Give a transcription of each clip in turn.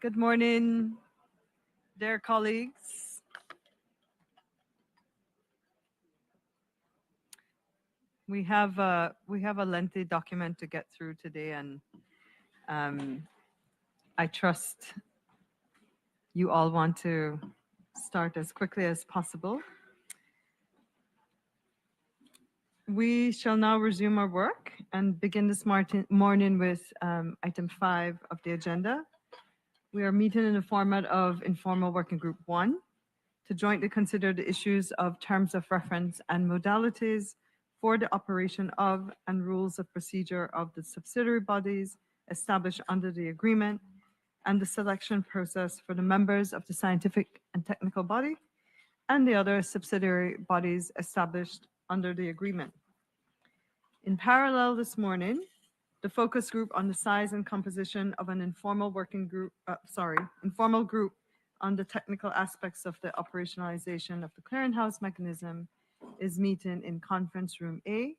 Good morning, dear colleagues. We have a lengthy document to get through today, and I trust you all want to start as quickly as possible. We shall now resume our work and begin this morning with item 5 of the agenda. We are meeting in the format of Informal Working Group 1 to jointly consider the issues of terms of reference and modalities for the operation of and rules of procedure of the subsidiary bodies established under the agreement and the selection process for the members of the scientific and technical body and the other subsidiary bodies established under the agreement. In parallel this morning, the focus group on the size and composition of an informal group on the technical aspects of the operationalization of the clearinghouse mechanism is meeting in conference room A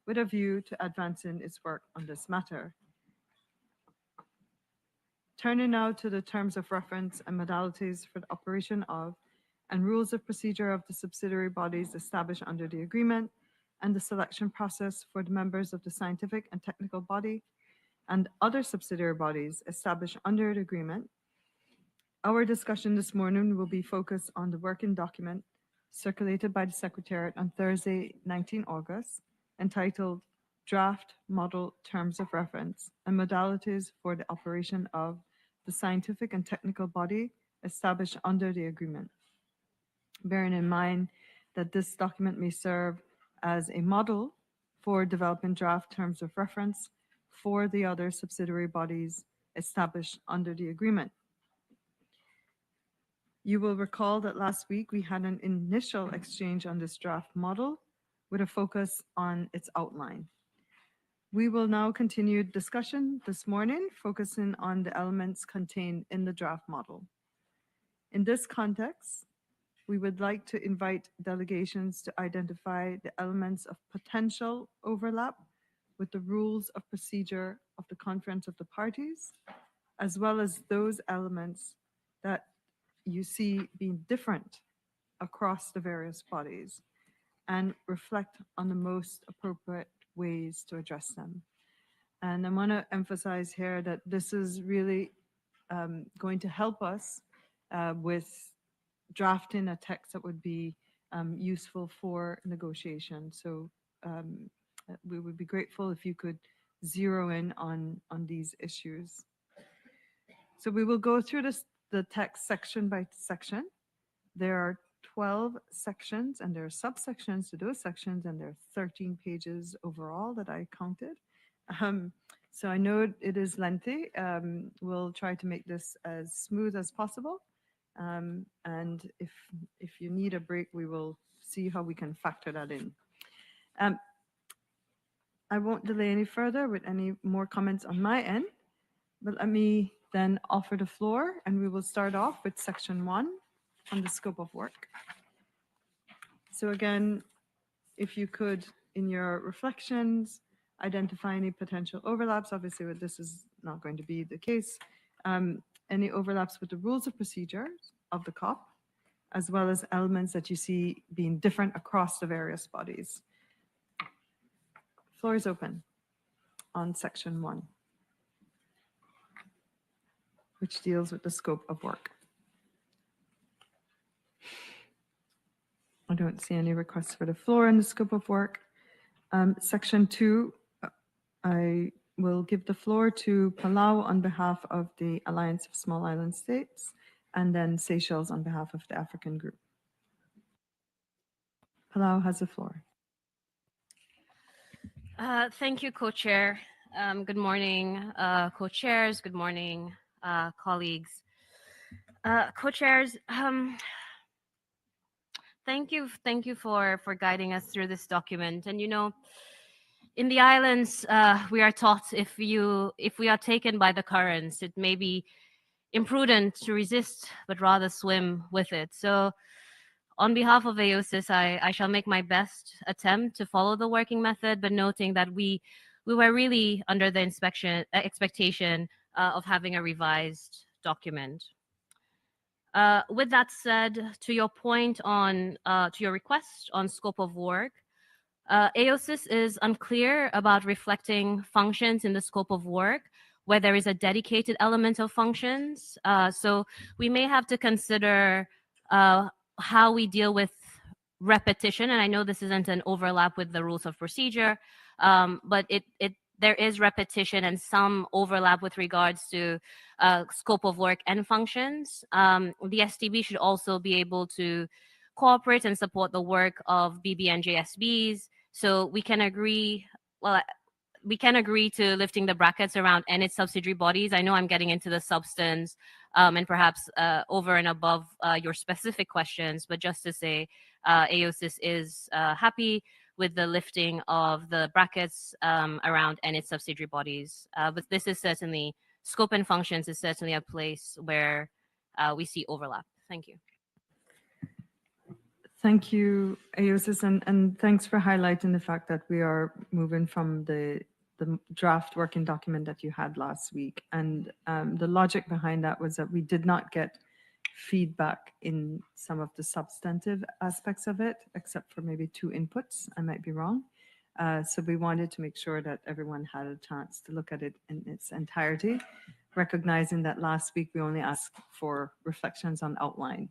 with a view to advancing its work on this matter. Turning now to the terms of reference and modalities for the operation of and rules of procedure of the subsidiary bodies established under the agreement and the selection process for the members of the scientific and technical body and other subsidiary bodies established under the agreement. Our discussion this morning will be focused on the working document circulated by the Secretariat on Thursday, 19 August, entitled Draft Model Terms of Reference and Modalities for the Operation of the Scientific and Technical Body established under the agreement. Bearing in mind that this document may serve as a model for developing draft terms of reference for the other subsidiary bodies established under the agreement. You will recall that last week we had an initial exchange on this draft model with a focus on its outline. We will now continue discussion this morning, focusing on the elements contained in the draft model. In this context, we would like to invite delegations to identify the elements of potential overlap with the rules of procedure of the Conference of the Parties, as well as those elements that you see being different across the various bodies, and reflect on the most appropriate ways to address them. And I want to emphasize here that this is really going to help us with drafting a text that would be useful for negotiation. So we would be grateful if you could zero in on these issues. So we will go through the text section by section. There are 12 sections and there are subsections to those sections, and there are 13 pages overall that I counted. So I know it is lengthy. We'll try to make this as smooth as possible. And if you need a break, we will see how we can factor that in. I won't delay any further with any more comments on my end, but let me then offer the floor, and we will start off with section 1 on the scope of work. So again, if you could, in your reflections, identify any potential overlaps. Obviously, this is not going to be the case. Any overlaps with the rules of procedure of the COP, as well as elements that you see being different across the various bodies. Floor is open on section 1, which deals with the scope of work. I don't see any requests for the floor in the scope of work. Section 2, I will give the floor to Palau on behalf of the Alliance of Small Island States, and then Seychelles on behalf of the African Group. Palau has the floor. Thank you, Co-Chair. Good morning, Co-Chairs. Good morning, colleagues. Co-Chairs, thank you for guiding us through this document. And you know, in the islands, we are taught if we are taken by the currents, it may be imprudent to resist, but rather swim with it. So on behalf of AOSIS, I shall make my best attempt to follow the working method, but noting that we were really under the expectation of having a revised document. With that said, to your point on, to your request on scope of work, AOSIS is unclear about reflecting functions in the scope of work, where there is a dedicated element of functions. So we may have to consider how we deal with repetition. And I know this isn't an overlap with the rules of procedure, but there is repetition and some overlap with regards to scope of work and functions. The STB should also be able to cooperate and support the work of BBNJ SBs. So we can agree, we can agree to lifting the brackets around and its subsidiary bodies. I know I'm getting into the substance and perhaps over and above your specific questions, but just to say AOSIS is happy with the lifting of the brackets around and its subsidiary bodies. But this is certainly, scope and functions is certainly a place where we see overlap. Thank you. Thank you, AOSIS, and thanks for highlighting the fact that we are moving from the draft working document that you had last week. And the logic behind that was that we did not get feedback in some of the substantive aspects of it, except for maybe 2 inputs. I might be wrong. So we wanted to make sure that everyone had a chance to look at it in its entirety, recognizing that last week we only asked for reflections on outline.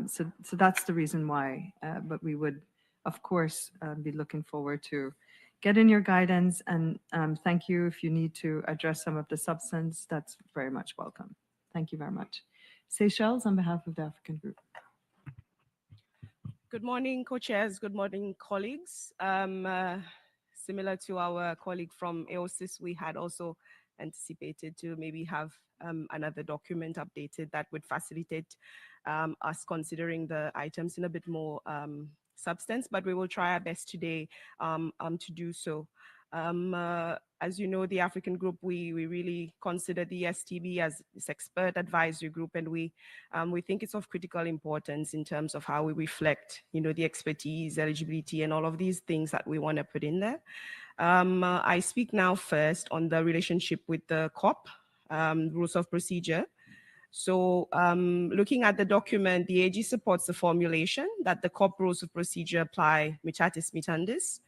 So that's the reason why, but we would, of course, be looking forward to getting your guidance, and thank you. If you need to address some of the substance, that's very much welcome. Thank you very much. Seychelles, on behalf of the African Group. Good morning, co-chairs. Good morning, colleagues. Similar to our colleague from AOSIS, we had also anticipated to maybe have another document updated that would facilitate us considering the items in a bit more substance, but we will try our best today to do so. As you know, the African Group, we really consider the STB as this expert advisory group, and we think it's of critical importance in terms of how we reflect, the expertise, eligibility, and all of these things that we want to put in there. I speak now first on the relationship with the COP, rules of procedure. So looking at the document, the AG supports the formulation that the COP rules of procedure apply mutatis mutandis,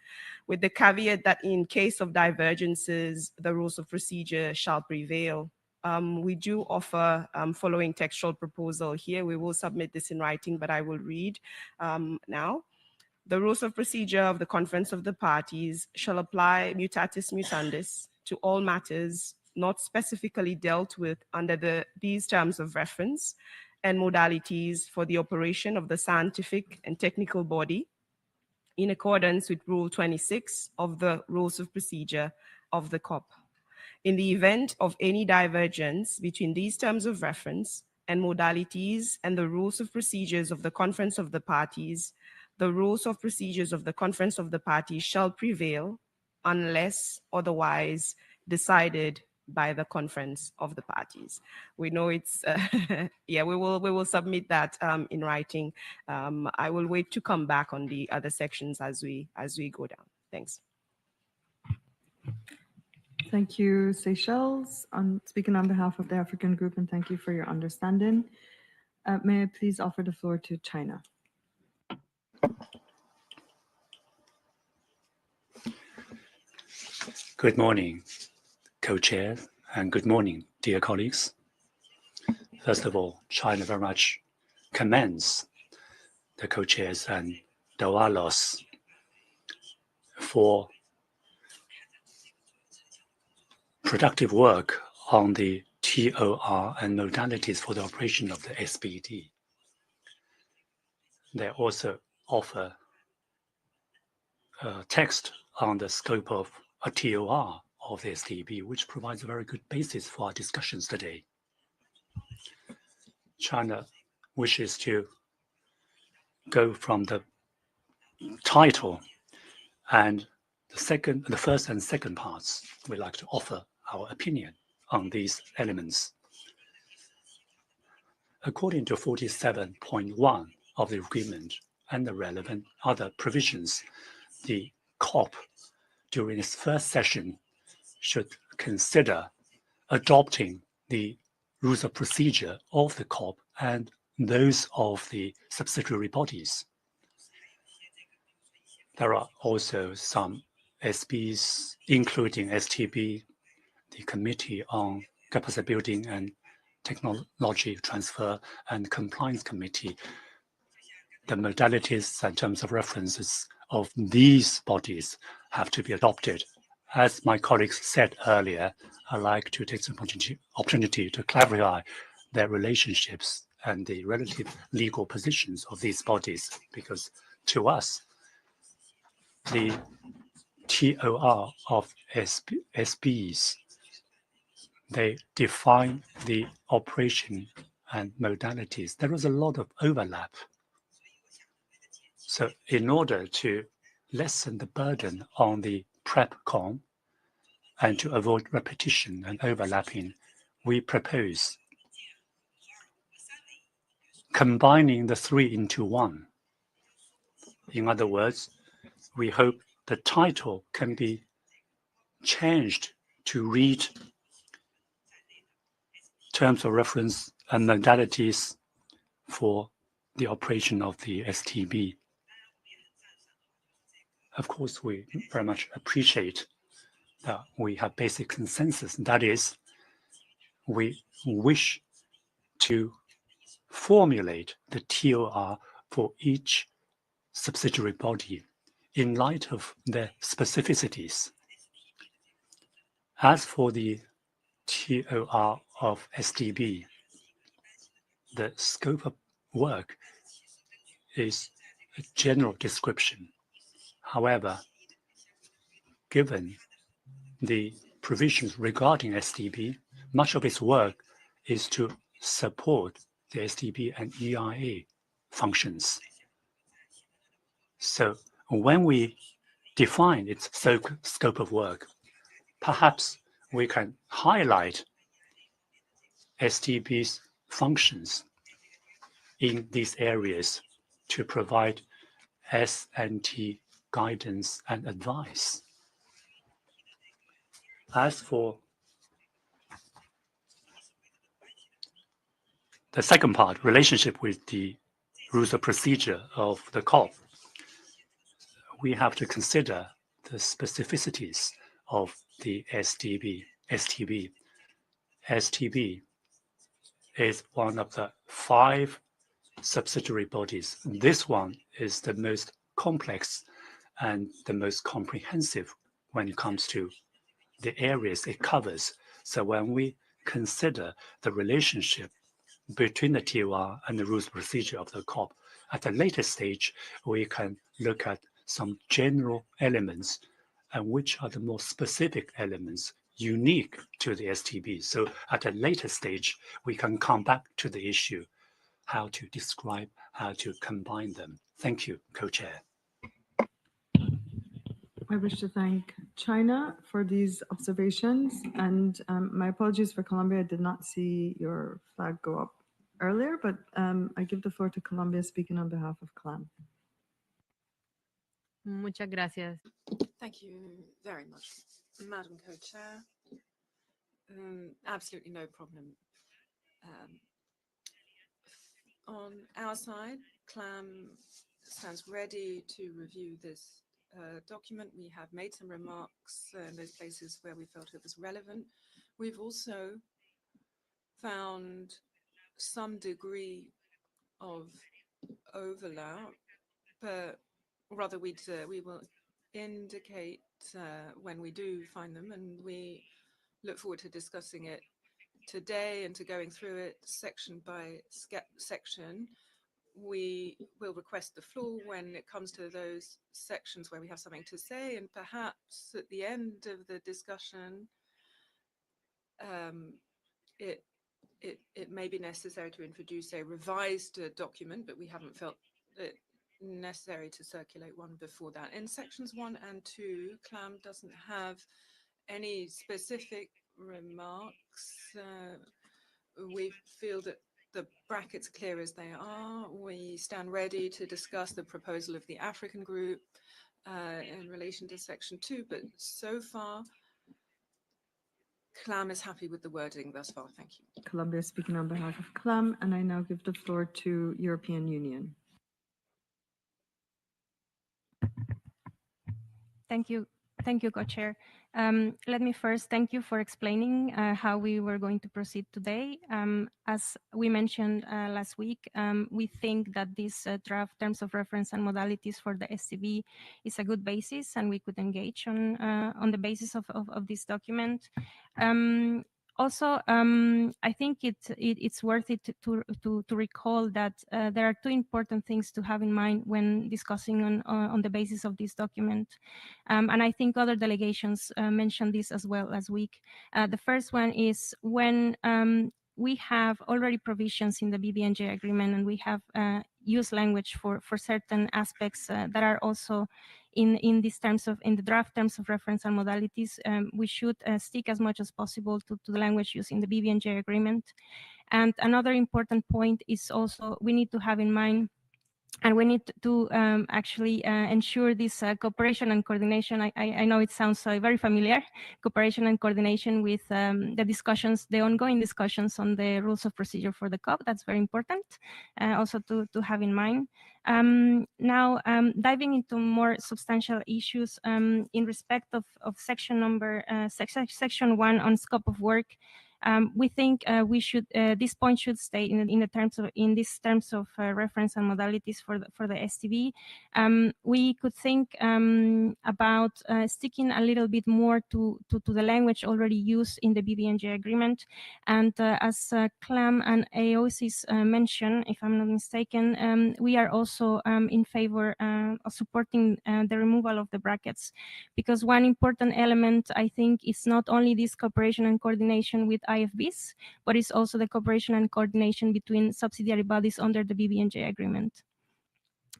with the caveat that in case of divergences, the rules of procedure shall prevail. We do offer following textual proposal here. We will submit this in writing, but I will read now. The rules of procedure of the Conference of the Parties shall apply mutatis mutandis to all matters not specifically dealt with under these terms of reference and modalities for the operation of the scientific and technical body in accordance with Rule 26 of the Rules of Procedure of the COP. In the event of any divergence between these terms of reference and modalities and the rules of procedures of the Conference of the Parties, the rules of procedures of the Conference of the Parties shall prevail unless otherwise decided by the Conference of the Parties. We know it's, yeah, we will submit that in writing. I will wait to come back on the other sections as we go down. Thanks. Thank you, Seychelles. I'm speaking on behalf of the African Group, and thank you for your understanding. May I please offer the floor to China? Good morning, co-chairs, and good morning, dear colleagues. First of all, China very much commends the co-chairs and Dawalos for productive work on the TOR and modalities for the operation of the SBD. They also offer a text on the scope of a TOR of the SDB, which provides a very good basis for our discussions today. China wishes to go from the title and the first and second parts. We'd like to offer our opinion on these elements. According to 47.1 of the agreement and the relevant other provisions, the COP during its first session should consider adopting the rules of procedure of the COP and those of the subsidiary bodies. There are also some SBs, including STB, the Committee on Capacity Building and Technology Transfer, and Compliance Committee. The modalities and terms of references of these bodies have to be adopted. As my colleagues said earlier, I'd like to take the opportunity to clarify their relationships and the relative legal positions of these bodies, because to us, the TOR of SBs, they define the operation and modalities. There is a lot of overlap. So in order to lessen the burden on the PrepCom and to avoid repetition and overlapping, we propose combining the three into one. In other words, we hope the title can be changed to read terms of reference and modalities for the operation of the STB. Of course, we very much appreciate that we have basic consensus. That is, we wish to formulate the TOR for each subsidiary body in light of their specificities. As for the TOR of STB, the scope of work is a general description. However, given the provisions regarding STB, much of its work is to support the STB and EIA functions. So when we define its scope of work, perhaps we can highlight STB's functions in these areas to provide S&T guidance and advice. As for the second part, relationship with the rules of procedure of the COP, we have to consider the specificities of the STB. STB is one of the 5 subsidiary bodies. This one is the most complex and the most comprehensive when it comes to the areas it covers. So when we consider the relationship between the TOR and the rules of procedure of the COP, at a later stage, we can look at some general elements and which are the more specific elements unique to the STB. So at a later stage, we can come back to the issue, how to describe, how to combine them. Thank you, Co-Chair. I wish to thank China for these observations, and my apologies for Colombia. I did not see your flag go up earlier, but I give the floor to Colombia speaking on behalf of CLAM. Muchas gracias. Thank you very much, Madam Co-Chair. Absolutely no problem. On our side, CLAM stands ready to review this document. We have made some remarks in those places where we felt it was relevant. We've also found some degree of overlap, but rather we will indicate when we do find them, and we look forward to discussing it today and to going through it section by section. We will request the floor when it comes to those sections where we have something to say, and perhaps at the end of the discussion, it may be necessary to introduce a revised document, but we haven't felt it necessary to circulate one before that. In sections 1 and 2, CLAM doesn't have any specific remarks. We feel that the brackets clear as they are. We stand ready to discuss the proposal of the African group in relation to section 2, but so far CLAM is happy with the wording thus far. Thank you. Colombia is speaking on behalf of CLAM, and I now give the floor to European Union. Thank you. Thank you, Co-Chair. Let me first thank you for explaining how we were going to proceed today. As we mentioned last week, we think that this draft terms of reference and modalities for the SCB is a good basis, and we could engage on the basis of this document. Also, I think it's worth it to recall that there are two important things to have in mind when discussing on the basis of this document. And I think other delegations mentioned this as well last week. The first one is when we have already provisions in the BBNJ agreement, and we have used language for certain aspects that are also in these terms of in the draft terms of reference and modalities. We should stick as much as possible to the language used in the BBNJ agreement. And another important point is also we need to have in mind, and we need to actually ensure this cooperation and coordination. I know it sounds very familiar, cooperation and coordination with the discussions, the ongoing discussions on the rules of procedure for the COP. That's very important also to have in mind. Now, diving into more substantial issues in respect of section number, section 1 on scope of work. We think we should this point should stay in the terms of these terms of reference and modalities for the STB. We could think about sticking a little bit more to the language already used in the BBNJ agreement, and as CLAM and AOSIS mentioned, if I'm not mistaken, we are also in favor of supporting the removal of the brackets, because one important element, I think, is not only this cooperation and coordination with IFBs, but it's also the cooperation and coordination between subsidiary bodies under the BBNJ agreement.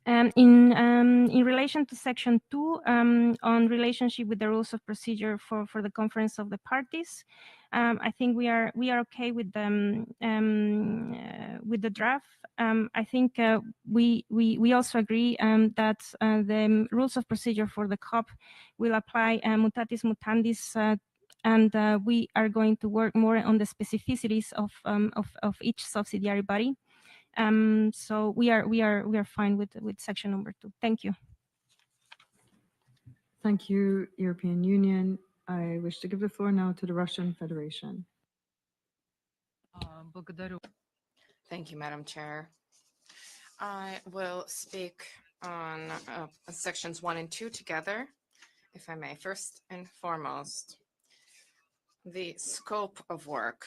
In relation to section 2, on relationship with the rules of procedure for the conference of the parties, I think we are okay with the draft. I think we also agree that the rules of procedure for the COP will apply mutatis mutandis, and we are going to work more on the specificities of each subsidiary body. So we are fine with section number 2. Thank you. Thank you, European Union. I wish to give the floor now to the Russian Federation. Thank you, Madam Chair. I will speak on sections 1 and 2 together, if I may. First and foremost, the scope of work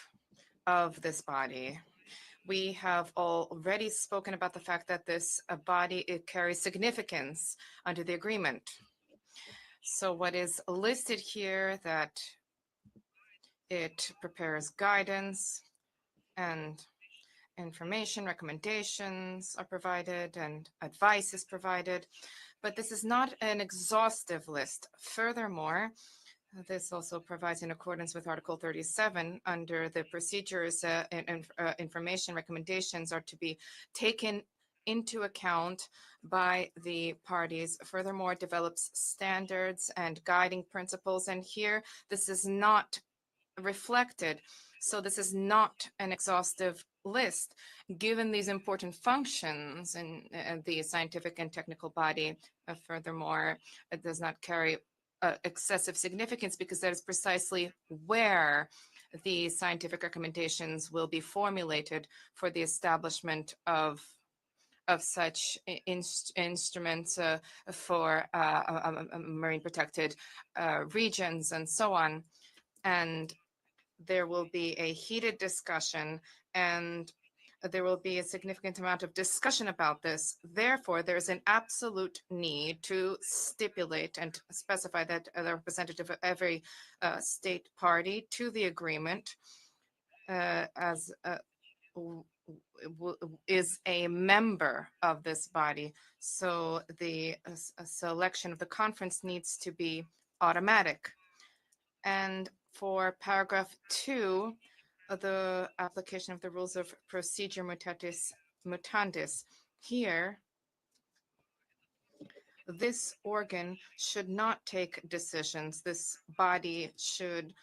of this body. We have already spoken about the fact that this body, it carries significance under the agreement. So what is listed here, that it prepares guidance and information, recommendations are provided and advice is provided, but this is not an exhaustive list. Furthermore, this also provides, in accordance with Article 37, under the procedures and information recommendations are to be taken into account by the parties. Furthermore, it develops standards and guiding principles, and here this is not reflected. So this is not an exhaustive list. Given these important functions in the scientific and technical body, furthermore, it does not carry excessive significance, because that is precisely where the scientific recommendations will be formulated for the establishment of such instruments for marine protected regions and so on. And there will be a heated discussion, and there will be a significant amount of discussion about this. Therefore, there's an absolute need to stipulate and specify that the representative of every state party to the agreement is a member of this body. So the selection of the conference needs to be automatic. And for paragraph 2, the application of the rules of procedure mutatis mutandis, here, this organ should not take decisions. This body should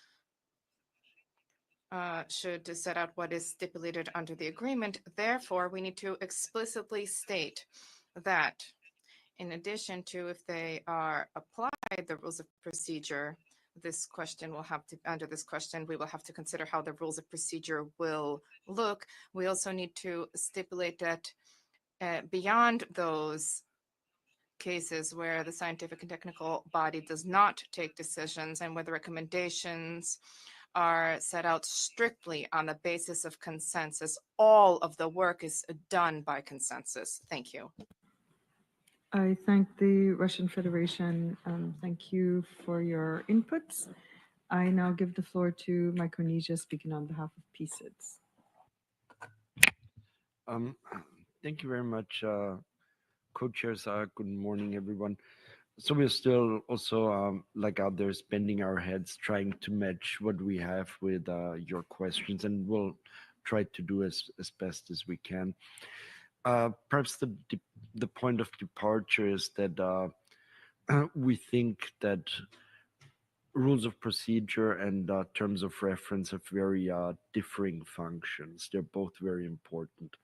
should set out what is stipulated under the agreement. Therefore, we need to explicitly state that in addition to if they are applied, the rules of procedure, this question will have to, under this question, we will have to consider how the rules of procedure will look. We also need to stipulate that beyond those cases where the scientific and technical body does not take decisions and where the recommendations are set out strictly on the basis of consensus, all of the work is done by consensus. Thank you. I thank the Russian Federation. Thank you for your inputs. I now give the floor to Micronesia speaking on behalf of PCIDS. Thank you very much, co-chairs. Good morning, everyone. So we're still also like others bending our heads trying to match what we have with your questions, and we'll try to do as best as we can. Perhaps the point of departure is that we think that rules of procedure and terms of reference have very differing functions. They're both very important.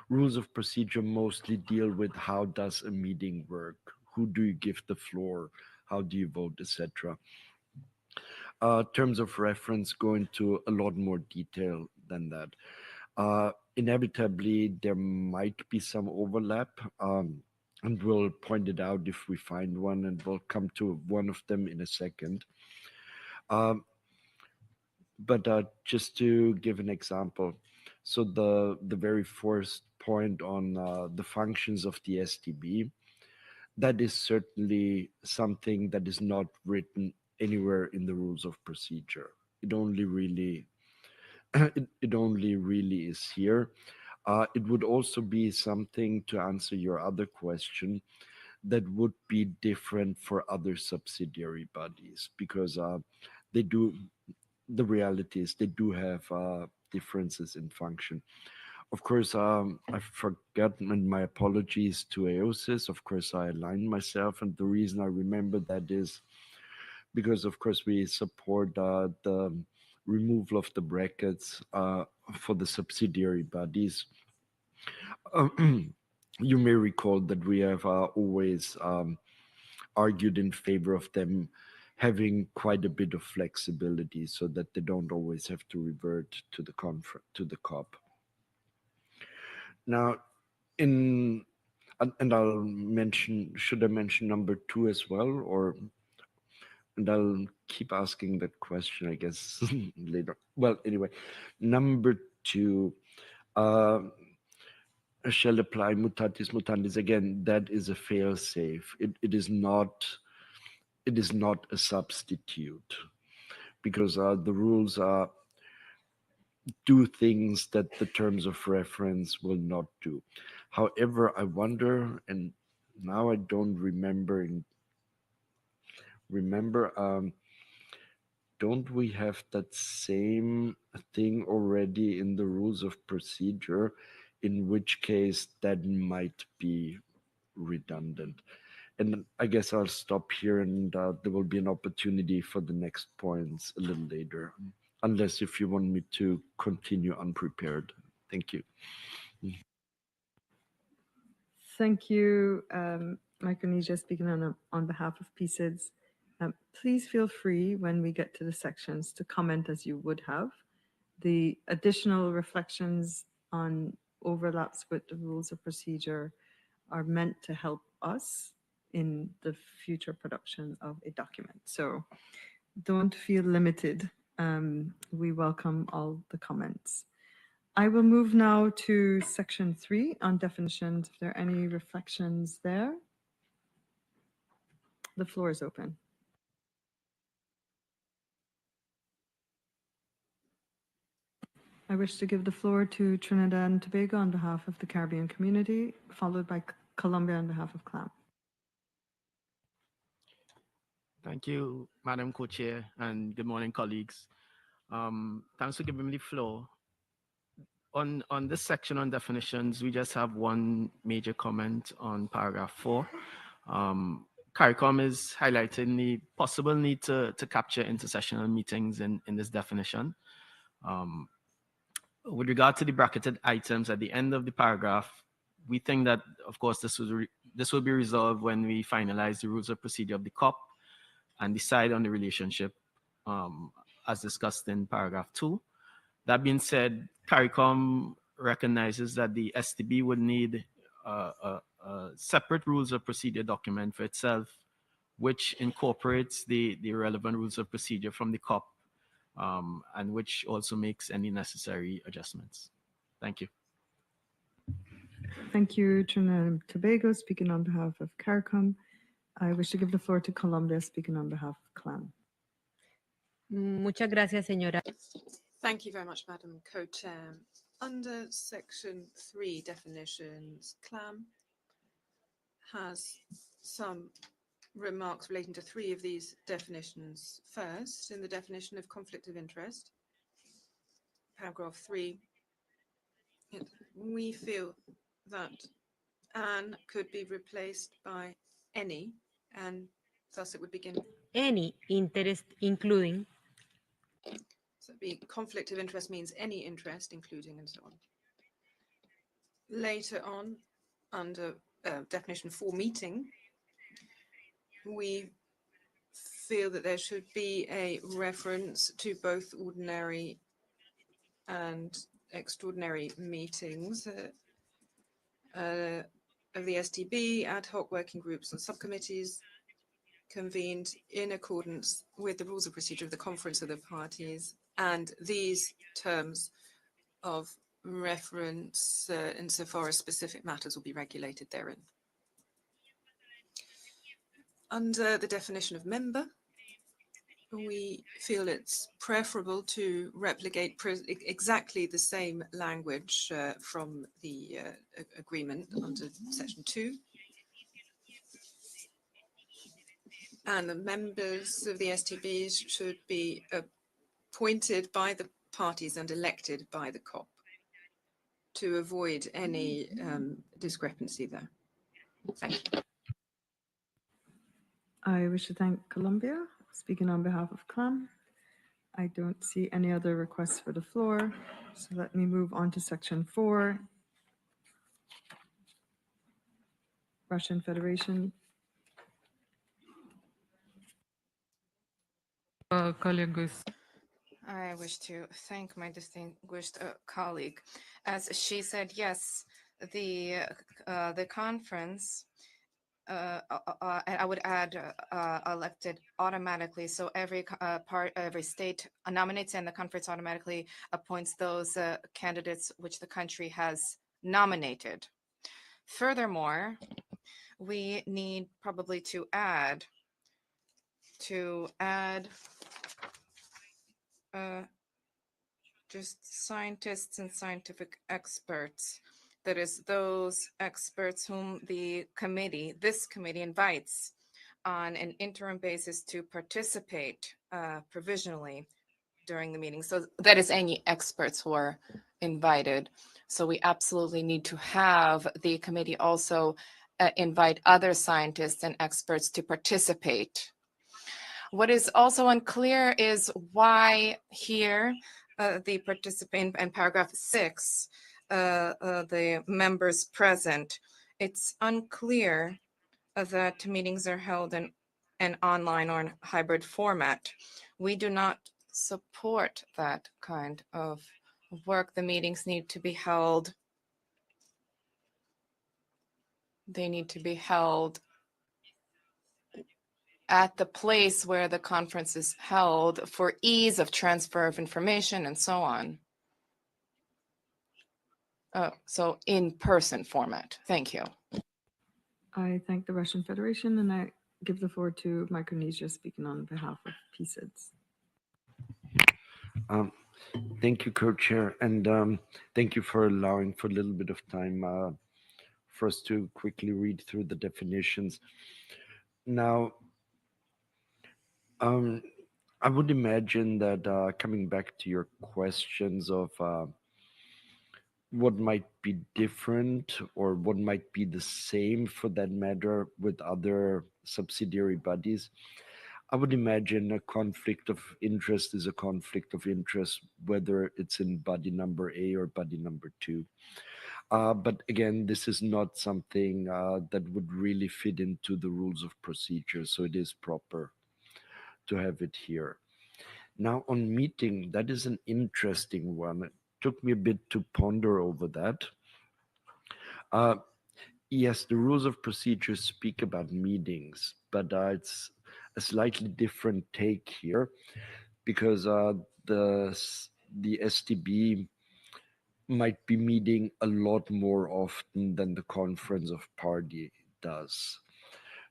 Rules of procedure mostly deal with how does a meeting work, who do you give the floor, how do you vote, etc. Terms of reference go into a lot more detail than that. Inevitably, there might be some overlap, and we'll point it out if we find one, and we'll come to one of them in a second. But just to give an example, so the very first point on the functions of the STB, that is certainly something that is not written anywhere in the rules of procedure. It only really it only really is here. It would also be something, to answer your other question, that would be different for other subsidiary bodies, because they do, the reality is they do have differences in function. Of course, I forgot, and my apologies to AOSIS. Of course, I aligned myself, and the reason I remember that is because, of course, we support the removal of the brackets for the subsidiary bodies. You may recall that we have always argued in favor of them having quite a bit of flexibility so that they don't always have to revert to the COP. Now, and I'll mention, should I mention number 2 as well, or, and I'll keep asking that question, I guess, later. Well, anyway, number 2, shall apply mutatis mutandis. Again, that is a fail-safe. It is not a substitute, because the rules do things that the terms of reference will not do. However, I wonder, and now I don't remember, don't we have that same thing already in the rules of procedure, in which case that might be redundant? And I guess I'll stop here, and there will be an opportunity for the next points a little later, unless if you want me to continue unprepared. Thank you. Thank you, Micronesia, speaking on behalf of PCIDS. Please feel free when we get to the sections to comment as you would have. The additional reflections on overlaps with the rules of procedure are meant to help us in the future production of a document. So don't feel limited. We welcome all the comments. I will move now to section 3 on definitions. If there are any reflections there, the floor is open. I wish to give the floor to Trinidad and Tobago on behalf of the Caribbean community, followed by Colombia on behalf of CLAM. Thank you, Madam Co-Chair, and good morning, colleagues. Thanks for giving me the floor. On this section on definitions, we just have one major comment on paragraph 4. CARICOM is highlighting the possible need to capture intersessional meetings in this definition. With regard to the bracketed items at the end of the paragraph, we think that, of course, this will be resolved when we finalize the rules of procedure of the COP and decide on the relationship as discussed in paragraph 2. That being said, CARICOM recognizes that the STB would need a separate rules of procedure document for itself, which incorporates the relevant rules of procedure from the COP and which also makes any necessary adjustments. Thank you. Thank you, Trinidad and Tobago, speaking on behalf of CARICOM. I wish to give the floor to Colombia, speaking on behalf of CLAM. Muchas gracias, señora. Thank you very much, Madam Co-Chair. Under Section 3 definitions, CLAM has some remarks relating to 3 of these definitions. First, in the definition of conflict of interest, paragraph 3, we feel that "an" could be replaced by "any," and thus it would begin. Any interest, including. So the conflict of interest means any interest, including, and so on. Later on, under definition 4, meeting, we feel that there should be a reference to both ordinary and extraordinary meetings of the STB, ad hoc working groups and subcommittees convened in accordance with the rules of procedure of the Conference of the Parties, and these terms of reference insofar as specific matters will be regulated therein. Under the definition of member, we feel it's preferable to replicate exactly the same language from the agreement under Section 2. And the members of the STBs should be appointed by the parties and elected by the COP to avoid any discrepancy there. Thank you. I wish to thank Colombia, speaking on behalf of CLAM. I don't see any other requests for the floor, so let me move on to Section 4. Russian Federation. Colleagues. I wish to thank my distinguished colleague. As she said, yes, the conference, I would add elected automatically. So every state nominates and the conference automatically appoints those candidates which the country has nominated. Furthermore, we need probably to add just scientists and scientific experts. That is, those experts whom this committee invites on an interim basis to participate provisionally during the meeting. So that is any experts who are invited. So we absolutely need to have the committee also invite other scientists and experts to participate. What is also unclear is why here the participant in paragraph 6, the members present, it's unclear that meetings are held in an online or in hybrid format. We do not support that kind of work. The meetings need to be held. They need to be held at the place where the conference is held for ease of transfer of information and so on. So in-person format. Thank you. I thank the Russian Federation and I give the floor to Micronesia, speaking on behalf of PCIDS. Thank you, Co-Chair, and thank you for allowing for a little bit of time for us to quickly read through the definitions. Now, I would imagine that coming back to your questions of what might be different or what might be the same for that matter with other subsidiary bodies, I would imagine a conflict of interest is a conflict of interest, whether it's in body number A or body number 2. But again, this is not something that would really fit into the rules of procedure, so it is proper to have it here. Now, on meeting, that is an interesting one. It took me a bit to ponder over that. Yes, the rules of procedure speak about meetings, but it's a slightly different take here because the STB might be meeting a lot more often than the conference of party does.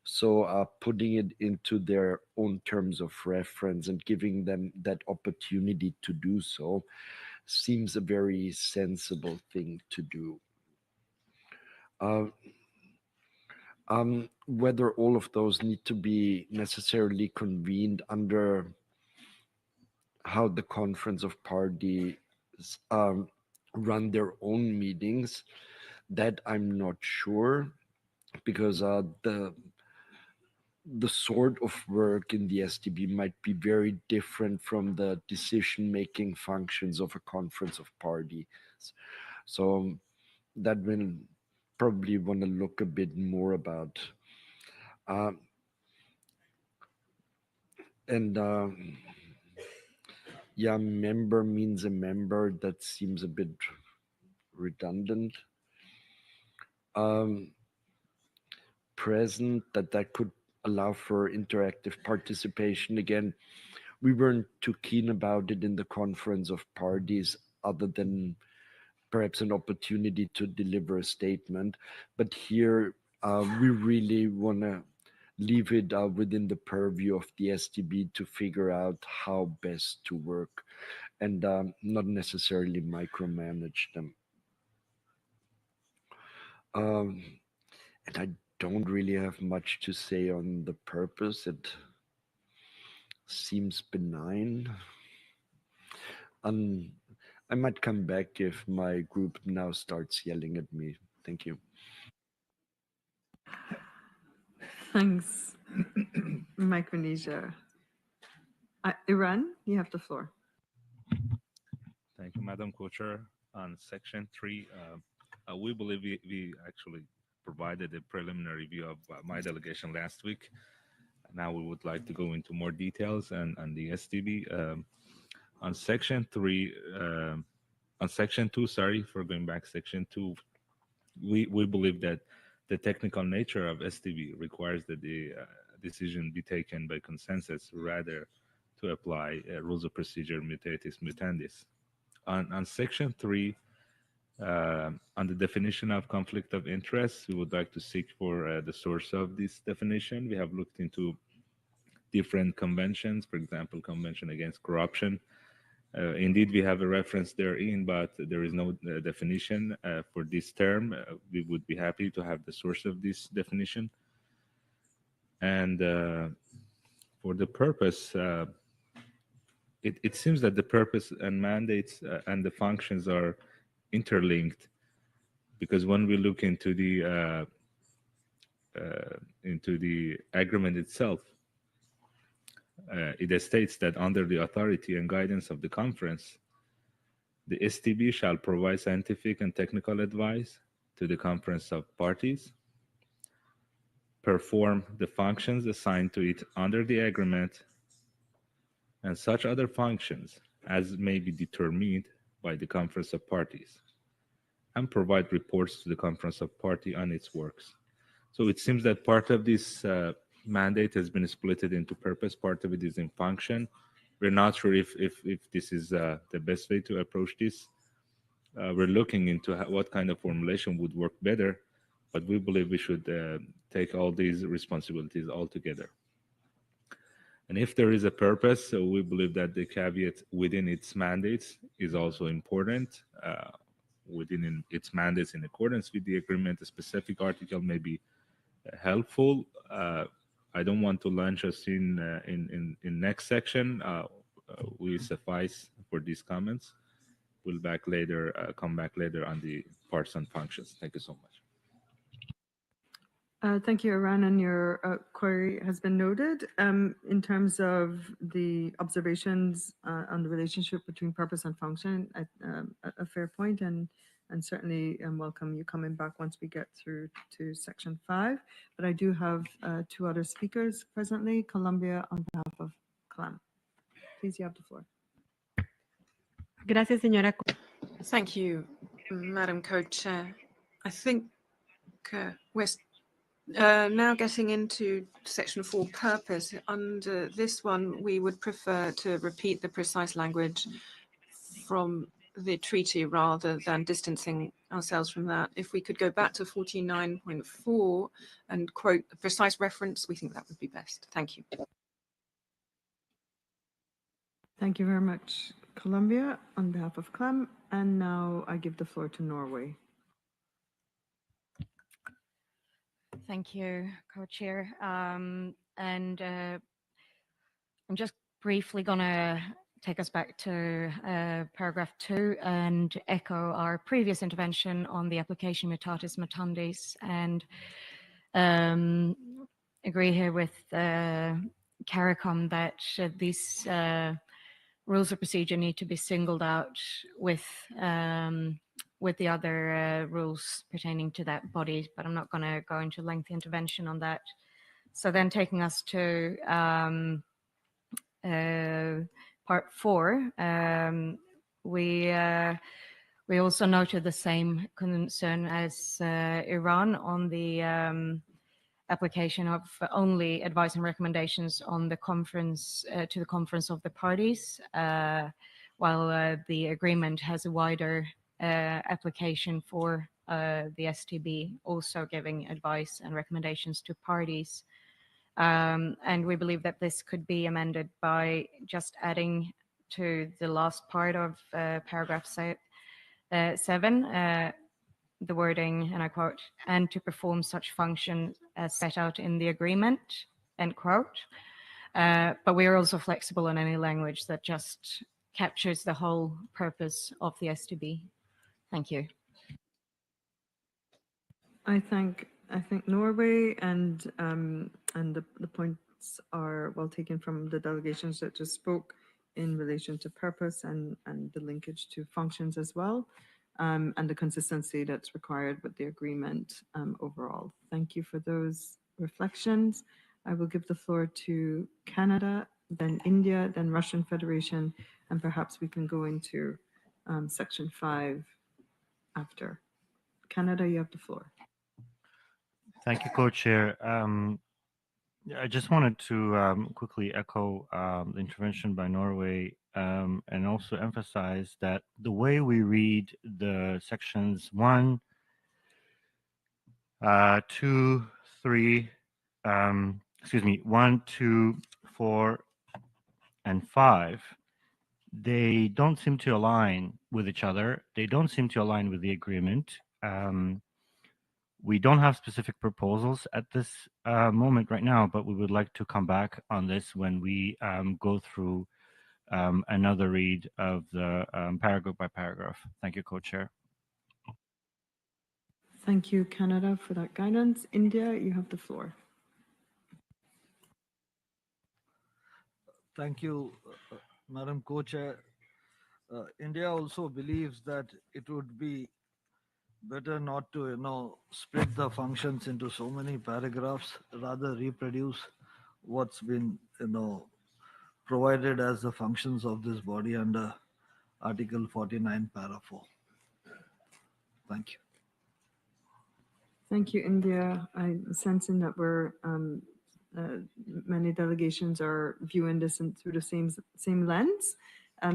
So putting it into their own terms of reference and giving them that opportunity to do so seems a very sensible thing to do. Whether all of those need to be necessarily convened under how the conference of parties run their own meetings, that I'm not sure, because the sort of work in the STB might be very different from the decision-making functions of a conference of parties. So that will probably want to look a bit more about. And yeah, member means a member. That seems a bit redundant. Present, that could allow for interactive participation. Again, we weren't too keen about it in the conference of parties, other than perhaps an opportunity to deliver a statement. But here, we really want to leave it within the purview of the STB to figure out how best to work, and not necessarily micromanage them. And I don't really have much to say on the purpose. It seems benign. I might come back if my group now starts yelling at me. Thank you. Thanks, Micronesia. Iran, you have the floor. Thank you, Madam Co-Chair. On Section 3, we believe we actually provided a preliminary view of my delegation last week. Now we would like to go into more details and the STB. On Section 3, on Section 2, sorry for going back, Section 2, we believe that the technical nature of STB requires that the decision be taken by consensus rather to apply rules of procedure mutatis mutandis. On Section 3, on the definition of conflict of interest, we would like to seek for the source of this definition. We have looked into different conventions, for example, Convention Against Corruption. Indeed, we have a reference therein, but there is no definition for this term. We would be happy to have the source of this definition. And for the purpose, it seems that the purpose and mandates and the functions are interlinked, because when we look into the agreement itself, it states that under the authority and guidance of the conference, the STB shall provide scientific and technical advice to the conference of parties, perform the functions assigned to it under the agreement, and such other functions as may be determined by the conference of parties, and provide reports to the conference of party on its works. So it seems that part of this mandate has been split into purpose, part of it is in function. We're not sure if this is the best way to approach this. We're looking into what kind of formulation would work better, but we believe we should take all these responsibilities all together. And if there is a purpose, so we believe that the caveat within its mandates is also important. Within its mandates in accordance with the agreement, a specific article may be helpful. I don't want to launch us in next section. We suffice for these comments. We'll come back later on the parts and functions. Thank you so much. Thank you, Iran, and your query has been noted. In terms of the observations on the relationship between purpose and function, a fair point, and certainly welcome you coming back once we get through to section 5. But I do have 2 other speakers presently. Colombia on behalf of CLAM. Please, you have the floor. Gracias, señora. Thank you, Madam Co-Chair. I think we're now getting into section 4, purpose. Under this one, we would prefer to repeat the precise language from the treaty rather than distancing ourselves from that. If we could go back to 49.4 and quote the precise reference, we think that would be best. Thank you. Thank you very much, Colombia, on behalf of CLAM. And now I give the floor to Norway. Thank you, Co-Chair. I'm just briefly going to take us back to paragraph 2 and echo our previous intervention on the application mutatis mutandis, and agree here with CARICOM that these rules of procedure need to be singled out with the other rules pertaining to that body, but I'm not going to go into lengthy intervention on that. So then taking us to part 4, we also noted the same concern as Iran on the application of only advice and recommendations on the conference to the conference of the parties, while the agreement has a wider application for the STB, also giving advice and recommendations to parties. And we believe that this could be amended by just adding to the last part of paragraph 7, the wording, and I quote, "and to perform such function as set out in the agreement," end quote. But we are also flexible on any language that just captures the whole purpose of the STB. Thank you. I think Norway, and the points are well taken from the delegations that just spoke in relation to purpose and the linkage to functions as well, and the consistency that's required with the agreement overall. Thank you for those reflections. I will give the floor to Canada, then India, then Russian Federation, and perhaps we can go into section 5 after. Canada, you have the floor. Thank you, Co-Chair. I just wanted to quickly echo the intervention by Norway, and also emphasize that the way we read the sections 1, 2, 3, 1, 2, 4, and 5, they don't seem to align with each other. They don't seem to align with the agreement. We don't have specific proposals at this moment right now, but we would like to come back on this when we go through another read of the paragraph by paragraph. Thank you, Co-Chair. Thank you, Canada, for that guidance. India, you have the floor. Thank you, Madam Co-Chair. India also believes that it would be better not to, split the functions into so many paragraphs, rather reproduce what's been, provided as the functions of this body under Article 49, Para 4. Thank you. Thank you, India. I'm sensing that we're many delegations are viewing this through the same lens,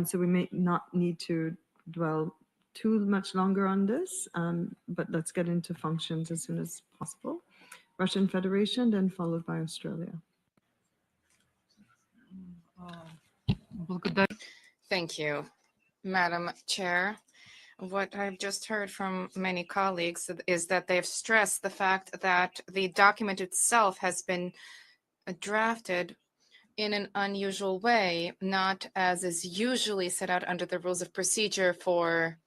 so we may not need to dwell too much longer on this, but let's get into functions as soon as possible. Russian Federation, then followed by Australia. Thank you, Madam Chair. What I've just heard from many colleagues is that they've stressed the fact that the document itself has been drafted in an unusual way, not as is usually set out under the rules of procedure for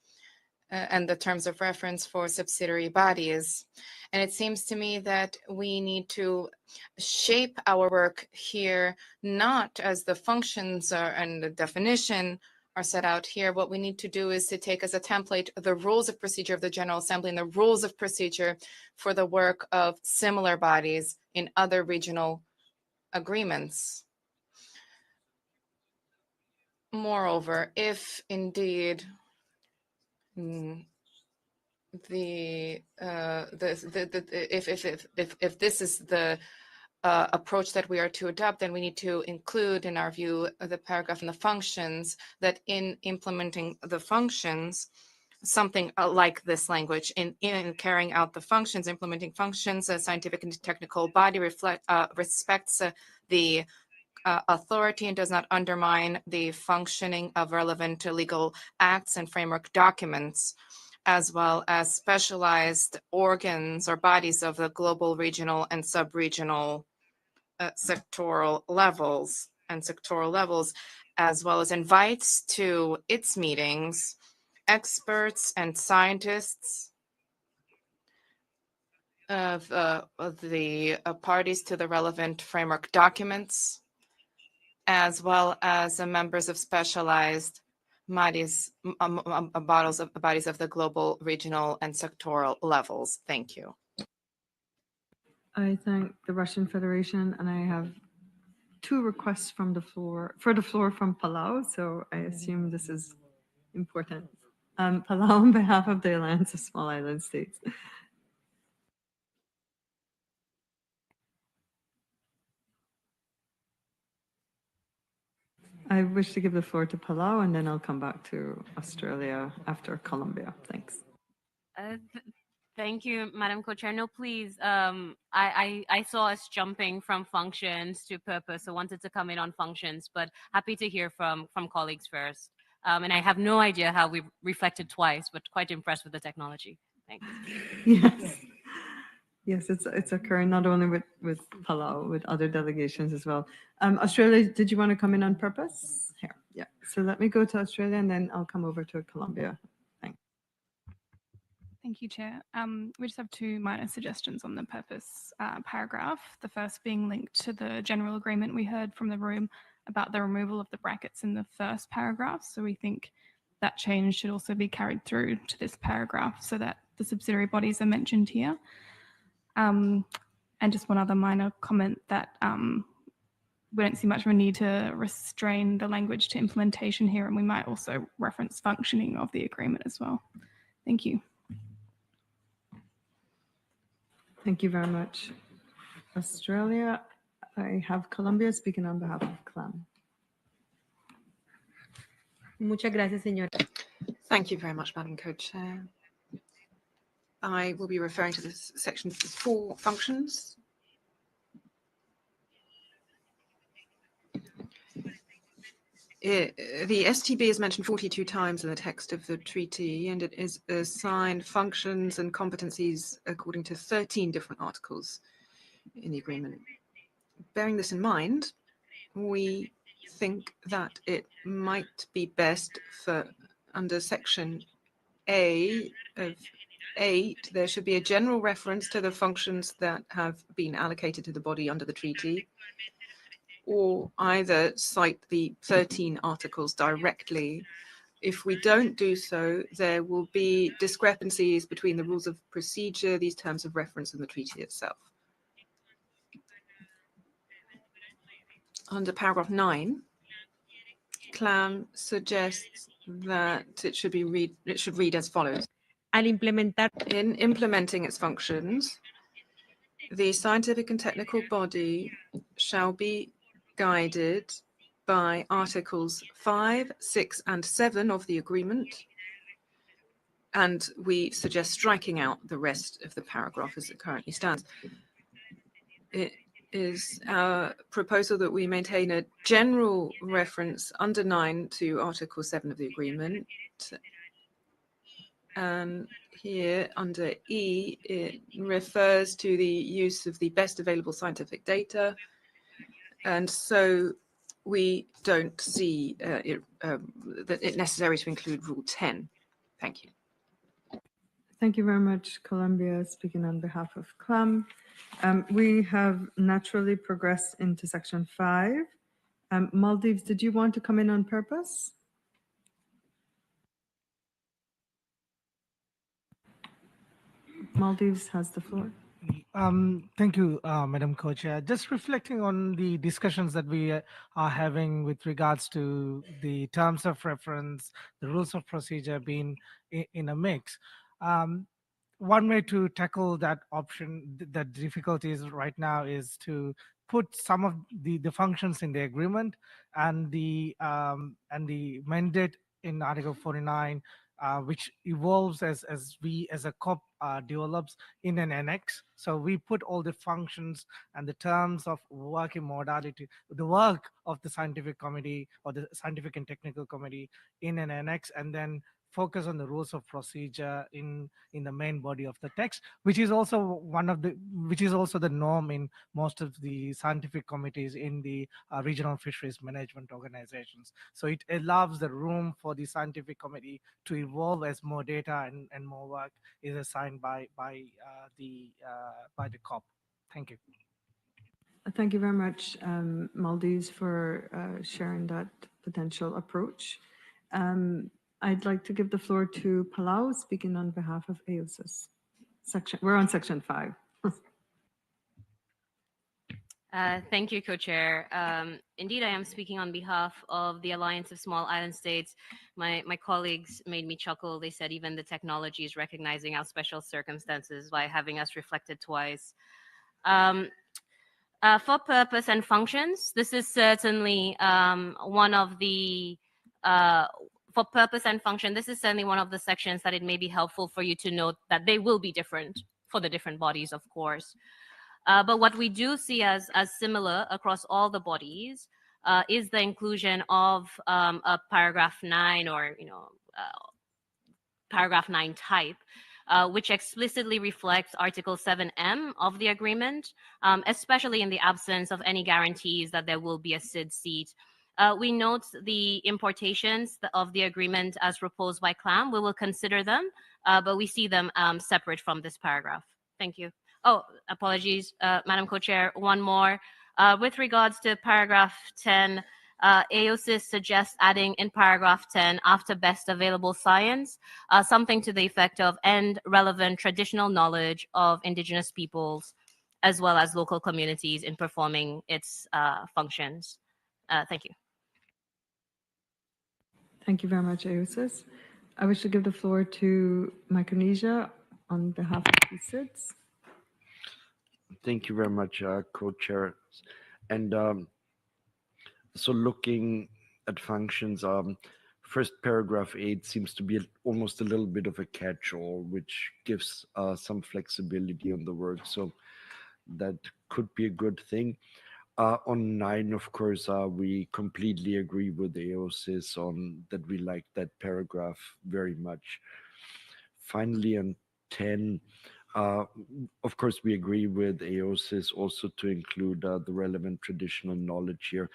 and the terms of reference for subsidiary bodies. And it seems to me that we need to shape our work here, not as the functions and the definition are set out here. What we need to do is to take as a template the rules of procedure of the General Assembly and the rules of procedure for the work of similar bodies in other regional agreements. Moreover, if indeed if this is the approach that we are to adopt, then we need to include, in our view, the paragraph in the functions, that in implementing the functions, something like this language, in carrying out the functions, implementing functions, a scientific and technical body respects the authority and does not undermine the functioning of relevant legal acts and framework documents, as well as specialized organs or bodies of the global, regional, and sub-regional sectoral levels, as well as invites to its meetings experts and scientists of the parties to the relevant framework documents, as well as members of specialized bodies of the global, regional, and sectoral levels. Thank you. I thank the Russian Federation, and I have two requests from the floor from Palau, so I assume this is important. Palau on behalf of the Alliance of Small Island States. I wish to give the floor to Palau, and then I'll come back to Australia after Colombia. Thanks. Thank you, Madam Co-Chair. No, please. I saw us jumping from functions to purpose, so wanted to come in on functions, but happy to hear from colleagues first. And I have no idea how we reflected twice, but quite impressed with the technology. Thanks. Yes. Yes, it's occurring not only with Palau, with other delegations as well. Australia, did you want to come in on purpose? Here, yeah. So let me go to Australia, and then I'll come over to Colombia. Thanks. Thank you, Chair. We just have two minor suggestions on the purpose paragraph. The first being linked to the general agreement we heard from the room about the removal of the brackets in the first paragraph. So we think that change should also be carried through to this paragraph so that the subsidiary bodies are mentioned here. And just one other minor comment that we don't see much of a need to restrain the language to implementation here, and we might also reference functioning of the agreement as well. Thank you. Thank you very much. Australia, I have Colombia speaking on behalf of CLAM. Muchas gracias, señora. Thank you very much, Madam Co-Chair. I will be referring to this section 4 functions. The STB is mentioned 42 times in the text of the treaty, and it is assigned functions and competencies according to 13 different articles in the agreement. Bearing this in mind, we think that it might be best for under section A of 8, there should be a general reference to the functions that have been allocated to the body under the treaty, or either cite the 13 articles directly. If we don't do so, there will be discrepancies between the rules of procedure, these terms of reference, and the treaty itself. Under paragraph 9, CLAM suggests that it should read as follows. Al implementar. In implementing its functions, the scientific and technical body shall be guided by Articles 5, 6, and 7 of the agreement, and we suggest striking out the rest of the paragraph as it currently stands. It is our proposal that we maintain a general reference under 9 to Article 7 of the agreement. And here under E, it refers to the use of the best available scientific data. And so we don't see that it necessary to include Rule 10. Thank you. Thank you very much, Columbia, speaking on behalf of CLAM. We have naturally progressed into section 5. Maldives, did you want to come in on purpose? Maldives has the floor. Thank you, Madam Co-Chair. Just reflecting on the discussions that we are having with regards to the terms of reference, the rules of procedure being in a mix. One way to tackle that option, that difficulties right now, is to put some of the functions in the agreement and the mandate in Article 49, which evolves as we as a COP develops in an annex. So we put all the functions and the terms of working modality, the work of the scientific committee or the scientific and technical committee in an annex, and then focus on the rules of procedure in the main body of the text, which is also the norm in most of the scientific committees in the regional fisheries management organizations. So it allows the room for the scientific committee to evolve as more data and more work is assigned by the COP. Thank you. Thank you very much, Maldives, for sharing that potential approach. I'd like to give the floor to Palau, speaking on behalf of AOSIS. We're on section 5. Thank you, Co-Chair. Indeed, I am speaking on behalf of the Alliance of Small Island States. My colleagues made me chuckle. They said even the technology is recognizing our special circumstances by having us reflected twice. For purpose and functions, this is certainly one of the for purpose and function, this is certainly one of the sections that it may be helpful for you to note that they will be different for the different bodies, of course. But what we do see as similar across all the bodies is the inclusion of a paragraph 9 or paragraph 9 type, which explicitly reflects Article 7M of the agreement, especially in the absence of any guarantees that there will be a SID seat. We note the importations of the agreement as proposed by CLAM. We will consider them, but we see them separate from this paragraph. Thank you. Oh, apologies, Madam Co-Chair, one more. With regards to paragraph 10, AOSIS suggests adding in paragraph 10, after best available science, something to the effect of and relevant traditional knowledge of indigenous peoples, as well as local communities in performing its functions. Thank you. Thank you very much, AOSIS. I wish to give the floor to Micronesia on behalf of the SIDS. Thank you very much, Co-Chair. And so looking at functions, first paragraph 8 seems to be almost a little bit of a catch-all, which gives some flexibility on the work. So that could be a good thing. On 9, of course, we completely agree with AOSIS on that. We like that paragraph very much. Finally, on 10, of course, we agree with AOSIS also to include the relevant traditional knowledge here.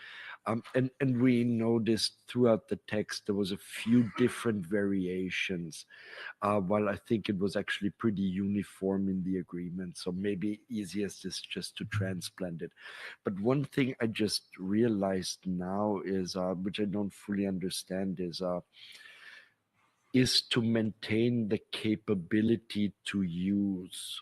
And we noticed throughout the text there was a few different variations, while I think it was actually pretty uniform in the agreement. So maybe easiest is just to transplant it. But one thing I just realized now is, which I don't fully understand, is to maintain the capability to use.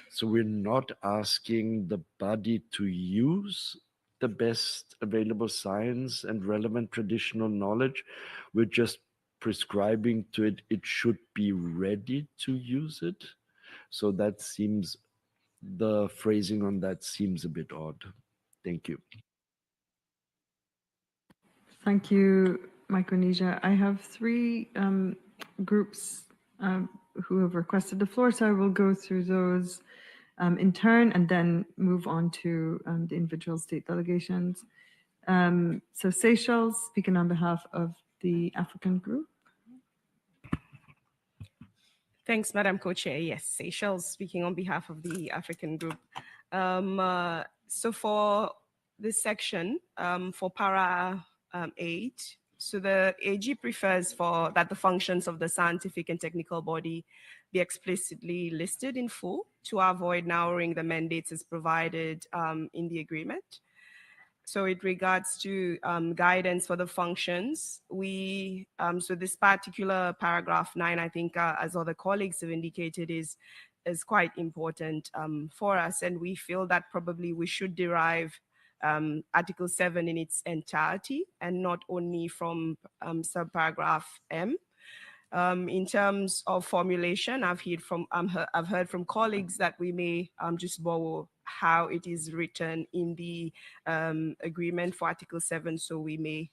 So we're not asking the body to use the best available science and relevant traditional knowledge. We're just prescribing to it, it should be ready to use it. So that seems, the phrasing on that seems a bit odd. Thank you. Thank you, Micronesia. I have 3 groups who have requested the floor, so I will go through those in turn and then move on to the individual state delegations. So Seychelles, speaking on behalf of the African group. Thanks, Madam Co-Chair. Yes, Seychelles speaking on behalf of the African group. So for this section, for para 8, so the AG prefers for that the functions of the scientific and technical body be explicitly listed in full to avoid narrowing the mandates as provided in the agreement. So it regards to guidance for the functions, so this particular paragraph 9, I think, as other colleagues have indicated, is quite important for us. And we feel that probably we should derive Article 7 in its entirety and not only from subparagraph M. In terms of formulation, I've heard from colleagues that we may just borrow how it is written in the agreement for Article 7, so we may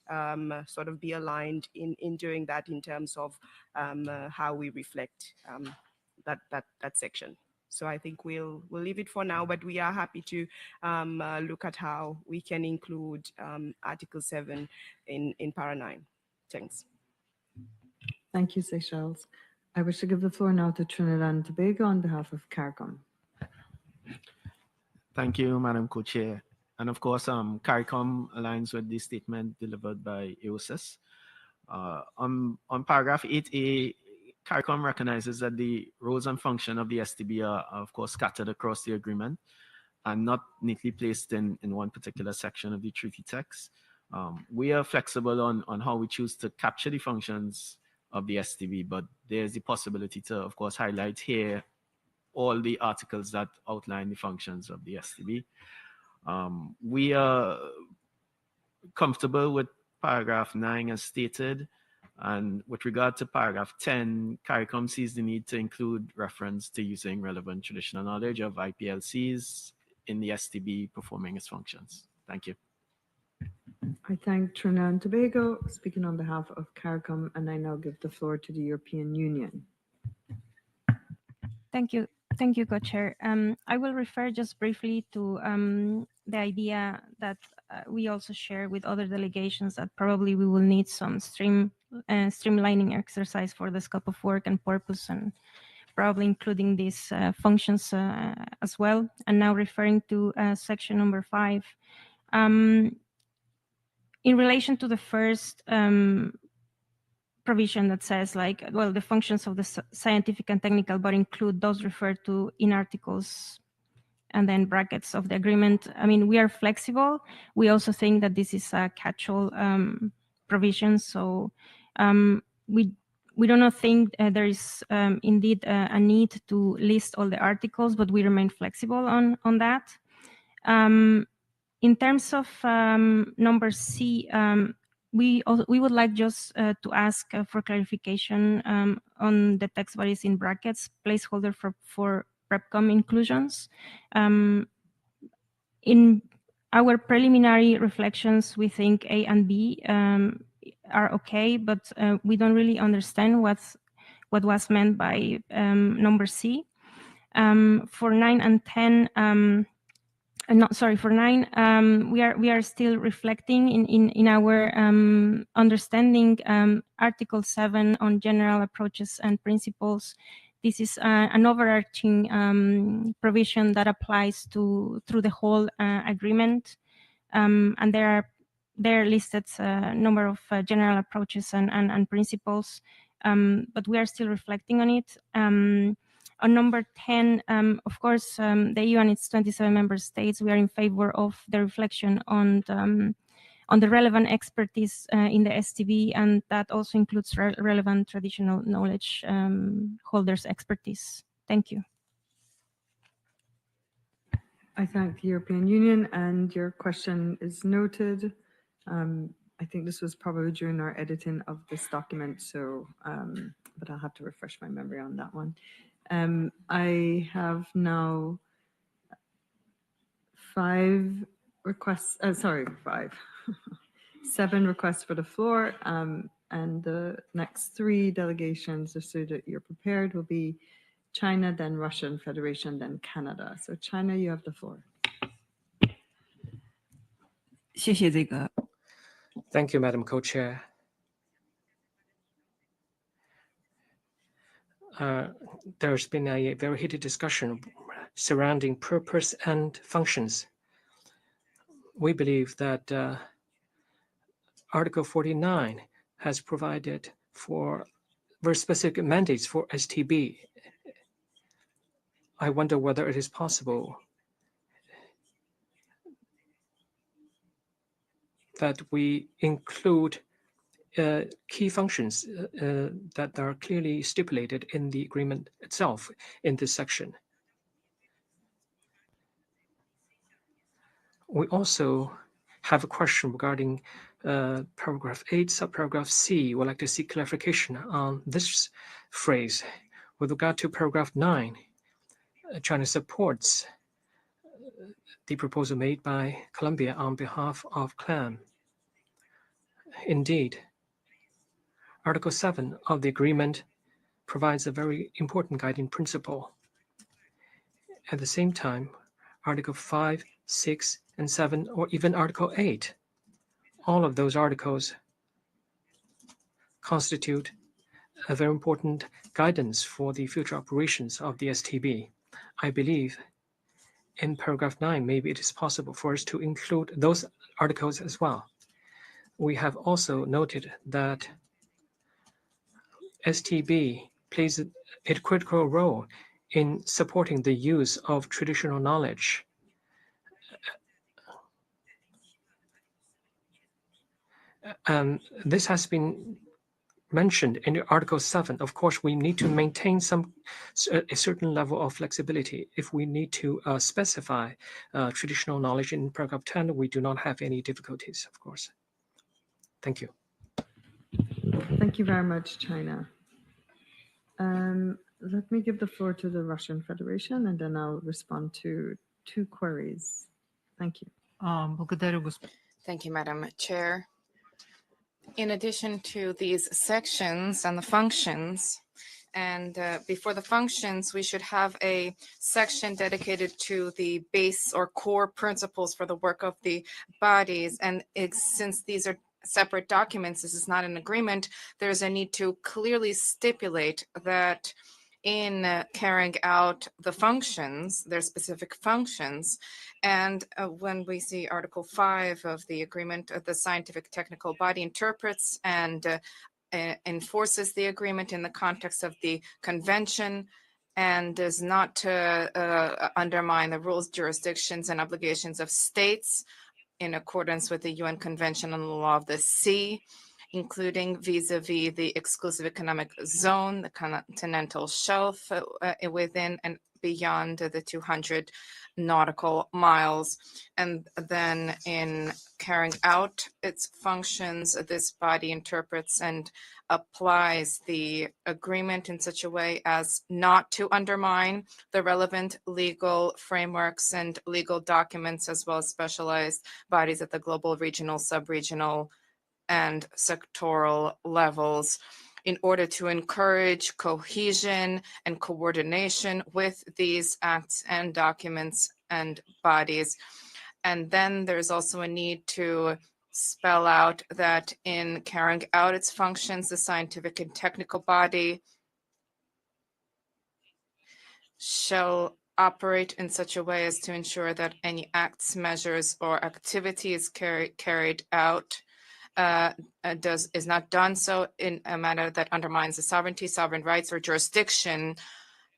sort of be aligned in doing that in terms of how we reflect that section. So I think we'll leave it for now, but we are happy to look at how we can include Article 7 in Para 9. Thanks. Thank you, Seychelles. I wish to give the floor now to Trinidad and Tobago on behalf of CARICOM. Thank you, Madam Co-Chair. And of course, CARICOM aligns with the statement delivered by EOSIS. On paragraph 8A, CARICOM recognizes that the roles and function of the STB are, of course, scattered across the agreement and not neatly placed in one particular section of the treaty text. We are flexible on how we choose to capture the functions of the STB, but there's the possibility to, of course, highlight here all the articles that outline the functions of the STB. We are comfortable with paragraph 9 as stated, and with regard to paragraph 10, CARICOM sees the need to include reference to using relevant traditional knowledge of IPLCs in the STB performing its functions. Thank you. I thank Trinidad and Tobago, speaking on behalf of CARICOM, and I now give the floor to the European Union. Thank you. Thank you, Co-Chair. I will refer just briefly to the idea that we also share with other delegations that probably we will need some streamlining exercise for the scope of work and purpose, and probably including these functions as well. And now referring to section number 5. In relation to the first provision that says, like, well, the functions of the scientific and technical body include those referred to in articles and then brackets of the agreement. I mean, we are flexible. We also think that this is a catch-all provision. So we do not think there is indeed a need to list all the articles, but we remain flexible on that. In terms of number C, we would like just to ask for clarification on the text bodies in brackets, placeholder for PrepCom inclusions. In our preliminary reflections, we think A and B are okay, but we don't really understand what was meant by number C. For 9 and 10, for 9, we are still reflecting in our understanding Article 7 on general approaches and principles. This is an overarching provision that applies through the whole agreement, and there are listed a number of general approaches and principles, but we are still reflecting on it. On number 10, of course, the EU and its 27 member states, we are in favor of the reflection on the relevant expertise in the STB, and that also includes relevant traditional knowledge holders' expertise. Thank you. I thank the European Union, and your question is noted. I think this was probably during our editing of this document, so, but I'll have to refresh my memory on that one. I have now 5 requests, 7 requests for the floor, and the next 3 delegations, just so that you're prepared, will be China, then Russian Federation, then Canada. So China, you have the floor. Thank you, Madam Co-Chair. There's been a very heated discussion surrounding purpose and functions. We believe that Article 49 has provided for very specific mandates for STB, I wonder whether it is possible that we include key functions that are clearly stipulated in the agreement itself in this section. We also have a question regarding paragraph 8, subparagraph C. We'd like to see clarification on this phrase. With regard to paragraph 9, China supports the proposal made by Colombia on behalf of CLAM. Indeed, Article 7 of the agreement provides a very important guiding principle. At the same time, Article 5, 6, and 7, or even Article 8, all of those articles constitute a very important guidance for the future operations of the STB. I believe in paragraph 9, maybe it is possible for us to include those articles as well. We have also noted that STB plays a critical role in supporting the use of traditional knowledge. This has been mentioned in Article 7. Of course, we need to maintain a certain level of flexibility. If we need to specify traditional knowledge in paragraph 10, we do not have any difficulties, of course. Thank you. Thank you very much, China. Let me give the floor to the Russian Federation, and then I'll respond to 2 queries. Thank you. Thank you, Madam Chair. In addition to these sections and the functions, and before the functions, we should have a section dedicated to the base or core principles for the work of the bodies. And since these are separate documents, this is not an agreement, there's a need to clearly stipulate that in carrying out the functions, their specific functions. And when we see Article 5 of the agreement, the scientific technical body interprets and enforces the agreement in the context of the convention and does not undermine the rules, jurisdictions, and obligations of states in accordance with the UN Convention on the Law of the Sea, including vis-a-vis the exclusive economic zone, the continental shelf within and beyond the 200 nautical miles. And then in carrying out its functions, this body interprets and applies the agreement in such a way as not to undermine the relevant legal frameworks and legal documents, as well as specialized bodies at the global, regional, sub-regional, and sectoral levels, in order to encourage cohesion and coordination with these acts and documents and bodies. And then there's also a need to spell out that in carrying out its functions, the scientific and technical body shall operate in such a way as to ensure that any acts, measures, or activities carried out is not done so in a manner that undermines the sovereignty, sovereign rights, or jurisdiction,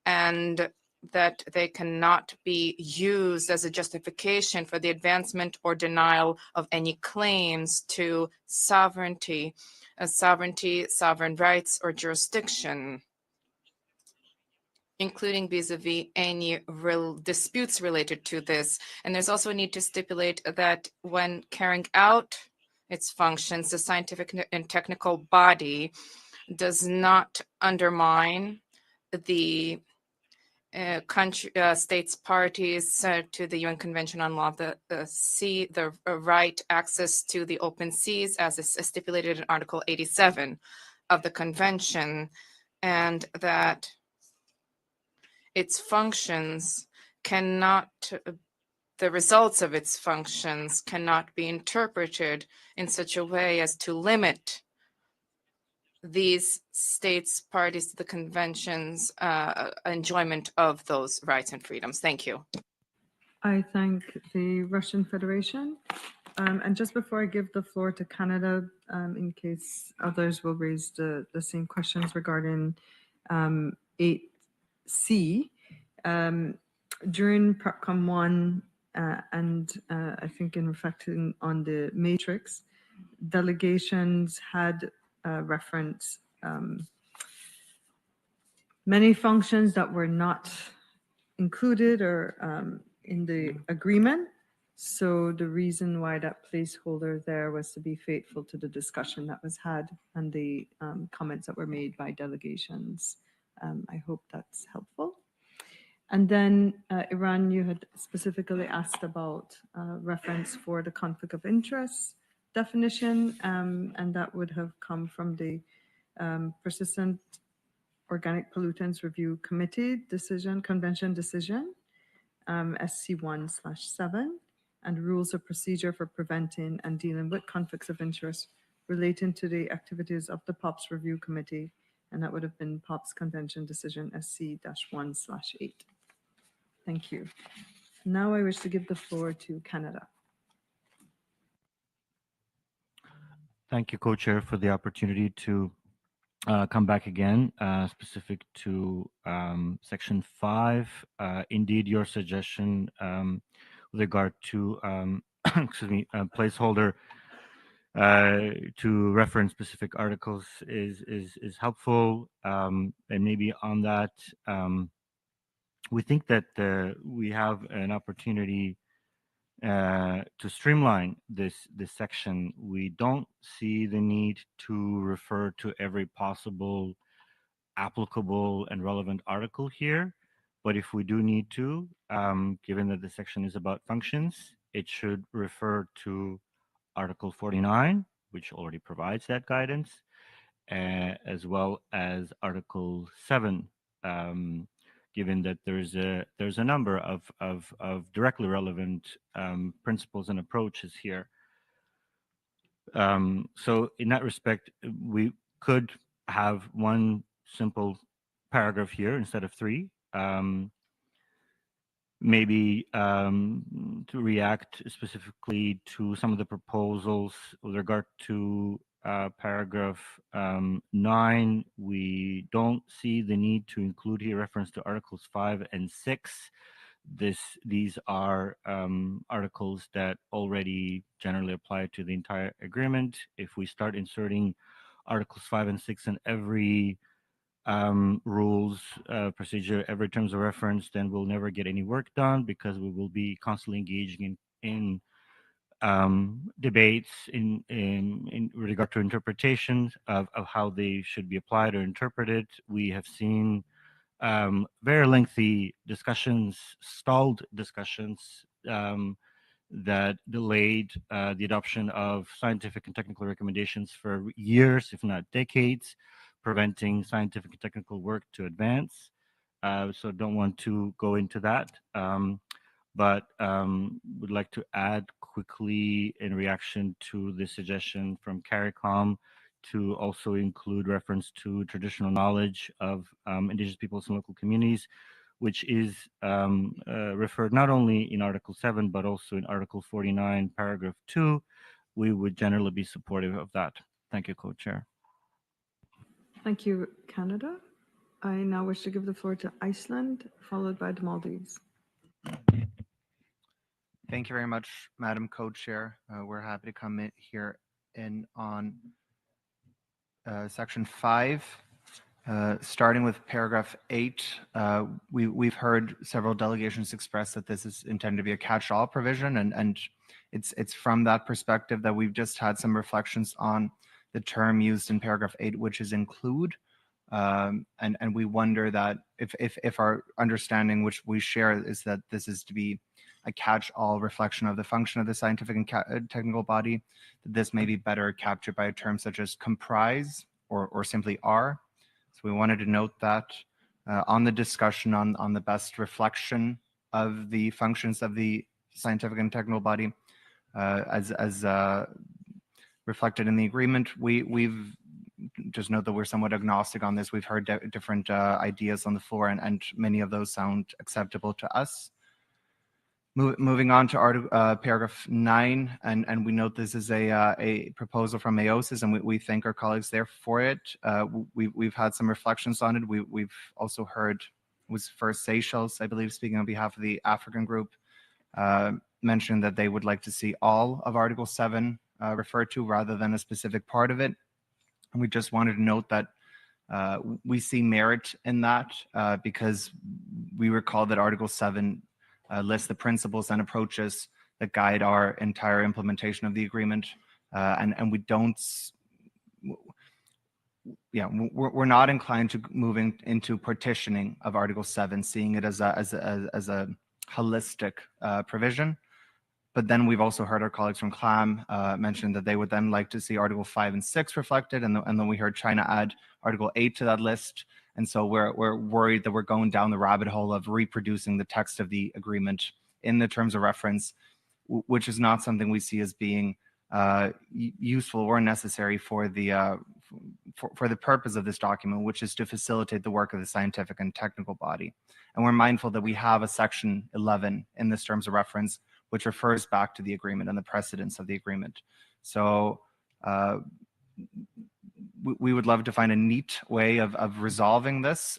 and that they cannot be used as a justification for the advancement or denial of any claims to sovereignty, sovereign rights, or jurisdiction, including vis-a-vis any disputes related to this. And there's also a need to stipulate that when carrying out its functions, the scientific and technical body does not undermine the states parties to the UN Convention on Law of the Sea, the right access to the open seas, as is stipulated in Article 87 of the Convention, and that its functions cannot, the results of its functions cannot be interpreted in such a way as to limit these states parties to the convention's enjoyment of those rights and freedoms. Thank you. I thank the Russian Federation. And just before I give the floor to Canada, in case others will raise the same questions regarding 8C, During PrepCom 1, and I think in reflecting on the matrix, delegations had referenced many functions that were not included or in the agreement. So the reason why that placeholder there was to be faithful to the discussion that was had and the comments that were made by delegations. I hope that's helpful. And then, Iran, you had specifically asked about reference for the conflict of interest definition, and that would have come from the Persistent Organic Pollutants Review Committee convention decision, SC1/7, and rules of procedure for preventing and dealing with conflicts of interest relating to the activities of the POPs Review Committee, and that would have been POPs Convention Decision SC-1/8. Thank you. Now I wish to give the floor to Canada. Thank you, Co-Chair, for the opportunity to come back again, specific to Section 5. Indeed, your suggestion with regard to, excuse me, placeholder to reference specific articles is helpful. And maybe on that, we think that we have an opportunity to streamline this section. We don't see the need to refer to every possible applicable and relevant article here, but if we do need to, given that the section is about functions, it should refer to Article 49, which already provides that guidance, as well as Article 7, given that there's a number of directly relevant principles and approaches here. So in that respect, we could have one simple paragraph here instead of three. Maybe to react specifically to some of the proposals with regard to paragraph 9, we don't see the need to include here reference to Articles 5 and 6. These are articles that already generally apply to the entire agreement. If we start inserting Articles 5 and 6 in every rules, procedure, every terms of reference, then we'll never get any work done because we will be constantly engaging in debates in regard to interpretations of how they should be applied or interpreted. We have seen very lengthy discussions, stalled discussions that delayed the adoption of scientific and technical recommendations for years, if not decades, preventing scientific and technical work to advance. So don't want to go into that, but would like to add quickly in reaction to the suggestion from CARICOM to also include reference to traditional knowledge of indigenous peoples and local communities, which is referred not only in Article 7, but also in Article 49, paragraph 2. We would generally be supportive of that. Thank you, Co-Chair. Thank you, Canada. I now wish to give the floor to Iceland, followed by the Maldives. Thank you very much, Madam Co-Chair. We're happy to come in here on Section 5, starting with paragraph 8. We've heard several delegations express that this is intended to be a catch-all provision, and it's from that perspective that we've just had some reflections on the term used in paragraph 8, which is include. And we wonder that if our understanding, which we share, is that this is to be a catch-all reflection of the function of the scientific and technical body, that this may be better captured by a term such as comprise or simply are. So we wanted to note that on the discussion on the best reflection of the functions of the scientific and technical body, as reflected in the agreement, we've just note that we're somewhat agnostic on this. We've heard different ideas on the floor, and many of those sound acceptable to us. Moving on to paragraph 9, and we note this is a proposal from AOSIS, and we thank our colleagues there for it. We've had some reflections on it. We've also heard was first Seychelles, I believe, speaking on behalf of the African group, mentioned that they would like to see all of Article 7 referred to rather than a specific part of it. And we just wanted to note that we see merit in that because we recall that Article 7 lists the principles and approaches that guide our entire implementation of the agreement. And we don't, we're not inclined to moving into partitioning of Article 7, seeing it as a holistic provision. But then we've also heard our colleagues from CLAM mention that they would then like to see Article 5 and 6 reflected, and then we heard China add Article 8 to that list. And so we're worried that we're going down the rabbit hole of reproducing the text of the agreement in the terms of reference, which is not something we see as being useful or necessary for the purpose of this document, which is to facilitate the work of the scientific and technical body. And we're mindful that we have a section 11 in this terms of reference, which refers back to the agreement and the precedents of the agreement. So we would love to find a neat way of resolving this.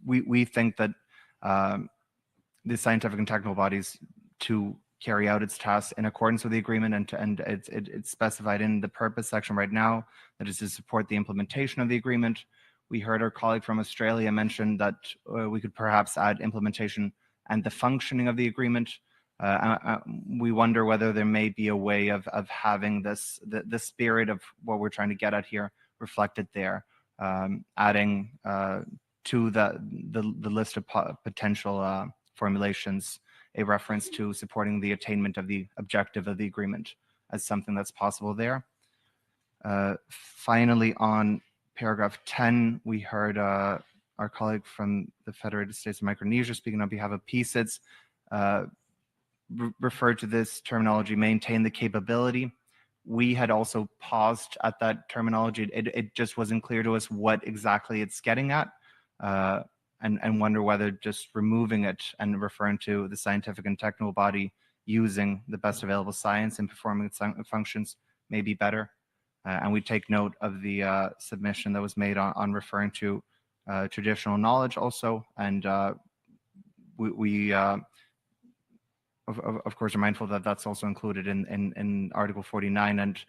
We think that the scientific and technical bodies to carry out its tasks in accordance with the agreement, and it's specified in the purpose section right now that is to support the implementation of the agreement. We heard our colleague from Australia mention that we could perhaps add implementation and the functioning of the agreement. We wonder whether there may be a way of having the spirit of what we're trying to get at here reflected there, adding to the list of potential formulations a reference to supporting the attainment of the objective of the agreement as something that's possible there. Finally, on paragraph 10, we heard our colleague from the Federated States of Micronesia speaking on behalf of PCIDS referred to this terminology, maintain the capability. We had also paused at that terminology. It just wasn't clear to us what exactly it's getting at, and wonder whether just removing it and referring to the scientific and technical body using the best available science and performing its functions may be better. And we take note of the submission that was made on referring to traditional knowledge also. And we of course, are mindful that that's also included in Article 49, and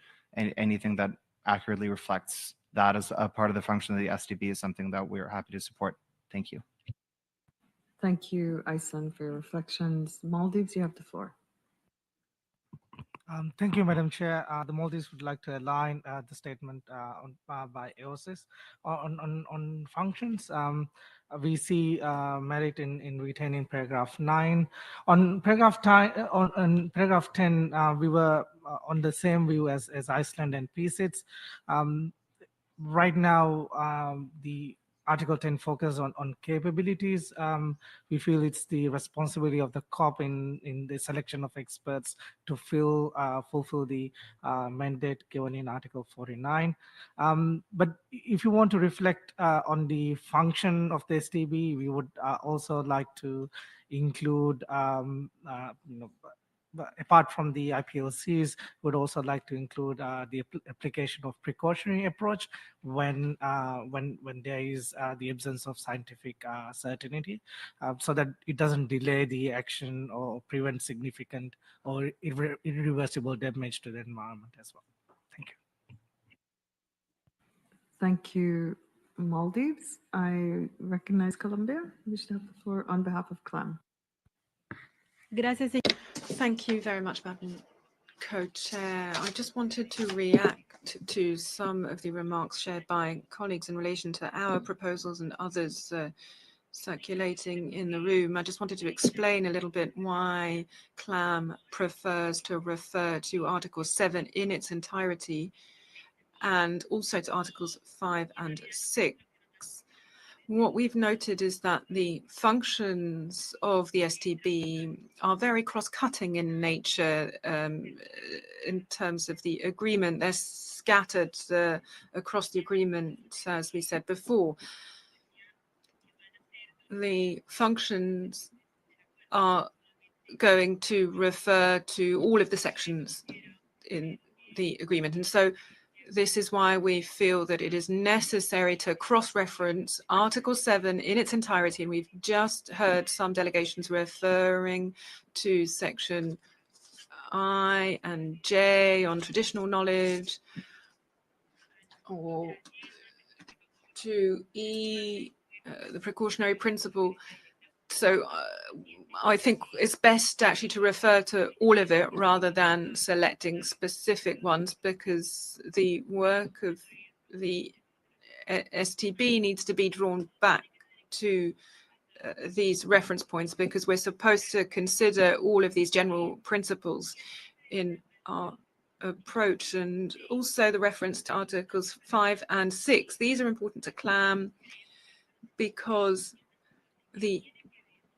anything that accurately reflects that as a part of the function of the SDB is something that we're happy to support. Thank you. Thank you, Iceland, for your reflections. Maldives, you have the floor. Thank you, Madam Chair. The Maldives would like to align the statement by EOSIS on functions. We see merit in retaining paragraph 9. On paragraph 10, we were on the same view as Iceland and PCIDS. Right now, the Article 10 focus on capabilities. We feel it's the responsibility of the COP in the selection of experts to fulfill the mandate given in Article 49. But if you want to reflect on the function of the STB, we would also like to include, apart from the IPLCs, would also like to include the application of precautionary approach when there is the absence of scientific certainty, so that it doesn't delay the action or prevent significant or irreversible damage to the environment as well. Thank you. Thank you, Maldives. I recognize Colombia. You should have the floor on behalf of CLAM. Gracias. Thank you very much, Madam Co-Chair. I just wanted to react to some of the remarks shared by colleagues in relation to our proposals and others circulating in the room. I just wanted to explain a little bit why CLAM prefers to refer to Article 7 in its entirety and also to Articles 5 and 6. What we've noted is that the functions of the STB are very cross-cutting in nature in terms of the agreement. They're scattered across the agreement, as we said before. The functions are going to refer to all of the sections in the agreement. And so This is why we feel that it is necessary to cross-reference Article 7 in its entirety. And we've just heard some delegations referring to section I and J on traditional knowledge, or to E, the precautionary principle. So I think it's best actually to refer to all of it rather than selecting specific ones, because the work of the STB needs to be drawn back to these reference points, because we're supposed to consider all of these general principles in our approach. And also the reference to Articles 5 and 6. These are important to CLAM because the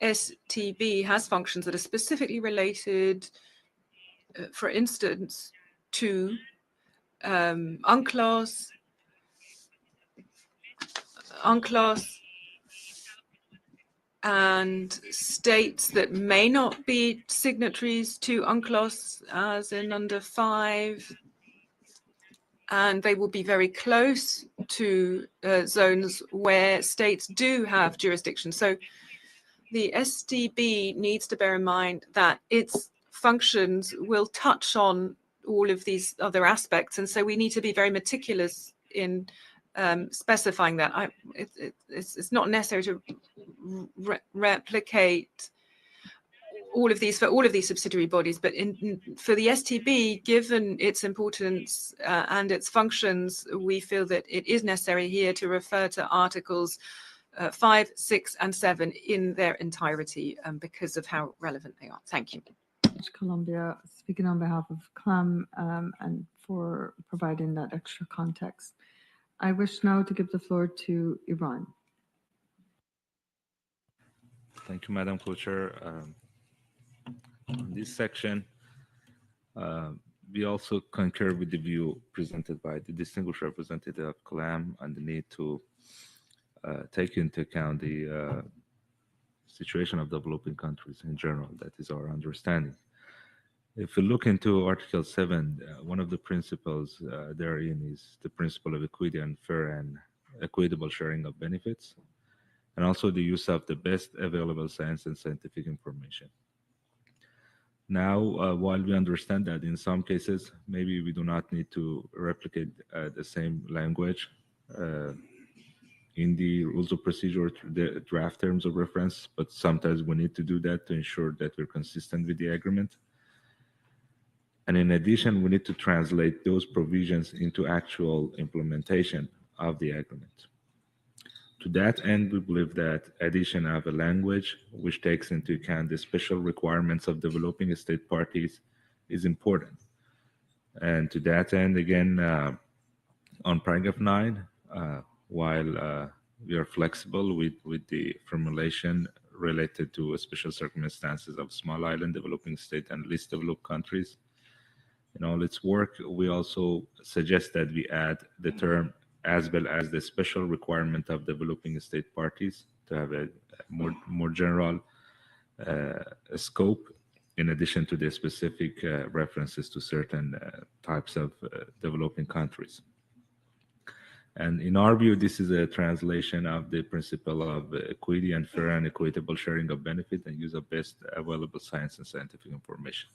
STB has functions that are specifically related, for instance, to UNCLOS, and states that may not be signatories to UNCLOS, as in under 5, and they will be very close to zones where states do have jurisdiction. So the STB needs to bear in mind that its functions will touch on all of these other aspects, and so we need to be very meticulous in specifying that. It's not necessary to replicate all of these for all of these subsidiary bodies, but for the STB, given its importance and its functions, we feel that it is necessary here to refer to Articles 5, 6, and 7 in their entirety because of how relevant they are. Thank you. Colombia, speaking on behalf of CLAM and for providing that extra context. I wish now to give the floor to Iran. Thank you, Madam Co-Chair. In this section, we also concur with the view presented by the distinguished representative of CLAM on the need to take into account the situation of developing countries in general. That is our understanding. If we look into Article 7, one of the principles therein is the principle of equity and fair and equitable sharing of benefits, and also the use of the best available science and scientific information. Now, while we understand that in some cases, maybe we do not need to replicate the same language in the rules of procedure, the draft terms of reference, but sometimes we need to do that to ensure that we're consistent with the agreement. And in addition, we need to translate those provisions into actual implementation of the agreement. To that end, we believe that addition of a language which takes into account the special requirements of developing state parties is important. And to that end, again, on paragraph 9, while we are flexible with the formulation related to special circumstances of small island developing state and least developed countries, in all its work, we also suggest that we add the term as well as the special requirement of developing state parties to have a more general scope, in addition to the specific references to certain types of developing countries. And in our view, this is a translation of the principle of equity and fair and equitable sharing of benefit and use of best available science and scientific information.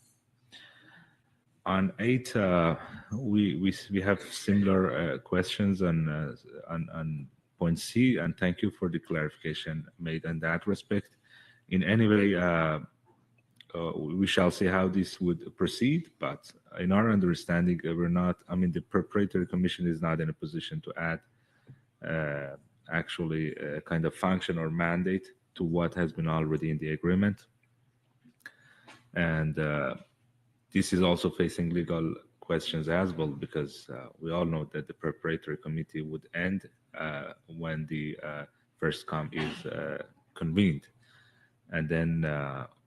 On 8, we have similar questions on point C, and thank you for the clarification made in that respect. In any way, we shall see how this would proceed, but in our understanding, we're not, I mean, the Preparatory Commission is not in a position to add actually a kind of function or mandate to what has been already in the agreement. And this is also facing legal questions as well, because we all know that the Preparatory Committee would end when the first COM is convened. And then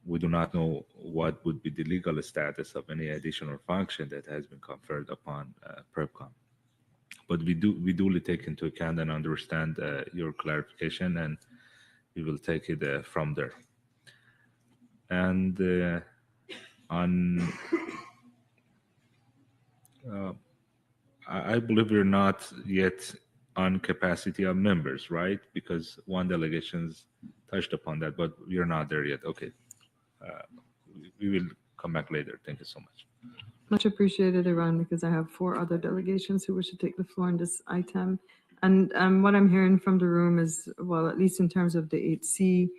we do not know what would be the legal status of any additional function that has been conferred upon PrepCom. But we duly take into account and understand your clarification, and we will take it from there. And I believe we're not yet on capacity of members, right? Because one delegation's touched upon that, but we're not there yet. Okay. We will come back later. Thank you so much. Much appreciated, Iran, because I have 4 other delegations who wish to take the floor on this item. And what I'm hearing from the room is, well, at least in terms of the 8C,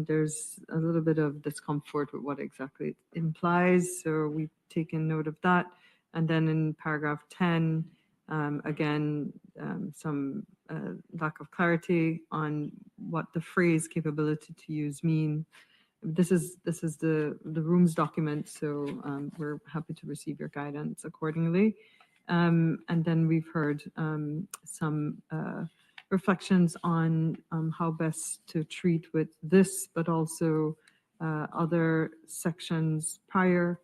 there's a little bit of discomfort with what exactly it implies. So we've taken note of that. And then in paragraph 10, again, some lack of clarity on what the phrase capability to use mean. This is the room's document, so we're happy to receive your guidance accordingly. And then we've heard some reflections on how best to treat with this, but also other sections prior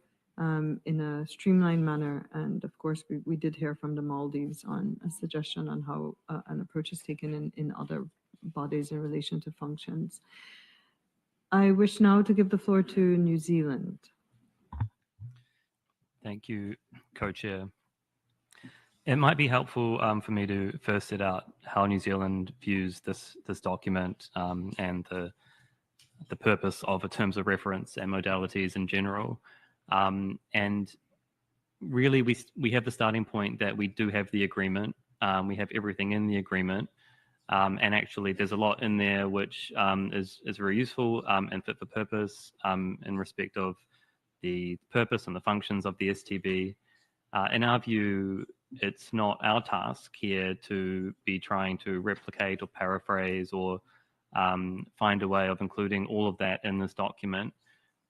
in a streamlined manner. And of course, we did hear from the Maldives on a suggestion on how an approach is taken in other bodies in relation to functions. I wish now to give the floor to New Zealand. Thank you, Co-Chair. It might be helpful for me to first set out how New Zealand views this document and the purpose of the terms of reference and modalities in general. And really, we have the starting point that we do have the agreement. We have everything in the agreement. And actually, there's a lot in there which is very useful and fit for purpose in respect of the purpose and the functions of the STB. In our view, it's not our task here to be trying to replicate or paraphrase or find a way of including all of that in this document.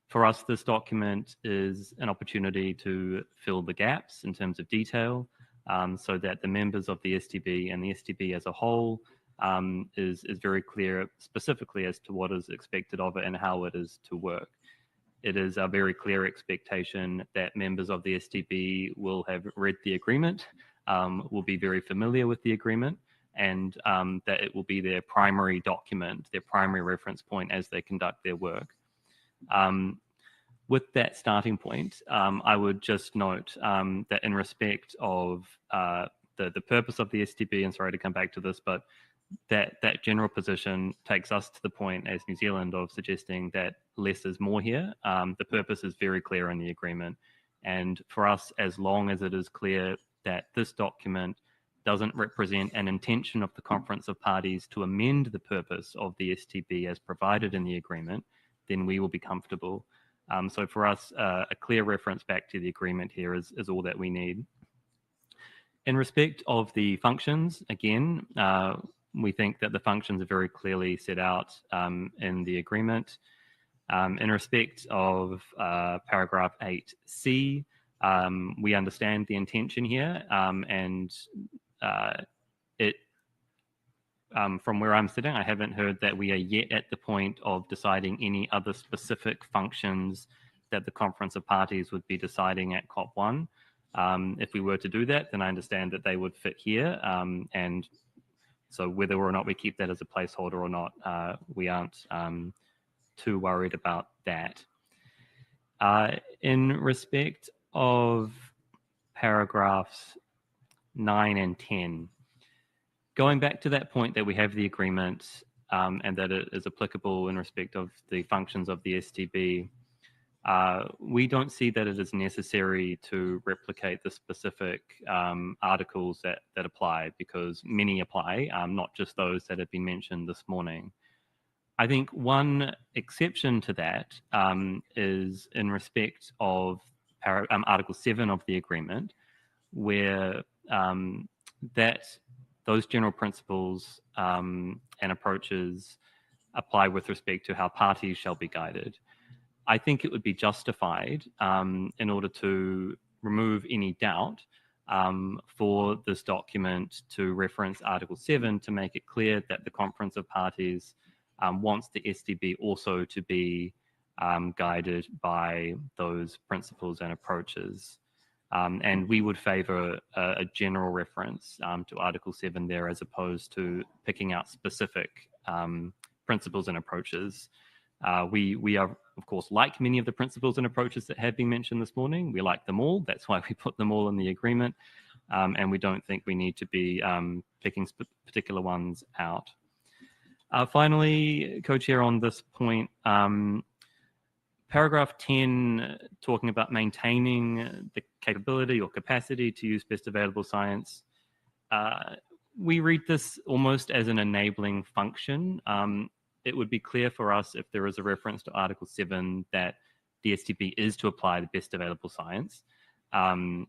For us, this document is an opportunity to fill the gaps in terms of detail so that the members of the STB and the STB as a whole is very clear specifically as to what is expected of it and how it is to work. It is a very clear expectation that members of the STB will have read the agreement, will be very familiar with the agreement, and that it will be their primary document, their primary reference point as they conduct their work. With that starting point, I would just note that in respect of the purpose of the STB, and sorry to come back to this, but that general position takes us to the point as New Zealand of suggesting that less is more here. The purpose is very clear in the agreement. And for us, as long as it is clear that this document doesn't represent an intention of the Conference of Parties to amend the purpose of the STB as provided in the agreement, then we will be comfortable. So for us, a clear reference back to the agreement here is all that we need. In respect of the functions, again, we think that the functions are very clearly set out in the agreement. In respect of paragraph 8C, we understand the intention here, and from where I'm sitting, I haven't heard that we are yet at the point of deciding any other specific functions that the Conference of Parties would be deciding at COP1. If we were to do that, then I understand that they would fit here, and so whether or not we keep that as a placeholder or not, we aren't too worried about that. In respect of paragraphs 9 and 10, going back to that point that we have the agreement and that it is applicable in respect of the functions of the STB, we don't see that it is necessary to replicate the specific articles that apply, because many apply, not just those that have been mentioned this morning. I think one exception to that is in respect of Article 7 of the agreement, where those general principles and approaches apply with respect to how parties shall be guided. I think it would be justified in order to remove any doubt for this document to reference Article 7 to make it clear that the Conference of Parties wants the STB also to be guided by those principles and approaches. And we would favour a general reference to Article 7 there, as opposed to picking out specific principles and approaches. We are, of course, like many of the principles and approaches that have been mentioned this morning. We like them all. That's why we put them all in the agreement. and we don't think we need to be picking particular ones out. Finally, co-chair, on this point, paragraph 10, talking about maintaining the capability or capacity to use best available science. We read this almost as an enabling function. It would be clear for us if there is a reference to Article 7 that the STB is to apply the best available science, and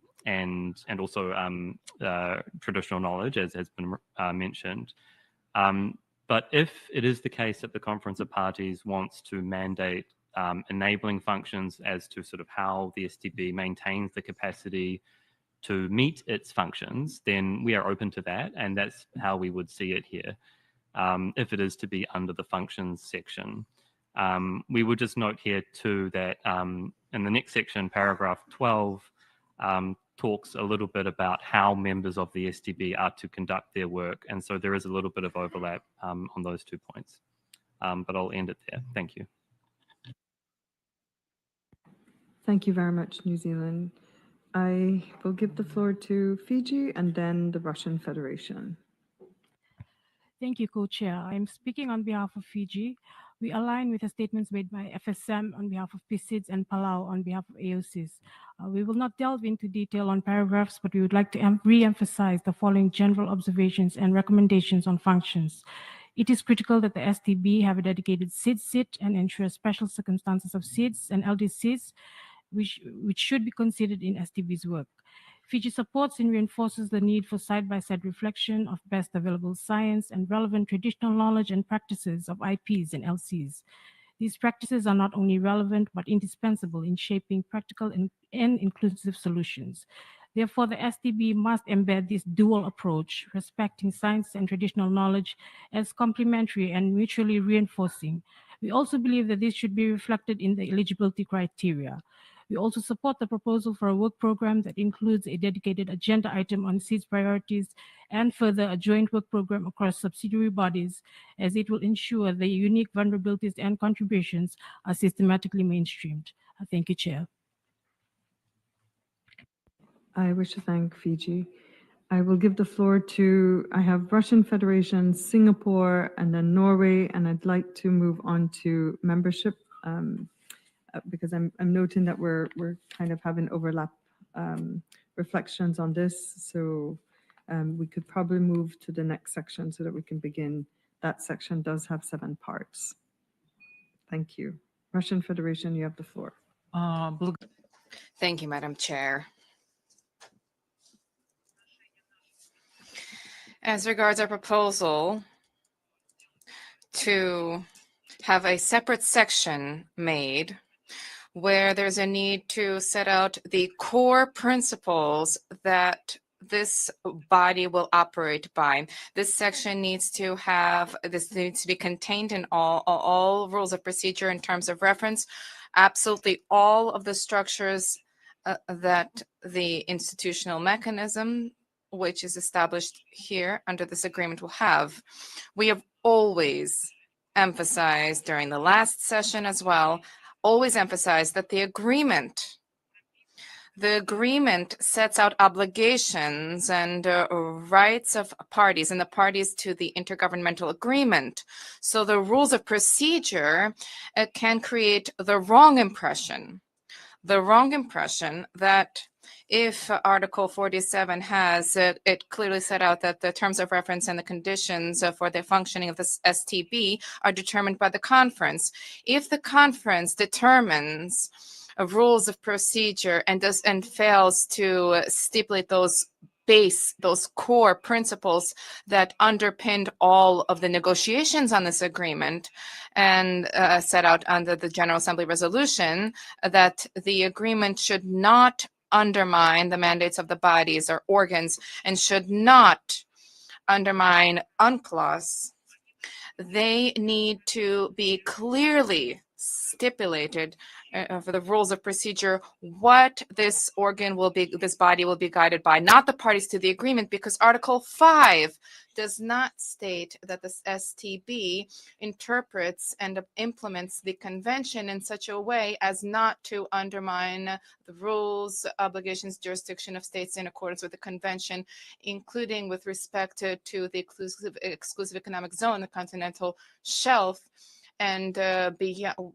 also traditional knowledge, as has been mentioned. But if it is the case that the Conference of Parties wants to mandate enabling functions as to sort of how the STB maintains the capacity to meet its functions, then we are open to that, and that's how we would see it here, if it is to be under the functions section. We would just note here too that in the next section, paragraph 12, talks a little bit about how members of the STB are to conduct their work, and so there is a little bit of overlap on those 2 points. But I'll end it there. Thank you. Thank you very much, New Zealand. I will give the floor to Fiji and then the Russian Federation. Thank you, Co-Chair. I'm speaking on behalf of Fiji. We align with the statements made by FSM on behalf of PCIDS and Palau on behalf of AOCs. We will not delve into detail on paragraphs, but we would like to re-emphasize the following general observations and recommendations on functions. It is critical that the STB have a dedicated SIDS sit and ensure special circumstances of SIDS and LD SIDS, which should be considered in STB's work. Fiji supports and reinforces the need for side-by-side reflection of best available science and relevant traditional knowledge and practices of IPs and LCs. These practices are not only relevant, but indispensable in shaping practical and inclusive solutions. Therefore, the STB must embed this dual approach, respecting science and traditional knowledge as complementary and mutually reinforcing. We also believe that this should be reflected in the eligibility criteria. We also support the proposal for a work program that includes a dedicated agenda item on SIDS priorities and further a joint work program across subsidiary bodies, as it will ensure the unique vulnerabilities and contributions are systematically mainstreamed. Thank you, Chair. I wish to thank Fiji. I will give the floor to, I have Russian Federation, Singapore, and then Norway, and I'd like to move on to membership because I'm noting that we're kind of having overlap reflections on this. So we could probably move to the next section so that we can begin. That section does have 7 parts. Thank you. Russian Federation, you have the floor. Thank you, Madam Chair. As regards our proposal to have a separate section made where there's a need to set out the core principles that this body will operate by. This section needs to be contained in all rules of procedure in terms of reference, absolutely all of the structures that the institutional mechanism which is established here under this agreement will have. We have always emphasized during the last session as well, always emphasized that the agreement sets out obligations and rights of parties and the parties to the intergovernmental agreement. So the rules of procedure can create the wrong impression that if Article 47 has it clearly set out that the terms of reference and the conditions for the functioning of the STB are determined by the conference. If the conference determines rules of procedure and fails to stipulate those core principles that underpinned all of the negotiations on this agreement and set out under the General Assembly resolution, that the agreement should not undermine the mandates of the bodies or organs and should not undermine UNCLOS, they need to be clearly stipulated for the rules of procedure what this body will be guided by, not the parties to the agreement, because Article 5 does not state that the STB interprets and implements the convention in such a way as not to undermine the rules, obligations, jurisdiction of states in accordance with the convention, including with respect to the exclusive economic zone, the continental shelf, and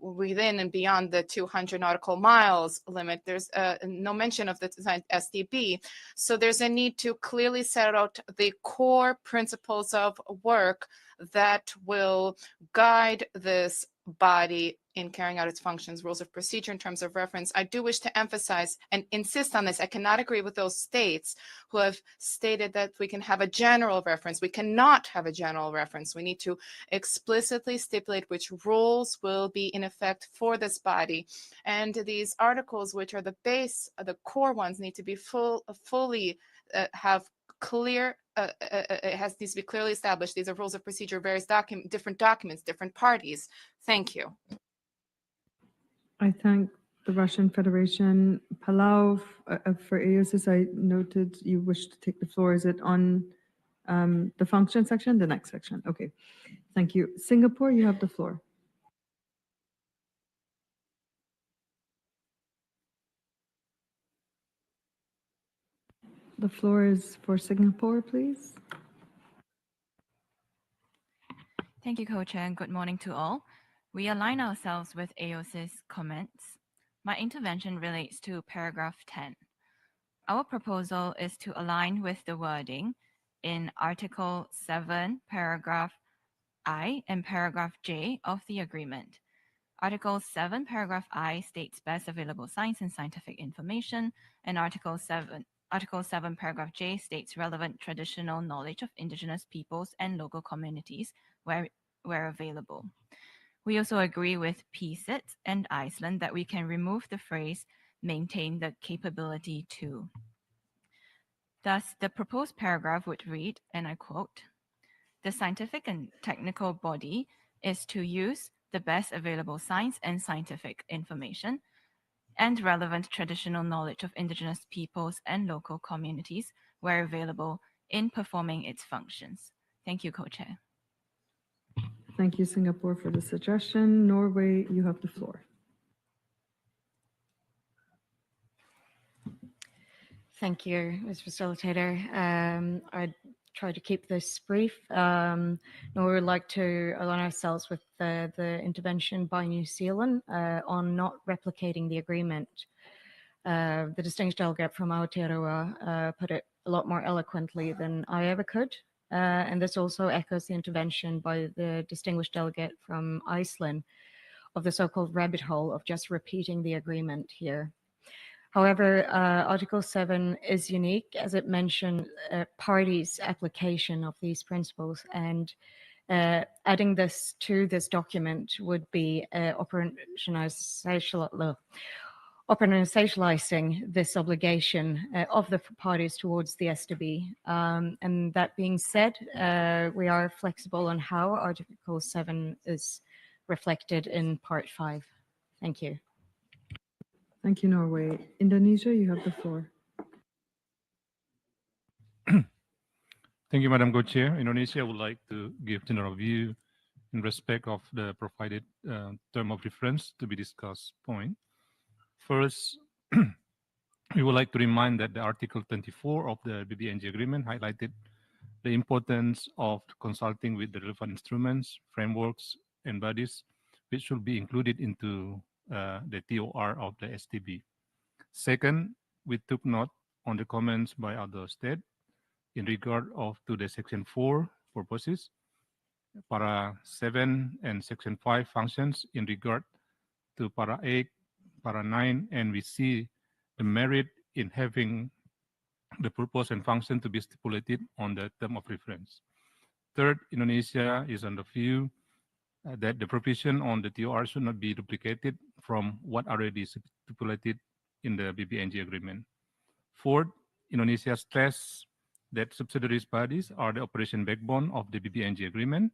within and beyond the 200 nautical miles limit. There's no mention of the STB. So there's a need to clearly set out the core principles of work that will guide this body in carrying out its functions, rules of procedure in terms of reference. I do wish to emphasize and insist on this. I cannot agree with those states who have stated that we can have a general reference. We cannot have a general reference. We need to explicitly stipulate which rules will be in effect for this body. And these articles, which are the base, the core ones, need to be fully have clear, needs to be clearly established. These are rules of procedure, various different documents, different parties. Thank you. I thank the Russian Federation. Palau, for AOSIS, I noted you wish to take the floor. Is it on the function section, the next section? Okay, thank you. Singapore, you have the floor. The floor is for Singapore, please. Thank you, Co-Chair, and good morning to all. We align ourselves with AOSIS comments. My intervention relates to paragraph 10. Our proposal is to align with the wording in Article 7, paragraph I and paragraph J of the agreement. Article 7, paragraph I states best available science and scientific information, and Article 7, paragraph J states relevant traditional knowledge of indigenous peoples and local communities where available. We also agree with PSIT and Iceland that we can remove the phrase maintain the capability to. Thus, the proposed paragraph would read, and I quote, the scientific and technical body is to use the best available science and scientific information and relevant traditional knowledge of indigenous peoples and local communities where available in performing its functions. Thank you, Co-Chair. Thank you, Singapore, for the suggestion. Norway, you have the floor. Thank you, Ms. Facilitator. I'd try to keep this brief. Norway would like to align ourselves with the intervention by New Zealand on not replicating the agreement. The distinguished delegate from Aotearoa put it a lot more eloquently than I ever could. And this also echoes the intervention by the distinguished delegate from Iceland of the so-called rabbit hole of just repeating the agreement here. However, Article 7 is unique as it mentioned parties' application of these principles, and adding this to this document would be operationalizing this obligation of the parties towards the STB. And that being said, we are flexible on how Article 7 is reflected in Part 5. Thank you. Thank you, Norway. Indonesia, you have the floor. Thank you, Madam Co-Chair. Indonesia would like to give general view in respect of the provided term of reference to be discussed point. First, we would like to remind that the Article 24 of the BBNJ agreement highlighted the importance of consulting with the relevant instruments, frameworks, and bodies, which should be included into the TOR of the STB. Second, we took note on the comments by other states in regard to the Section 4 purposes, Para 7 and Section 5 functions in regard to Para 8, Para 9, and we see the merit in having the purpose and function to be stipulated on the term of reference. Third, Indonesia is on the view that the provision on the TOR should not be duplicated from what already stipulated in the BBNJ agreement. Fourth, Indonesia stressed that subsidiary bodies are the operation backbone of the BBNJ agreement.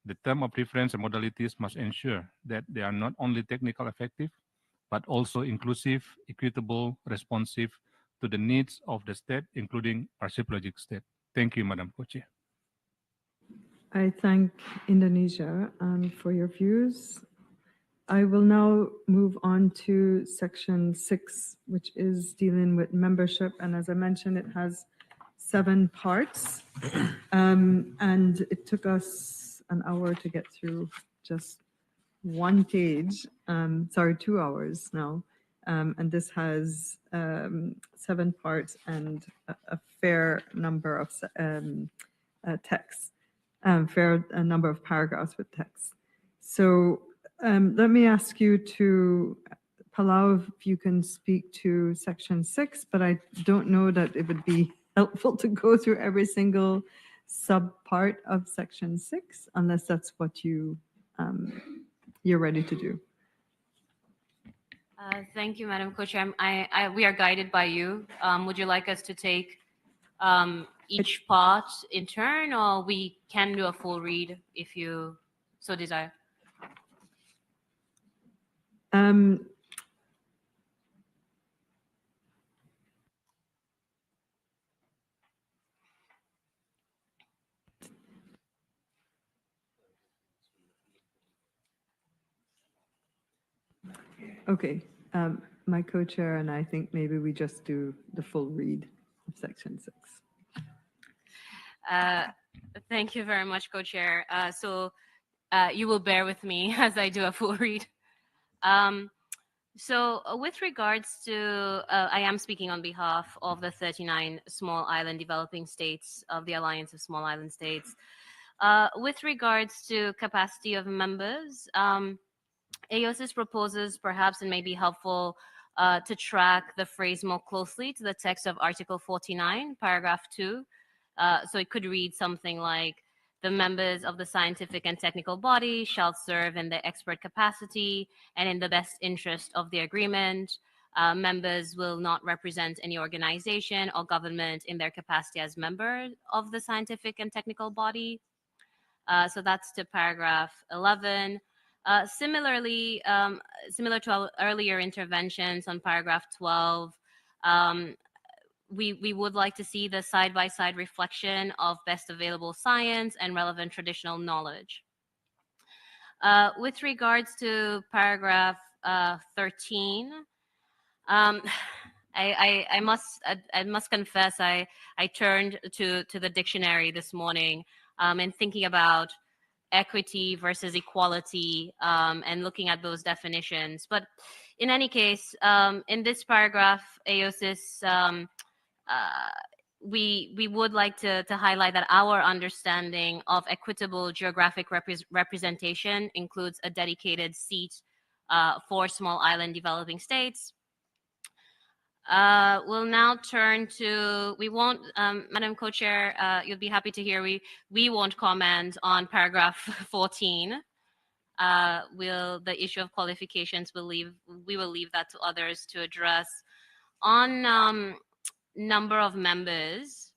The term of reference and modalities must ensure that they are not only technical effective, but also inclusive, equitable, responsive to the needs of the state, including archipelagic state. Thank you, Madam Co-Chair. I thank Indonesia for your views. I will now move on to section 6, which is dealing with membership. And as I mentioned, it has 7 parts. And it took us an hour to get through just one page. 2 hours now. And this has 7 parts and a fair number of texts, fair number of paragraphs with text. So let me ask you to, Palau, if you can speak to section 6, but I don't know that it would be helpful to go through every single sub-part of section 6, unless that's what you're ready to do. Thank you, Madam Co-Chair. We are guided by you. Would you like us to take each part in turn, or we can do a full read if you so desire? Okay, my co-chair and I think maybe we just do the full read of section 6. Thank you very much, Co-Chair. You will bear with me as I do a full read. With regards to, I am speaking on behalf of the 39 small island developing states of the Alliance of Small Island States. With regards to capacity of members, AOSIS proposes perhaps it may be helpful to track the phrase more closely to the text of Article 49, paragraph 2. So it could read something like, the members of the scientific and technical body shall serve in their expert capacity and in the best interest of the agreement. Members will not represent any organization or government in their capacity as member of the scientific and technical body. So that's to paragraph 11. Similarly, similar to our earlier interventions on paragraph 12, we would like to see the side-by-side reflection of best available science and relevant traditional knowledge. With regards to paragraph 13, I must confess I turned to the dictionary this morning and thinking about equity versus equality and looking at those definitions. But in any case, in this paragraph, AOSIS, we would like to highlight that our understanding of equitable geographic representation includes a dedicated seat for small island developing states. We'll now turn to, we won't, Madam Co-Chair, you'll be happy to hear we won't comment on paragraph 14. The issue of qualifications, we will leave that to others to address. On number of members,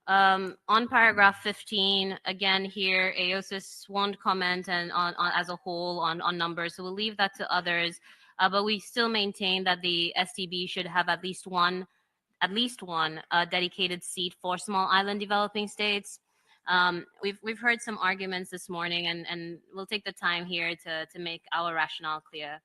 on paragraph 15, again here, AOSIS won't comment on as a whole on numbers, so we'll leave that to others. But we still maintain that the STB should have at least one dedicated seat for small island developing states. We've heard some arguments this morning, and we'll take the time here to make our rationale clear.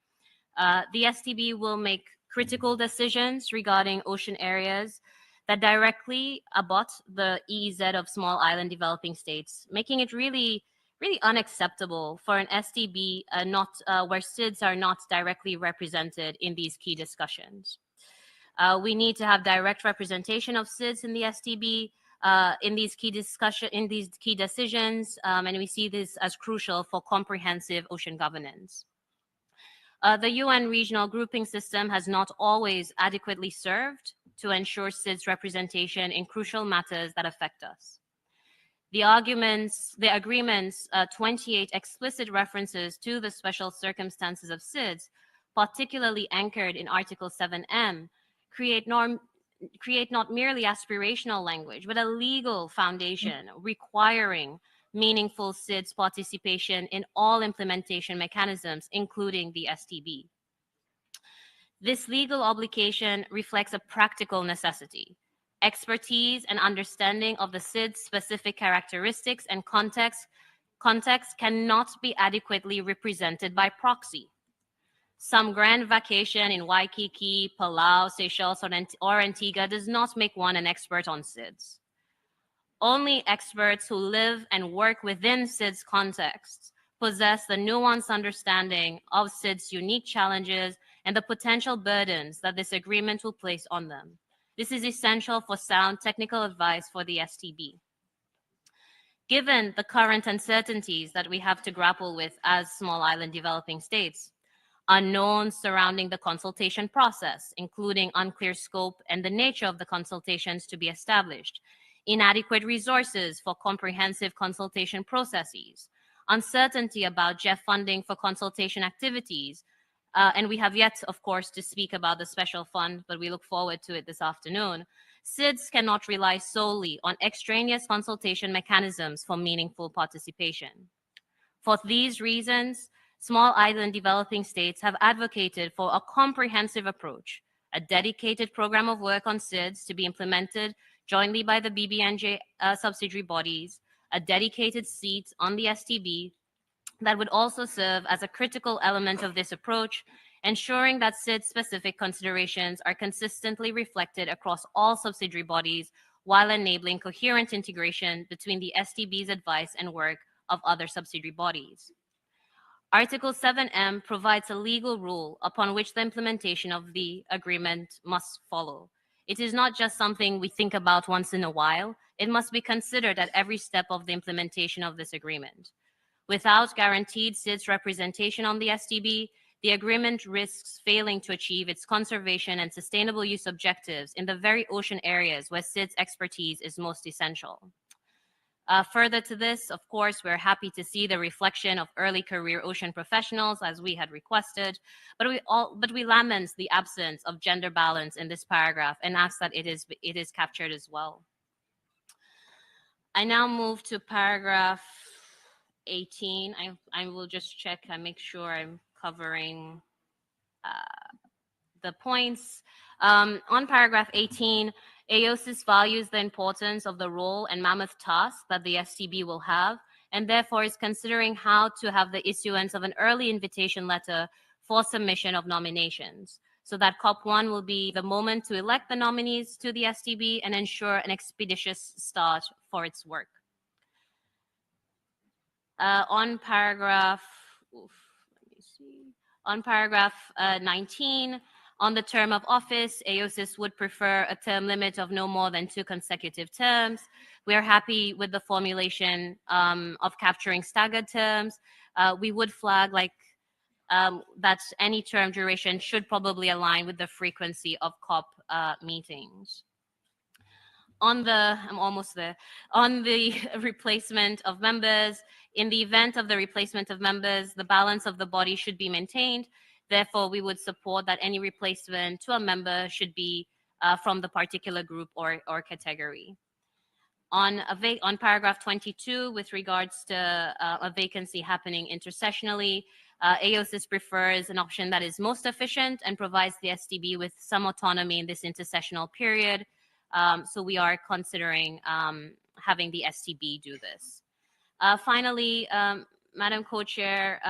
The STB will make critical decisions regarding ocean areas that directly abut the EEZ of small island developing states, making it really unacceptable for an STB where SIDS are not directly represented in these key discussions. We need to have direct representation of SIDS in the STB in these key decisions, and we see this as crucial for comprehensive ocean governance. The UN regional grouping system has not always adequately served to ensure SIDS representation in crucial matters that affect us. The agreement's 28 explicit references to the special circumstances of SIDS, particularly anchored in Article 7M, create not merely aspirational language, but a legal foundation requiring meaningful SIDS participation in all implementation mechanisms, including the STB. This legal obligation reflects a practical necessity. Expertise and understanding of the SIDS specific characteristics and context cannot be adequately represented by proxy. Some grand vacation in Waikiki, Palau, Seychelles, or Antigua does not make one an expert on SIDS. Only experts who live and work within SIDS contexts possess the nuanced understanding of SIDS' unique challenges and the potential burdens that this agreement will place on them. This is essential for sound technical advice for the STB. Given the current uncertainties that we have to grapple with as small island developing states, unknowns surrounding the consultation process, including unclear scope and the nature of the consultations to be established, inadequate resources for comprehensive consultation processes, uncertainty about GEF funding for consultation activities, and we have yet, of course, to speak about the special fund, but we look forward to it this afternoon. SIDS cannot rely solely on extraneous consultation mechanisms for meaningful participation. For these reasons, small island developing states have advocated for a comprehensive approach, a dedicated program of work on SIDS to be implemented jointly by the BBNJ subsidiary bodies, a dedicated seat on the STB that would also serve as a critical element of this approach, ensuring that SIDS-specific considerations are consistently reflected across all subsidiary bodies while enabling coherent integration between the STB's advice and work of other subsidiary bodies. Article 7M provides a legal rule upon which the implementation of the agreement must follow. It is not just something we think about once in a while. It must be considered at every step of the implementation of this agreement. Without guaranteed SIDS representation on the STB, the agreement risks failing to achieve its conservation and sustainable use objectives in the very ocean areas where SIDS expertise is most essential. Further to this, of course, we're happy to see the reflection of early career ocean professionals as we had requested, but we lament the absence of gender balance in this paragraph and ask that it is captured as well. I now move to paragraph 18. I will just check and make sure I'm covering the points. On paragraph 18, AOSIS values the importance of the role and mammoth task that the STB will have, and therefore is considering how to have the issuance of an early invitation letter for submission of nominations, so that COP1 will be the moment to elect the nominees to the STB and ensure an expeditious start for its work. On paragraph 19, on the term of office, AOSIS would prefer a term limit of no more than 2 consecutive terms. We are happy with the formulation of capturing staggered terms. We would flag that any term duration should probably align with the frequency of COP meetings. On the replacement of members, in the event of the replacement of members, the balance of the body should be maintained. Therefore, we would support that any replacement to a member should be from the particular group or category. On paragraph 22, with regards to a vacancy happening intersessionally, AOSIS prefers an option that is most efficient and provides the STB with some autonomy in this intersessional period. So we are considering having the STB do this. Finally, Madam Co-Chair,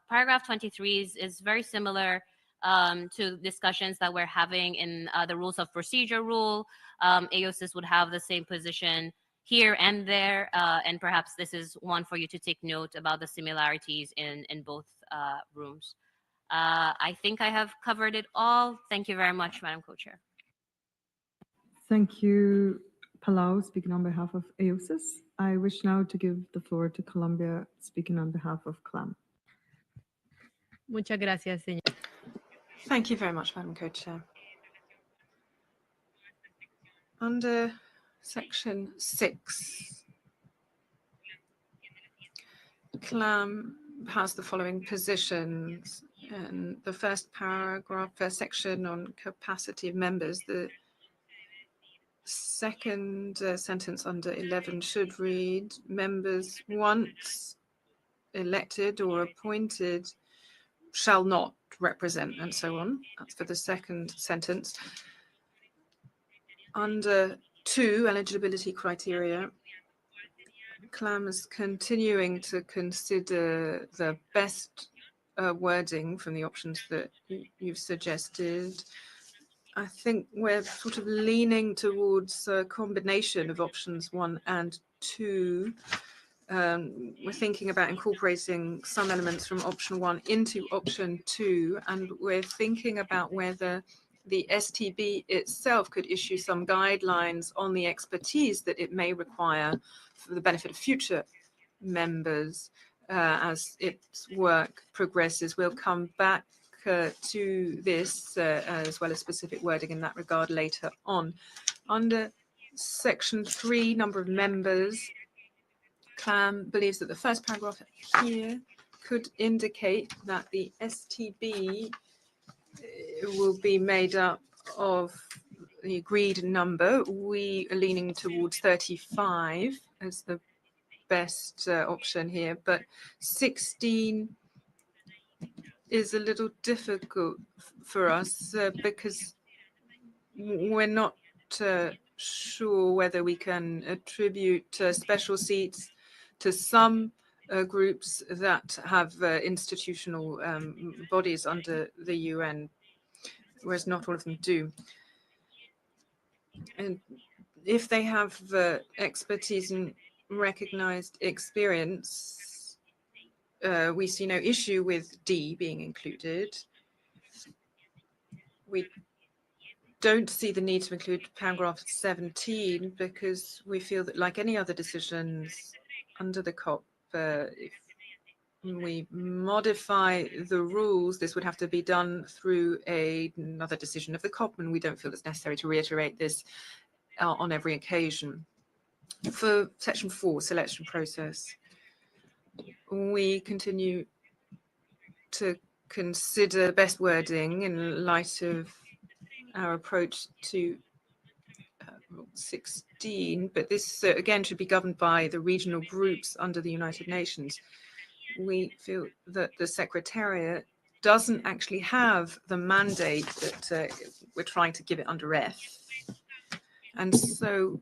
paragraph 23 is very similar to discussions that we're having in the Rules of Procedure rule. AOSIS would have the same position here and there, and perhaps this is one for you to take note about the similarities in both rooms. I think I have covered it all. Thank you very much, Madam Co-Chair. Thank you, Palau, speaking on behalf of AOSIS. I wish now to give the floor to Colombia, speaking on behalf of CLAM. Muchas gracias, señor. Thank you very much, Madam Co-Chair. Under section 6, CLAM has the following positions. In the first paragraph, first section on capacity of members, the second sentence under 11 should read, members once elected or appointed shall not represent, and so on. That's for the second sentence. Under 2, eligibility criteria, CLAM is continuing to consider the best wording from the options that you've suggested. I think we're sort of leaning towards a combination of options 1 and 2. We're thinking about incorporating some elements from option 1 into option 2, and we're thinking about whether the STB itself could issue some guidelines on the expertise that it may require for the benefit of future members as its work progresses. We'll come back to this as well as specific wording in that regard later on. Under section 3, number of members, CLAM believes that the first paragraph here could indicate that the STB will be made up of the agreed number. We are leaning towards 35 as the best option here, but 16 is a little difficult for us because we're not sure whether we can attribute special seats to some groups that have institutional bodies under the UN, whereas not all of them do. And if they have expertise and recognized experience, we see no issue with D being included. We don't see the need to include paragraph 17 because we feel that, like any other decisions under the COP, if we modify the rules, this would have to be done through another decision of the COP, and we don't feel it's necessary to reiterate this on every occasion. For section 4, selection process, we continue to consider best wording in light of our approach to Rule 16, but this again should be governed by the regional groups under the United Nations. We feel that the Secretariat doesn't actually have the mandate that we're trying to give it under F. And so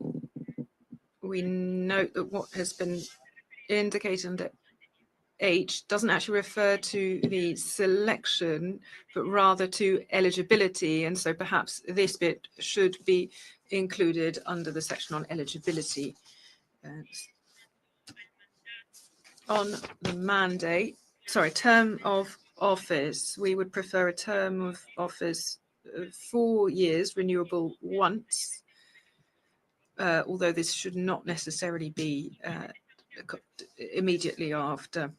we note that what has been indicated under H doesn't actually refer to the selection, but rather to eligibility. And so perhaps this bit should be included under the section on eligibility. On the mandate, term of office, we would prefer a term of office of 4 years, renewable once, although this should not necessarily be immediately after.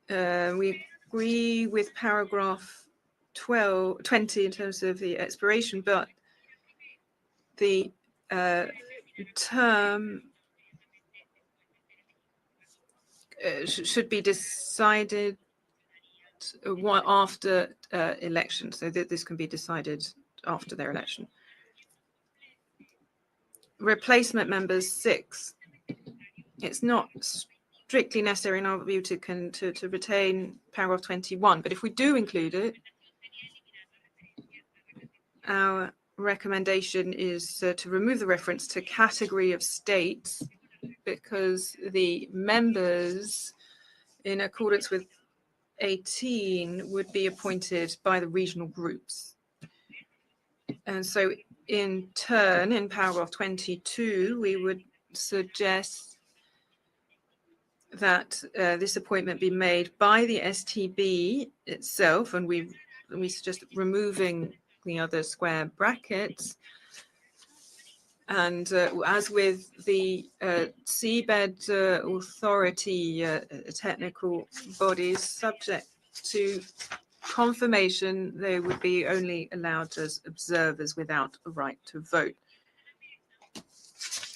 We agree with paragraph 20 in terms of the expiration, but the term should be decided after election, so that this can be decided after their election. Replacement members 6. It's not strictly necessary in our view to retain paragraph 21, but if we do include it, our recommendation is to remove the reference to category of states, because the members, in accordance with 18, would be appointed by the regional groups. And so in turn, in paragraph 22, we would suggest that this appointment be made by the STB itself, and we suggest removing the other square brackets. And as with the seabed authority technical bodies, subject to confirmation, they would be only allowed as observers without a right to vote.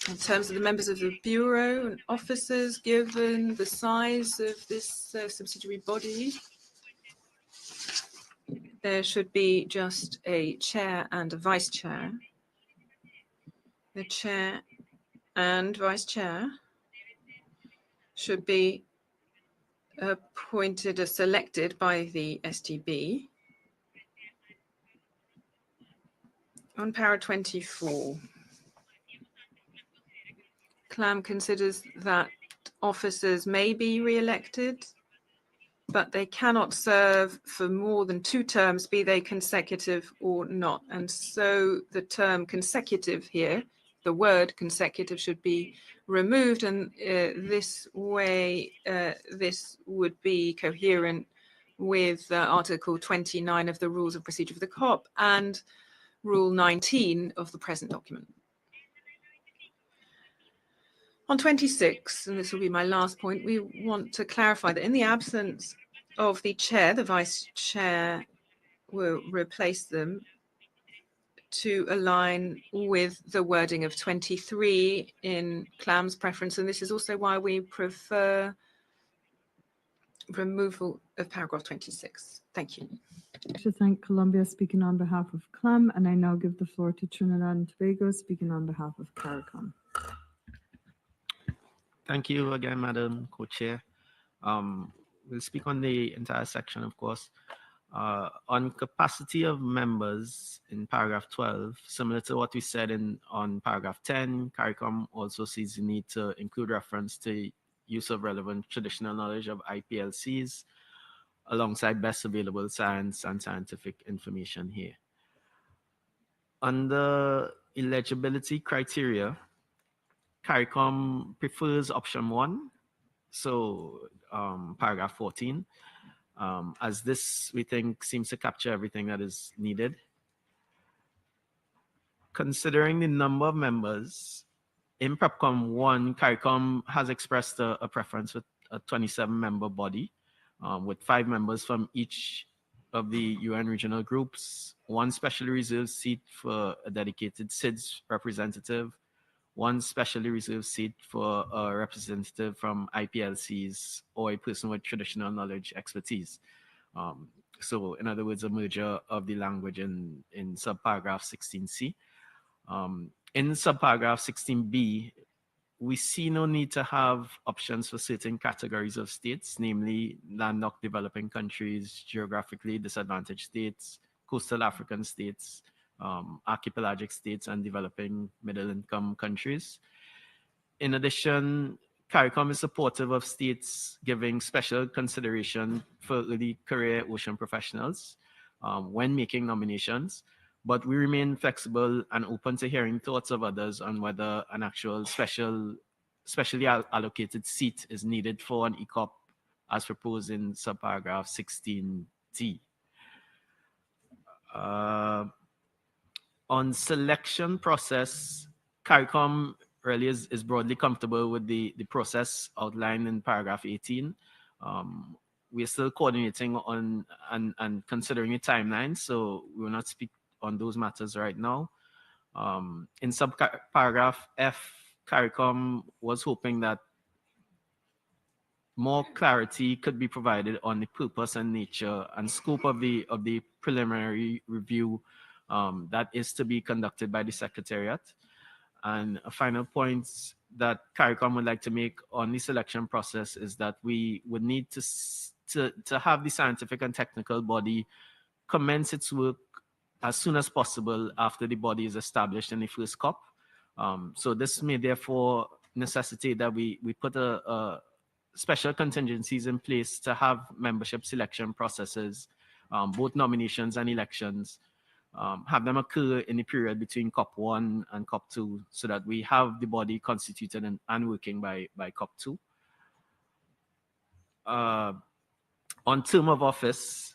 In terms of the members of the Bureau and officers, given the size of this subsidiary body, there should be just a chair and a vice chair. the chair and vice chair should be appointed or selected by the STB. On para 24, CLAM considers that officers may be re-elected, but they cannot serve for more than 2 terms, be they consecutive or not. And so the term consecutive here, the word consecutive, should be removed, and this way this would be coherent with Article 29 of the Rules of Procedure for the COP and Rule 19 of the present document. On 26, and this will be my last point, we want to clarify that in the absence of the chair, the vice chair will replace them to align with the wording of 23 in CLAM's preference. And this is also why we prefer removal of paragraph 26. Thank you. I should thank Colombia speaking on behalf of CLAM, and I now give the floor to Trinidad and Tobago speaking on behalf of CARICOM. Thank you again, Madam Co-Chair. We'll speak on the entire section, of course. On capacity of members in paragraph 12, similar to what we said on paragraph 10, CARICOM also sees the need to include reference to use of relevant traditional knowledge of IPLCs alongside best available science and scientific information here. Under eligibility criteria, CARICOM prefers option 1, so paragraph 14, as this, we think, seems to capture everything that is needed. Considering the number of members, in PrepCom 1, CARICOM has expressed a preference with a 27-member body, with 5 members from each of the UN regional groups, 1 specially reserved seat for a dedicated SIDS representative, 1 specially reserved seat for a representative from IPLCs or a person with traditional knowledge expertise. So in other words, a merger of the language in subparagraph 16C. In subparagraph 16B, we see no need to have options for certain categories of states, namely landlocked developing countries, geographically disadvantaged states, coastal African states, archipelagic states, and developing middle-income countries. In addition, CARICOM is supportive of states giving special consideration for early career ocean professionals when making nominations, but we remain flexible and open to hearing thoughts of others on whether an actual specially allocated seat is needed for an ECOP as proposed in subparagraph 16D. On selection process, CARICOM really is broadly comfortable with the process outlined in paragraph 18. We are still coordinating on and considering a timeline, so we will not speak on those matters right now. In subparagraph F, CARICOM was hoping that more clarity could be provided on the purpose and nature and scope of the preliminary review that is to be conducted by the Secretariat. And a final point that CARICOM would like to make on the selection process is that we would need to have the scientific and technical body commence its work as soon as possible after the body is established in the first COP. So this may therefore necessitate that we put a special contingencies in place to have membership selection processes, both nominations and elections, have them occur in the period between COP 1 and COP 2 so that we have the body constituted and working by COP 2. On term of office,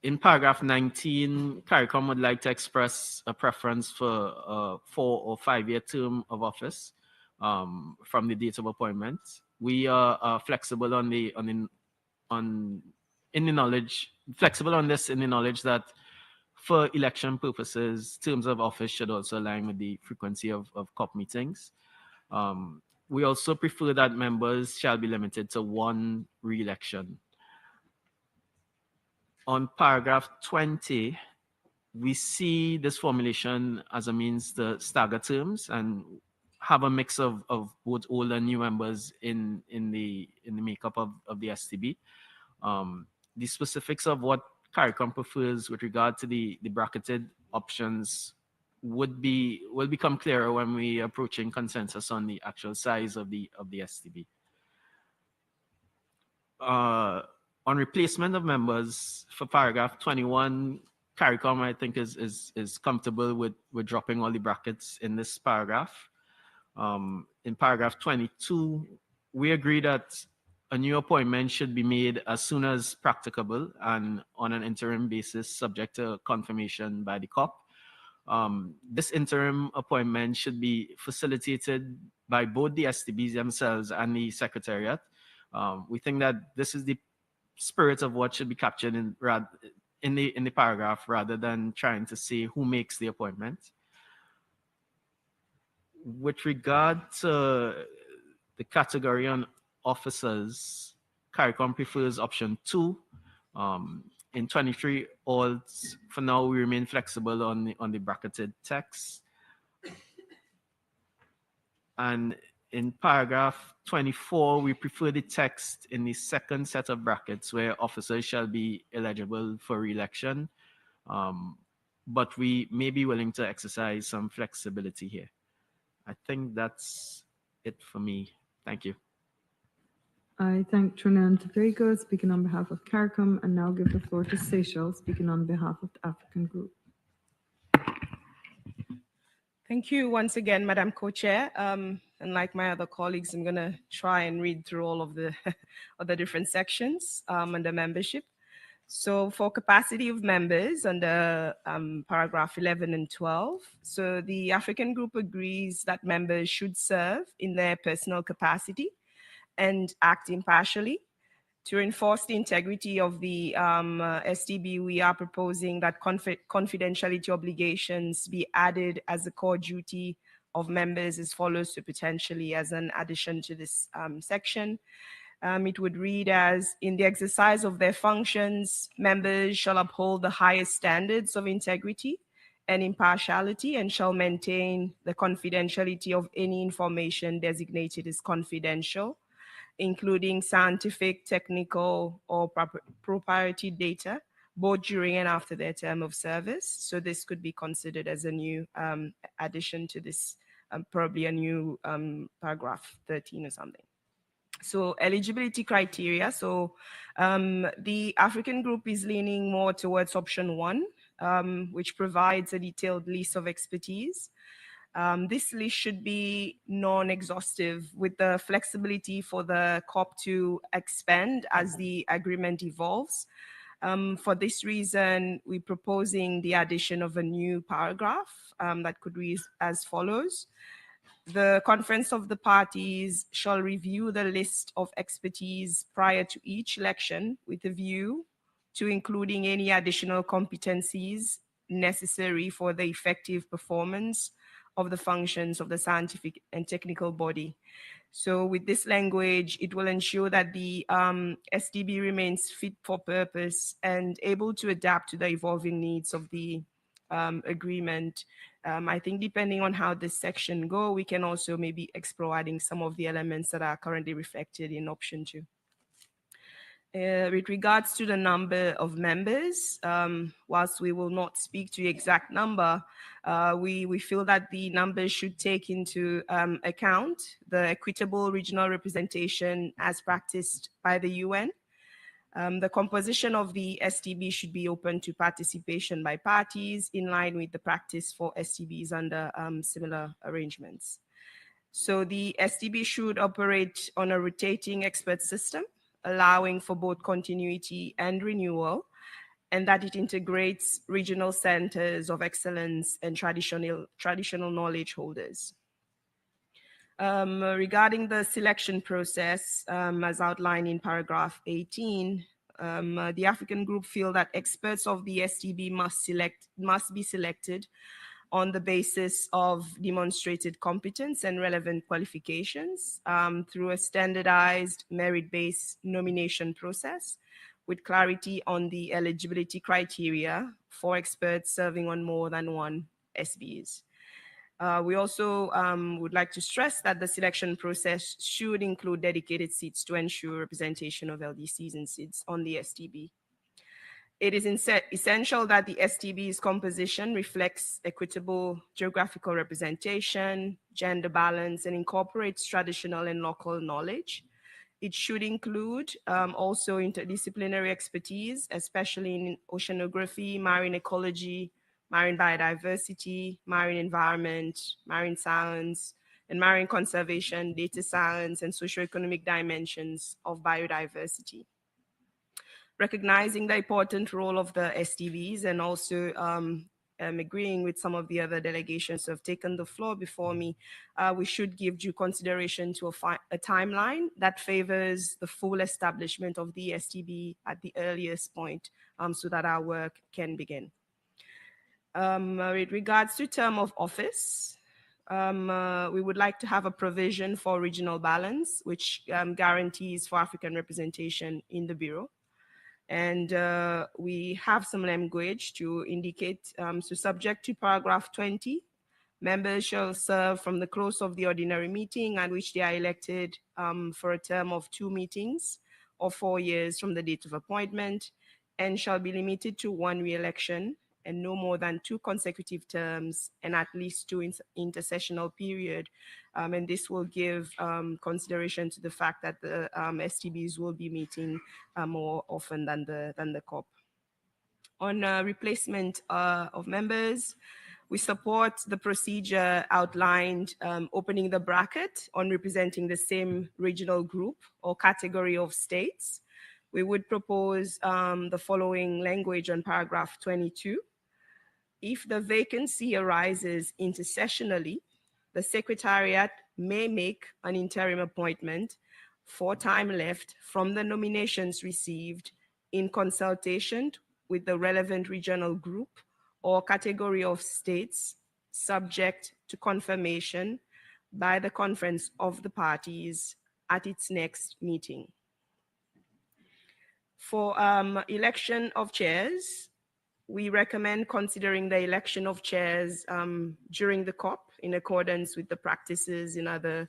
in paragraph 19, CARICOM would like to express a preference for a 4 or 5 year term of office from the date of appointment. We are flexible on this in the knowledge that for election purposes, terms of office should also align with the frequency of COP meetings. We also prefer that members shall be limited to 1 re-election. On paragraph 20, we see this formulation as a means to stagger terms and have a mix of both old and new members in the makeup of the STB. The specifics of what CARICOM prefers with regard to the bracketed options will become clearer when we approaching consensus on the actual size of the STB. On replacement of members for paragraph 21, CARICOM I think is comfortable with dropping all the brackets in this paragraph. In paragraph 22, we agree that a new appointment should be made as soon as practicable and on an interim basis subject to confirmation by the COP. This interim appointment should be facilitated by both the STBs themselves and the Secretariat. We think that this is the spirit of what should be captured in the paragraph rather than trying to say who makes the appointment. With regard to the category on officers, CARICOM prefers option 2. In 23 alts, for now we remain flexible on the bracketed text. And in paragraph 24, we prefer the text in the second set of brackets where officers shall be eligible for re-election. But we may be willing to exercise some flexibility here. I think that's it for me. Thank you. I thank Trinan Tobago speaking on behalf of CARICOM and now give the floor to Seychelles speaking on behalf of the African Group. Thank you once again, Madam Co-Chair. And like my other colleagues, I'm going to try and read through all of the different sections under membership. So for capacity of members under paragraph 11 and 12, so the African Group agrees that members should serve in their personal capacity and act impartially. To enforce the integrity of the STB, we are proposing that confidentiality obligations be added as a core duty of members as follows, so potentially as an addition to this section. It would read as, in the exercise of their functions, members shall uphold the highest standards of integrity and impartiality and shall maintain the confidentiality of any information designated as confidential, including scientific, technical, or proprietary data, both during and after their term of service. So this could be considered as a new addition to this, probably a new paragraph 13 or something. So eligibility criteria. So the African Group is leaning more towards option 1, which provides a detailed list of expertise. This list should be non-exhaustive with the flexibility for the COP to expand as the agreement evolves. For this reason, we're proposing the addition of a new paragraph that could read as follows. The Conference of the Parties shall review the list of expertise prior to each election with a view to including any additional competencies necessary for the effective performance of the functions of the scientific and technical body. So with this language, it will ensure that the STB remains fit for purpose and able to adapt to the evolving needs of the agreement. I think depending on how this section go, we can also maybe explore adding some of the elements that are currently reflected in option 2. With regards to the number of members, whilst we will not speak to the exact number, we feel that the numbers should take into account the equitable regional representation as practiced by the UN. The composition of the STB should be open to participation by parties in line with the practice for STBs under similar arrangements. So the STB should operate on a rotating expert system, allowing for both continuity and renewal, and that it integrates regional centers of excellence and traditional knowledge holders. Regarding the selection process, as outlined in paragraph 18, the African Group feel that experts of the STB must be selected on the basis of demonstrated competence and relevant qualifications through a standardized merit-based nomination process with clarity on the eligibility criteria 4 experts serving on more than 1 SBs. We also would like to stress that the selection process should include dedicated seats to ensure representation of LDCs and SIDS on the STB. It is essential that the STB's composition reflects equitable geographical representation, gender balance, and incorporates traditional and local knowledge. It should include also interdisciplinary expertise, especially in oceanography, marine ecology, marine biodiversity, marine environment, marine science, and marine conservation, data science, and socioeconomic dimensions of biodiversity. Recognizing the important role of the STVs and also agreeing with some of the other delegations who have taken the floor before me, we should give due consideration to a timeline that favors the full establishment of the STB at the earliest point so that our work can begin. With regards to term of office, we would like to have a provision for regional balance, which guarantees for African representation in the Bureau. And we have some language to indicate, so subject to paragraph 20, members shall serve from the close of the ordinary meeting at which they are elected for a term of 2 meetings or 4 years from the date of appointment, and shall be limited to 1 re-election and no more than 2 consecutive terms and at least 2 intersessional period. And this will give consideration to the fact that the STBs will be meeting more often than the COP. On replacement of members, we support the procedure outlined opening the bracket on representing the same regional group or category of states. We would propose the following language on paragraph 22. If the vacancy arises intersessionally, the Secretariat may make an interim appointment for time left from the nominations received in consultation with the relevant regional group or category of states, subject to confirmation by the conference of the parties at its next meeting. For election of chairs, we recommend considering the election of chairs during the COP in accordance with the practices in other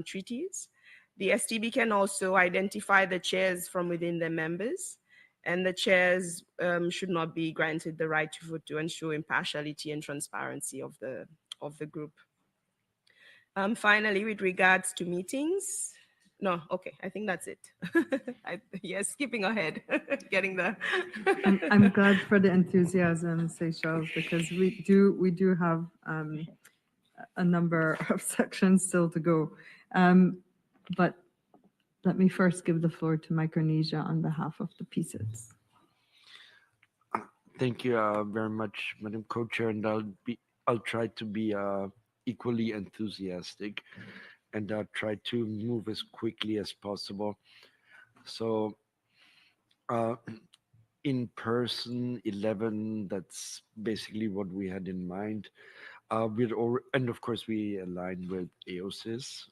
treaties. The STB can also identify the chairs from within their members, and the chairs should not be granted the right to vote to ensure impartiality and transparency of the group. Finally, with regards to meetings, no, okay, I think that's it. Yes, skipping ahead, getting the. I'm glad for the enthusiasm, Seychelles, because we do have a number of sections still to go. But let me first give the floor to Micronesia on behalf of the PCIDS. Thank you very much, Madam Co-Chair, and I'll try to be equally enthusiastic and try to move as quickly as possible. So in person 11, that's basically what we had in mind. And of course we align with AOSIS.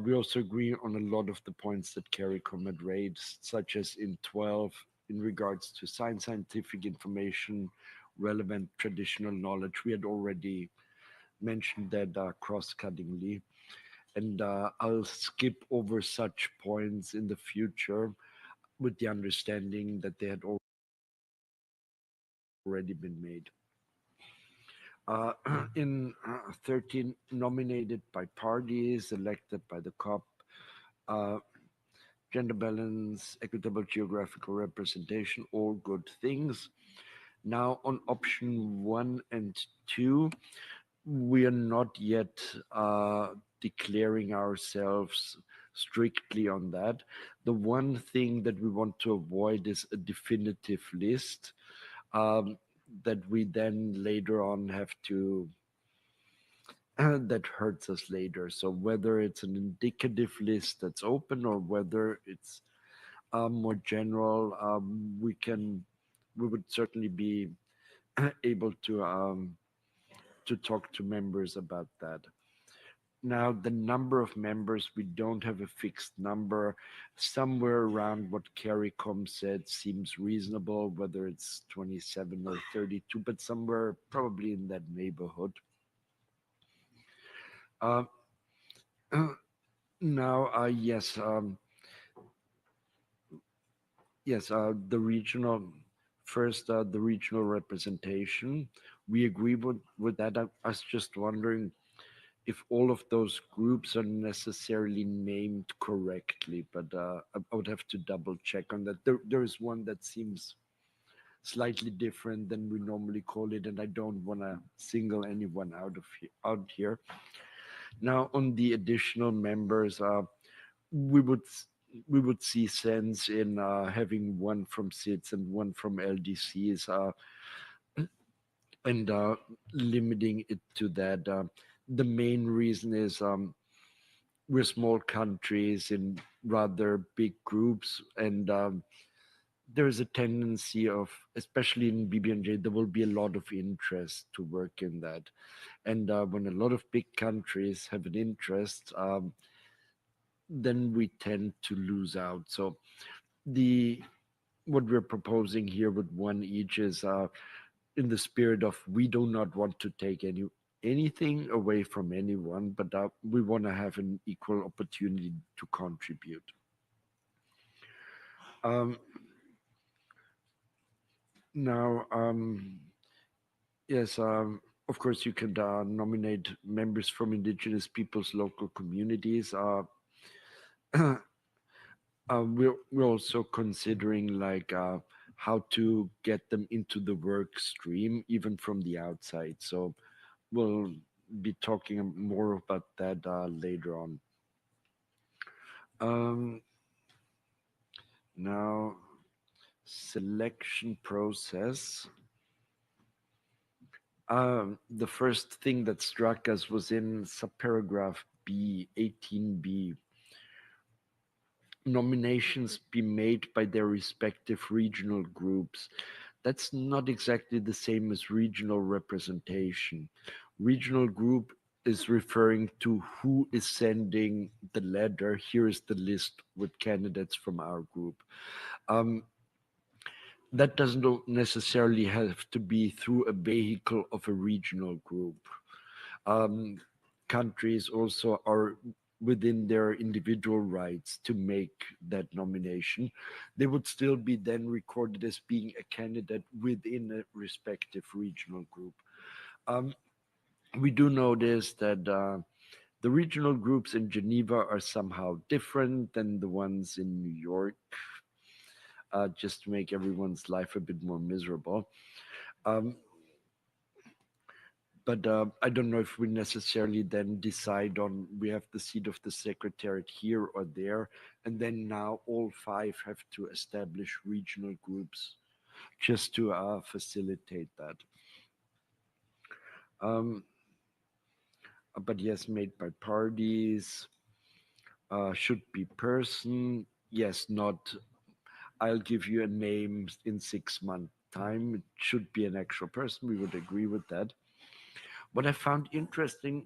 We also agree on a lot of the points that CARICOM had raised, such as in 12, in regards to scientific information, relevant traditional knowledge. We had already mentioned that cross-cuttingly. And I'll skip over such points in the future with the understanding that they had already been made. In 13, nominated by parties, elected by the COP, gender balance, equitable geographical representation, all good things. Now on option 1 and 2, we are not yet declaring ourselves strictly on that. The one thing that we want to avoid is a definitive list that we then later on have to, that hurts us later. So whether it's an indicative list that's open or whether it's more general, we would certainly be able to talk to members about that. Now, the number of members, we don't have a fixed number. Somewhere around what CARICOM said seems reasonable, whether it's 27 or 32, but somewhere probably in that neighborhood. Now, yes, the regional, first, the regional representation. We agree with that. I was just wondering if all of those groups are necessarily named correctly, but I would have to double check on that. There is one that seems slightly different than we normally call it, and I don't want to single anyone out here. Now, on the additional members, we would we would see sense in having one from SIDS and one from LDCs, and limiting it to that. The main reason is we're small countries in rather big groups, and there is a tendency of, especially in BBNJ, there will be a lot of interest to work in that. And when a lot of big countries have an interest, then we tend to lose out. So what we're proposing here with one each is in the spirit of we do not want to take anything away from anyone, but we want to have an equal opportunity to contribute. Now, yes, of course, you can nominate members from indigenous peoples, local communities. We're also considering like how to get them into the work stream, even from the outside. So we'll be talking more about that later on. Now, selection process. The first thing that struck us was in subparagraph B, 18B. Nominations be made by their respective regional groups. That's not exactly the same as regional representation. Regional group is referring to who is sending the letter. Here is the list with candidates from our group. That doesn't necessarily have to be through a vehicle of a regional group. Countries also are within their individual rights to make that nomination. They would still be then recorded as being a candidate within a respective regional group. We do notice that the regional groups in Geneva are somehow different than the ones in New York, just to make everyone's life a bit more miserable. But I don't know if we necessarily then decide on, we have the seat of the secretariat here or there, and then now all 5 have to establish regional groups just to facilitate that. But yes, made by parties, should be person, yes, not, I'll give you a name in 6 months time, it should be an actual person, we would agree with that. What I found interesting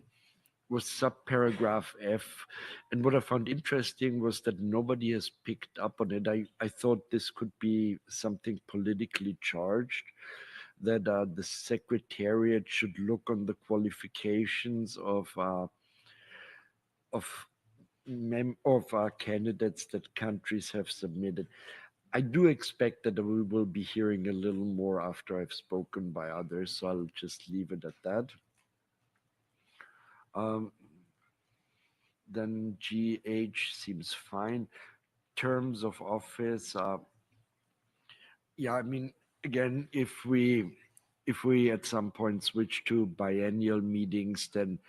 was subparagraph F. And what I found interesting was that nobody has picked up on it. I thought this could be something politically charged, that the secretariat should look on the qualifications of candidates that countries have submitted. I do expect that we will be hearing a little more after I've spoken by others, so I'll just leave it at that. Then GH seems fine. Terms of office, yeah, I mean, again, if we at some point switch to biennial meetings, then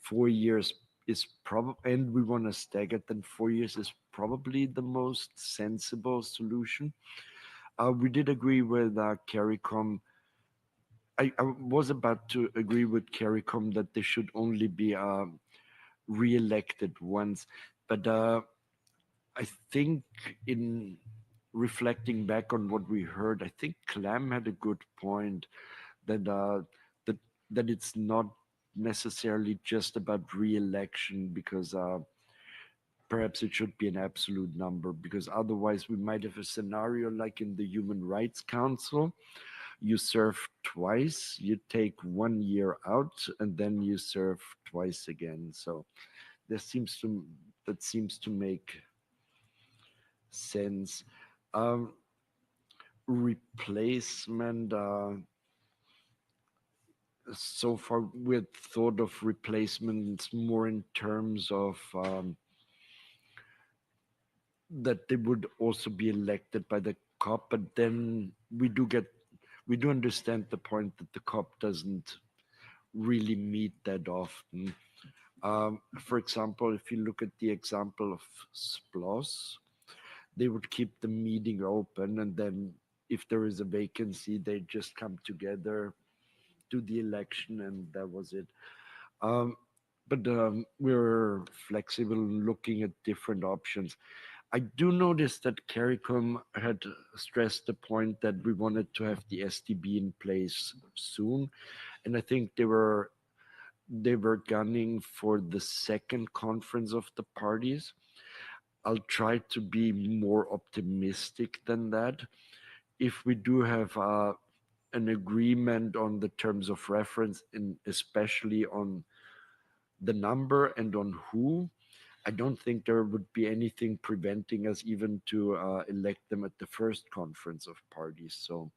4 years is probably, and we want to stagger it, then 4 years is probably the most sensible solution. We did agree with CARICOM. I was about to agree with CARICOM that they should only be re-elected once, but I think in reflecting back on what we heard, I think Clam had a good point that that it's not necessarily just about re-election, because perhaps it should be an absolute number, because otherwise we might have a scenario like in the Human Rights Council. You serve twice, you take 1 year out, and then you serve twice again. So that seems to make sense. Replacement. So far, we had thought of replacements more in terms of that they would also be elected by the COP, but then we do understand the point that the COP doesn't really meet that often. For example, if you look at the example of SPLOS, they would keep the meeting open, and then if there is a vacancy, they just come together, do the election, and that was it. But we're flexible, looking at different options. I do notice that CARICOM had stressed the point that we wanted to have the STB in place soon, and I think they were gunning for the second conference of the parties. I'll try to be more optimistic than that. If we do have an agreement on the terms of reference, and especially on the number and on who, I don't think there would be anything preventing us even to elect them at the first conference of parties. So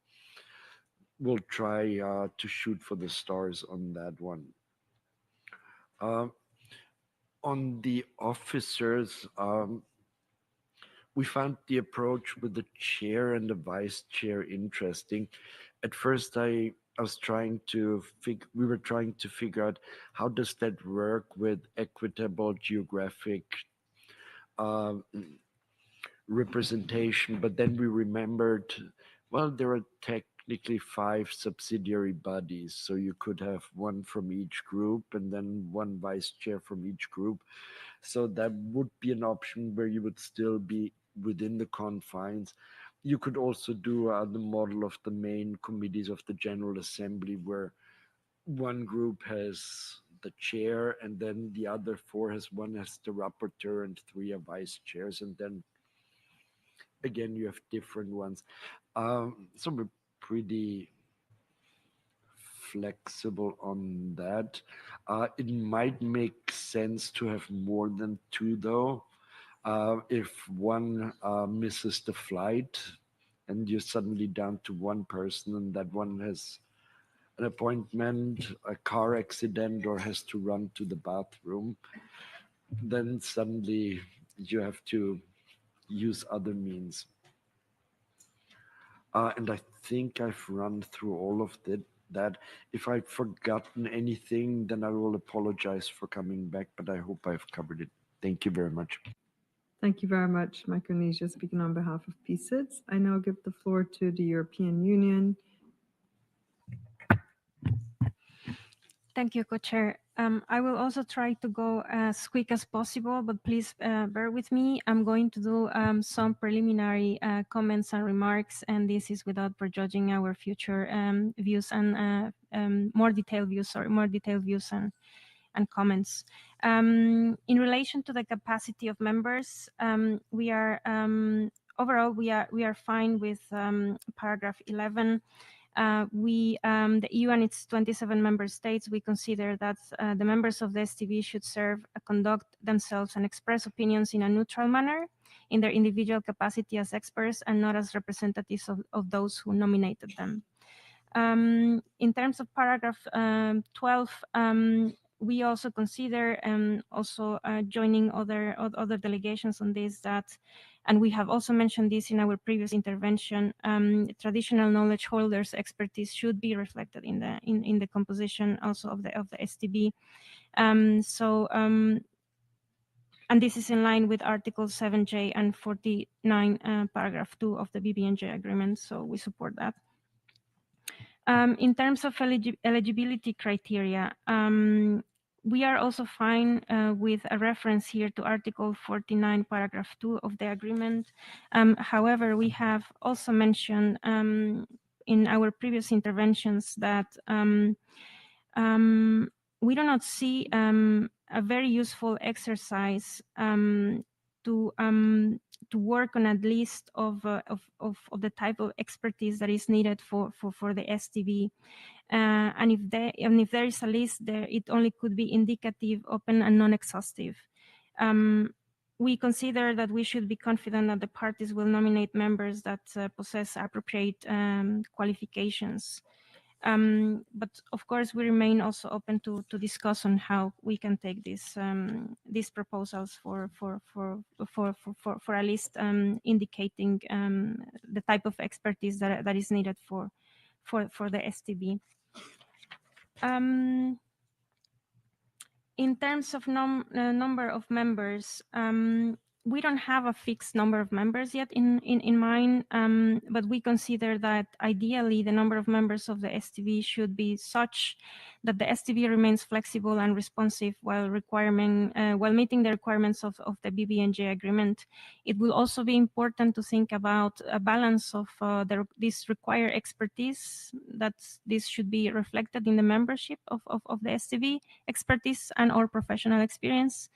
we'll try to shoot for the stars on that one. On the officers, we found the approach with the chair and the vice chair interesting. At first, we were trying to figure out how does that work with equitable geographic representation, but then we remembered, well, there are technically 5 subsidiary bodies, so you could have one from each group and then one vice chair from each group. So that would be an option where you would still be within the confines. You could also do the model of the main committees of the General Assembly, where one group has the chair and then the other 4 one has the rapporteur and 3 are vice chairs, and then again you have different ones. So we're pretty flexible on that. It might make sense to have more than 2 though. If one misses the flight and you're suddenly down to 1 person, and that one has an appointment, a car accident, or has to run to the bathroom, then suddenly you have to use other means. And I think I've run through all of that. If I've forgotten anything, then I will apologize for coming back, but I hope I've covered it. Thank you very much. Thank you very much, Micronesia, speaking on behalf of PSIDS. I now give the floor to the European Union. Thank you, Co-Chair. I will also try to go as quick as possible, but please bear with me. I'm going to do some preliminary comments and remarks, and this is without prejudging our future views and more detailed views and comments. In relation to the capacity of members, we are overall we are fine with paragraph 11. The EU and its 27 member states, we consider that the members of the STB should conduct themselves and express opinions in a neutral manner in their individual capacity as experts and not as representatives of those who nominated them. In terms of paragraph 12, we also consider also joining other delegations on this, and we have also mentioned this in our previous intervention, traditional knowledge holders' expertise should be reflected in the composition also of the STB. And this is in line with Article 7J and 49, paragraph 2 of the BBNJ agreement, so we support that. In terms of eligibility criteria, we are also fine with a reference here to Article 49, paragraph 2 of the agreement. However, we have also mentioned in our previous interventions that we do not see a very useful exercise to work on a list of the type of expertise that is needed for the STV. And if there is a list, there it only could be indicative, open, and non-exhaustive. We consider that we should be confident that the parties will nominate members that possess appropriate qualifications. But of course, we remain also open to discuss on how we can take these proposals for a list indicating the type of expertise that is needed for the STB. In terms of number of members, we don't have a fixed number of members yet in mind, but we consider that ideally the number of members of the STB should be such that the STB remains flexible and responsive while meeting the requirements of the BBNJ agreement. It will also be important to think about a balance of this required expertise, that this should be reflected in the membership of the STB, expertise and or professional experience.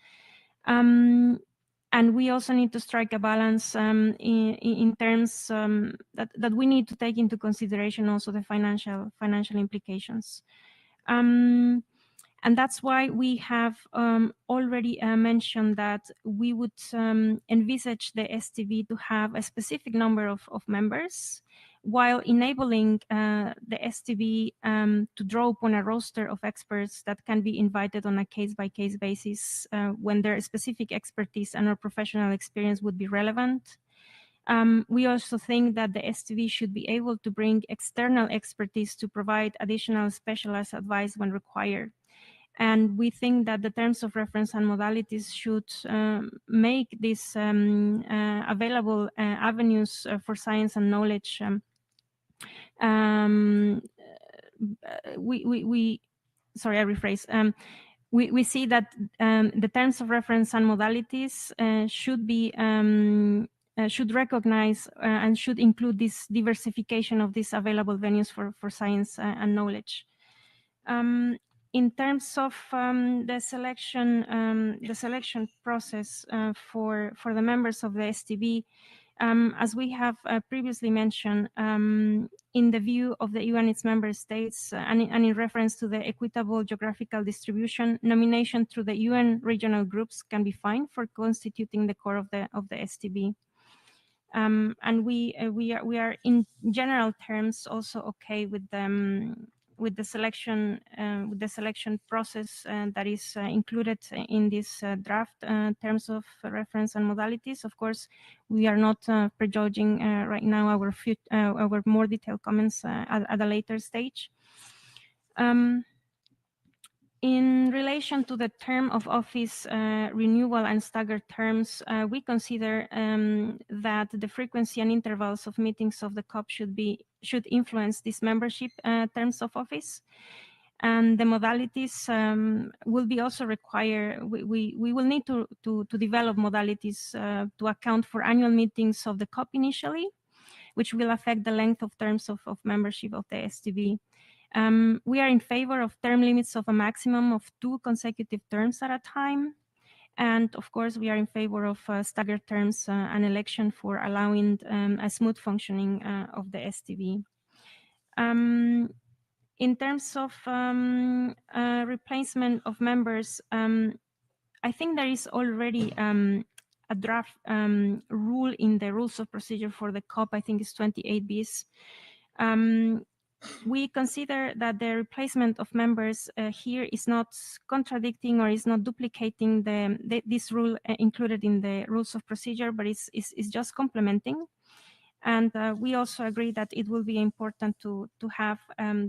And we also need to strike a balance in terms that we need to take into consideration also the financial implications. And that's why we have already mentioned that we would envisage the STB to have a specific number of members, while enabling the STB to draw upon a roster of experts that can be invited on a case-by-case basis when their specific expertise and or professional experience would be relevant. We also think that the STB should be able to bring external expertise to provide additional specialized advice when required. And we think that the terms of reference and modalities should make these available avenues for science and knowledge. Sorry, I rephrase. We see that the terms of reference and modalities should recognize and should include this diversification of these available venues for science and knowledge. In terms of the selection process for the members of the STB, as we have previously mentioned, in the view of the EU and its member states, and in reference to the equitable geographical distribution, nomination through the UN regional groups can be fine for constituting the core of the STB. And we are in general terms also okay with the selection process that is included in this draft terms of reference and modalities. Of course, we are not prejudging right now our more detailed comments at a later stage. In relation to the term of office renewal and staggered terms, we consider that the frequency and intervals of meetings of the COP should influence this membership terms of office. And the modalities will be also required. We will need to develop modalities to account for annual meetings of the COP initially, which will affect the length of terms of membership of the STB. We are in favor of term limits of a maximum of 2 consecutive terms at a time. And of course, we are in favor of staggered terms and election for allowing a smooth functioning of the STB. In terms of replacement of members, I think there is already a draft rule in the rules of procedure for the COP, I think it's 28 bis. We consider that the replacement of members here is not contradicting or is not duplicating this rule included in the rules of procedure, but is just complementing. And we also agree that it will be important to have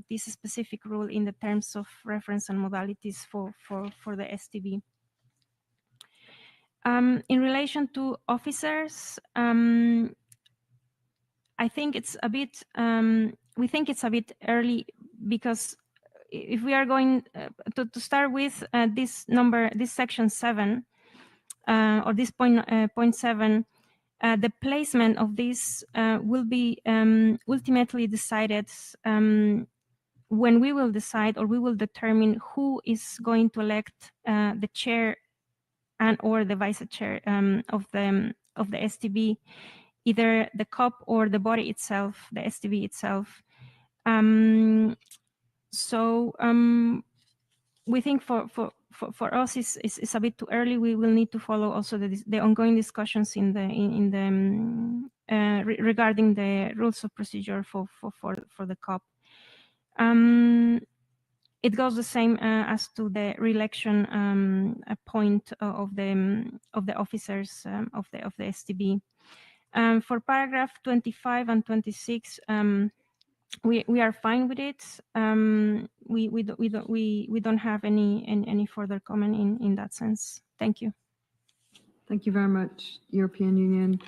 this specific rule in the terms of reference and modalities for the STB. In relation to officers, I think it's a bit, we think it's a bit early, because if we are going to start with this section 7, or this point 7, the placement of this will be ultimately decided when we will decide or we will determine who is going to elect the chair and or the vice chair of the STB, either the COP or the body itself, the STB itself. We think for us it's a bit too early. We will need to follow also the ongoing discussions regarding the rules of procedure for the COP. It goes the same as to the re-election point of the officers of the STB. For paragraph 25 and 26, we are fine with it. We don't have any further comment in that sense. Thank you. Thank you very much, European Union.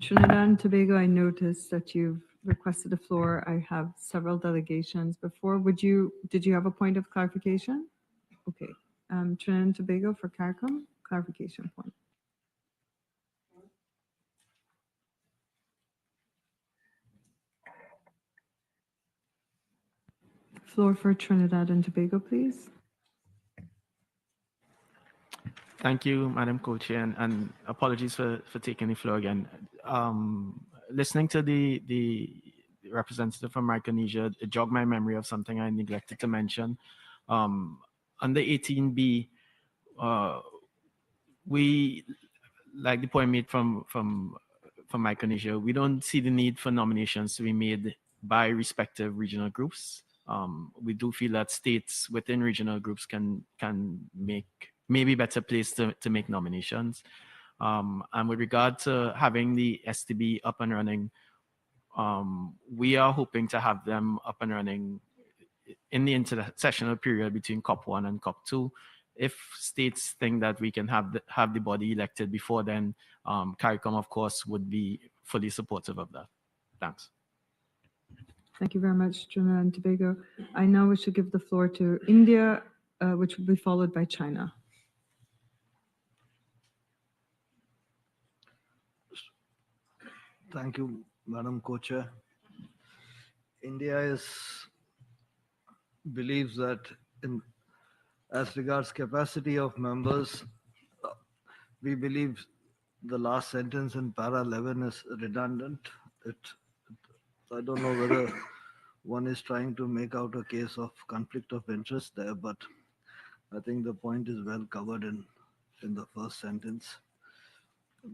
Trinidad and Tobago, I noticed that you've requested the floor. I have several delegations before. Did you have a point of clarification? Okay. Trinidad and Tobago for CARICOM, clarification point. Floor for Trinidad and Tobago, please. Thank you, Madam Co-Chair, and apologies for taking the floor again. Listening to the representative from Micronesia, it jogged my memory of something I neglected to mention. Under 18B, we, like the point made from Micronesia, we don't see the need for nominations to be made by respective regional groups. We do feel that states within regional groups can make maybe better place to make nominations. And with regard to having the STB up and running, we are hoping to have them up and running in the intersessional period between COP1 and COP2. If states think that we can have the body elected before then, CARICOM, of course, would be fully supportive of that. Thanks. Thank you very much, Trinidad and Tobago. I now wish to give the floor to India, which will be followed by China. Thank you, Madam Co-Chair. India believes that as regards capacity of members, we believe the last sentence in para 11 is redundant. I don't know whether one is trying to make out a case of conflict of interest there, but I think the point is well covered in the first sentence.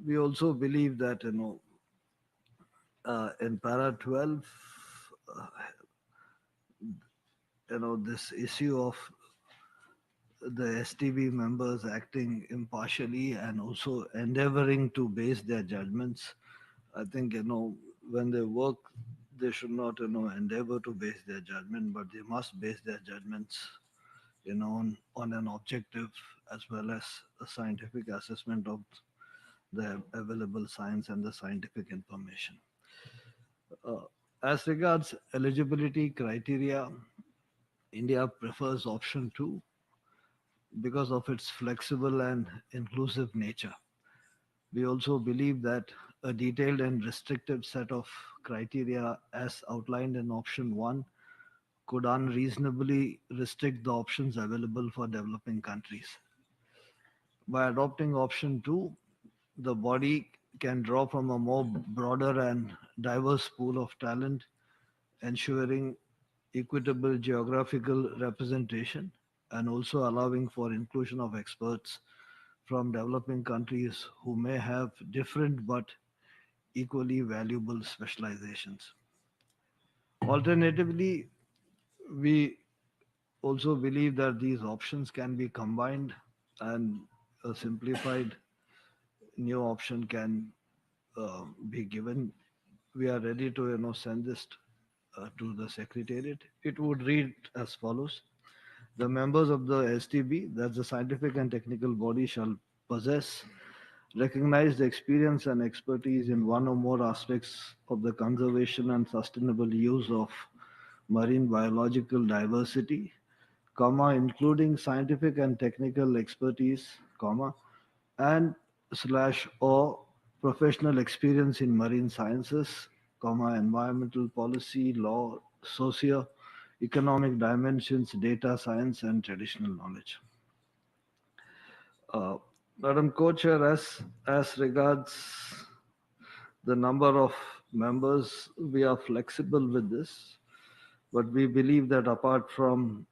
We also believe that, in para 12, this issue of the STB members acting impartially and also endeavoring to base their judgments. I think, when they work, they should not, endeavor to base their judgment, but they must base their judgments, on an objective as well as a scientific assessment of the available science and the scientific information. As regards eligibility criteria, India prefers option 2 because of its flexible and inclusive nature. We also believe that a detailed and restrictive set of criteria as outlined in option 1 could unreasonably restrict the options available for developing countries. By adopting option 2, the body can draw from a more broader and diverse pool of talent, ensuring equitable geographical representation and also allowing for inclusion of experts from developing countries who may have different but equally valuable specializations. Alternatively, we also believe that these options can be combined and a simplified new option can be given. We are ready to send this to the Secretariat. It would read as follows. The members of the STB, that's the scientific and technical body, shall possess recognized experience and expertise in one or more aspects of the conservation and sustainable use of marine biological diversity, including scientific and technical expertise, and / or professional experience in marine sciences, environmental policy, law, economic dimensions, data science, and traditional knowledge. Madam Co-Chair, as regards the number of members, we are flexible with this, but we believe that apart from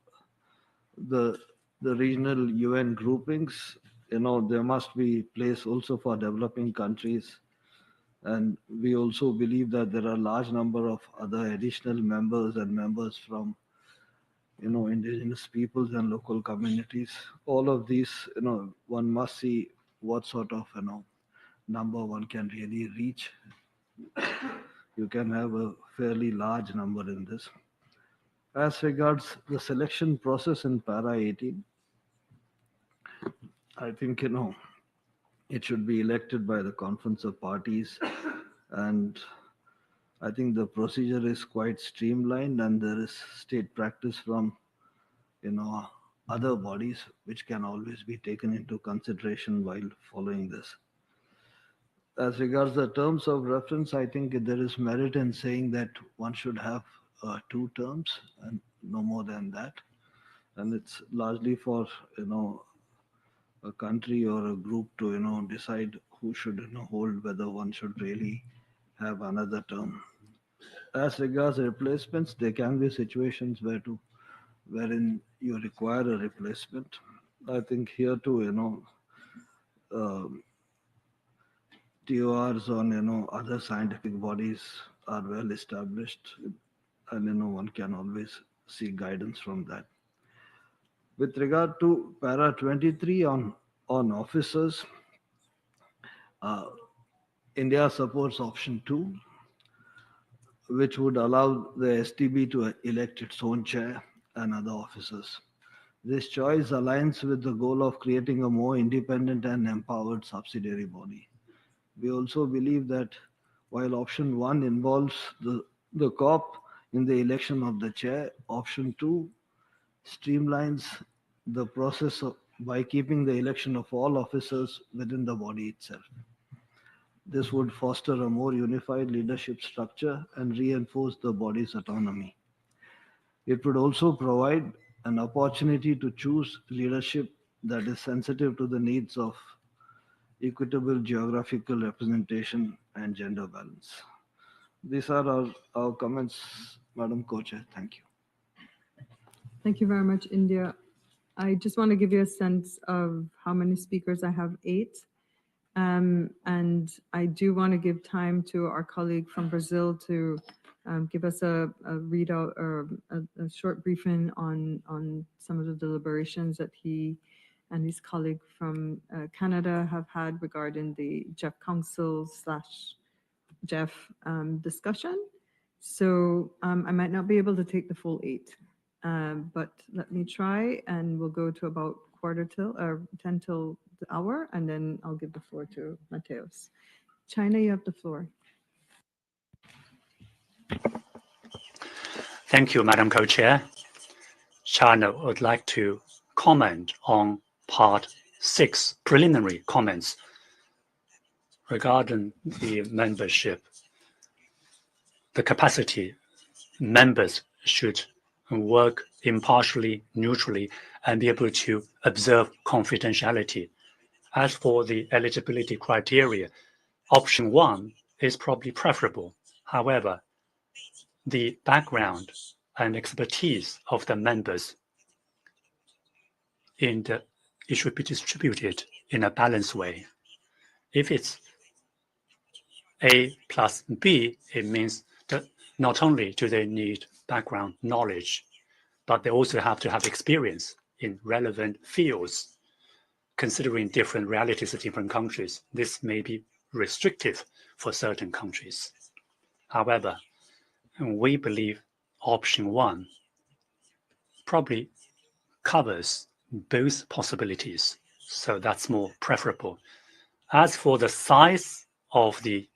the regional UN groupings, there must be place also for developing countries. And we also believe that there are a large number of other additional members and members from, indigenous peoples and local communities. All of these, one must see what sort of, number one can really reach. You can have a fairly large number in this. As regards the selection process in Para 18, I think, it should be elected by the Conference of Parties. And I think the procedure is quite streamlined, and there is state practice from, other bodies which can always be taken into consideration while following this. As regards the terms of reference, I think there is merit in saying that one should have 2 terms and no more than that. And it's largely for, a country or a group to, decide who should, hold whether one should really have another term. As regards replacements, there can be situations wherein you require a replacement. I think here too, TORs on, other scientific bodies are well established, and, one can always seek guidance from that. With regard to Para 23 on officers, India supports option 2, which would allow the STB to elect its own chair and other officers. This choice aligns with the goal of creating a more independent and empowered subsidiary body. We also believe that while option 1 involves the COP in the election of the chair, option 2 streamlines the process by keeping the election of all officers within the body itself. This would foster a more unified leadership structure and reinforce the body's autonomy. It would also provide an opportunity to choose leadership that is sensitive to the needs of equitable geographical representation and gender balance. These are our comments, Madam Co-Chair. Thank you. Thank you very much, India. I just want to give you a sense of how many speakers I have: 8. And I do want to give time to our colleague from Brazil to give us a readout or a short briefing on some of the deliberations that he and his colleague from Canada have had regarding the GEF Council / GEF discussion. So I might not be able to take the full 8, but let me try, and we'll go to about 10 till the hour, and then I'll give the floor to Mateos. China, you have the floor. Thank you, Madam Co-Chair. China would like to comment on Part 6 preliminary comments regarding the membership. The capacity members should work impartially, neutrally, and be able to observe confidentiality. As for the eligibility criteria, option 1 is probably preferable. However, the background and expertise of the members it should be distributed in a balanced way. If it's A plus B, it means that not only do they need background knowledge, but they also have to have experience in relevant fields. Considering different realities of different countries, this may be restrictive for certain countries. However, we believe option 1 probably covers both possibilities, so that's more preferable. As for the size of the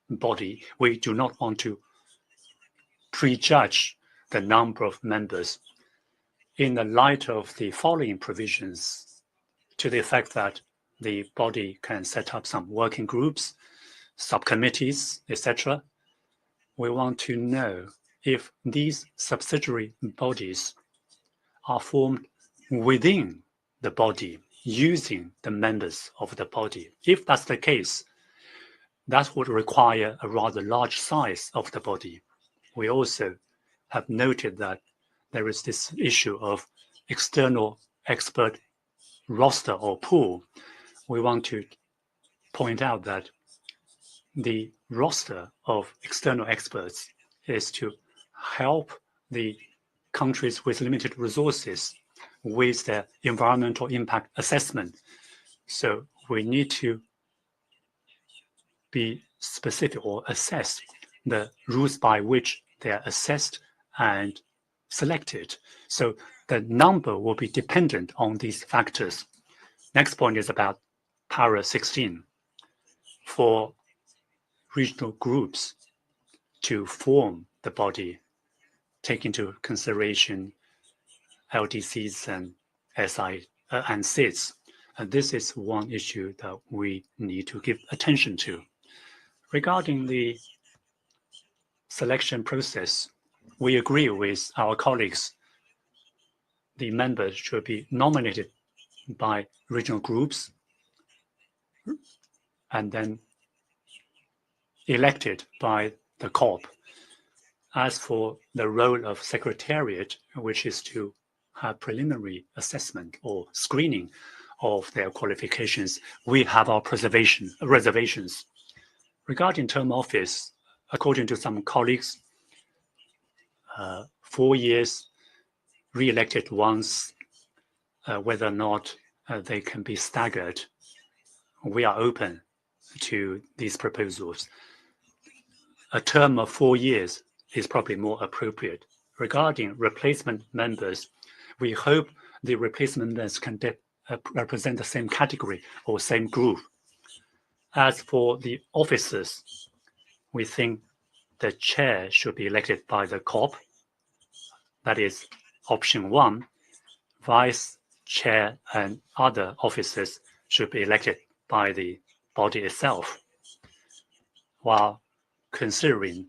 body, we do not want to prejudge the number of members in the light of the following provisions, to the effect that the body can set up some working groups, subcommittees, etc. We want to know if these subsidiary bodies are formed within the body, using the members of the body. If that's the case, that would require a rather large size of the body. We also have noted that there is this issue of external expert roster or pool. We want to point out that the roster of external experts is to help the countries with limited resources with their environmental impact assessment. So we need to be specific or assess the rules by which they are assessed and selected. So the number will be dependent on these factors. Next point is about para 16. For regional groups to form the body, take into consideration LDCs and SI and SIDS. And this is one issue that we need to give attention to. Regarding the selection process, we agree with our colleagues. The members should be nominated by regional groups and then elected by the COP. As for the role of Secretariat, which is to have preliminary assessment or screening of their qualifications, we have our reservations. Regarding term office, according to some colleagues, 4 years, re-elected once, whether or not they can be staggered. We are open to these proposals. A term of 4 years is probably more appropriate. Regarding replacement members, we hope the replacement members can represent the same category or same group. As for the officers, we think the chair should be elected by the COP. That is option 1. Vice chair and other officers should be elected by the body itself, while considering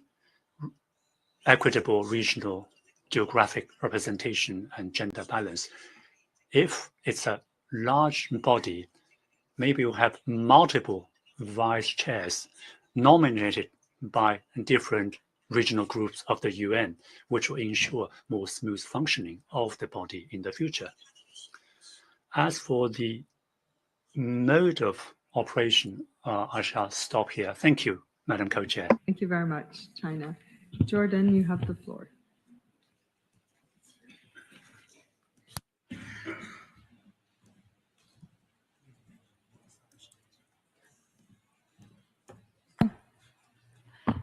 equitable regional geographic representation and gender balance. If it's a large body, maybe we'll have multiple vice chairs nominated by different regional groups of the UN, which will ensure more smooth functioning of the body in the future. As for the mode of operation, I shall stop here. Thank you, Madam Co-Chair. Thank you very much, China. Jordan, you have the floor.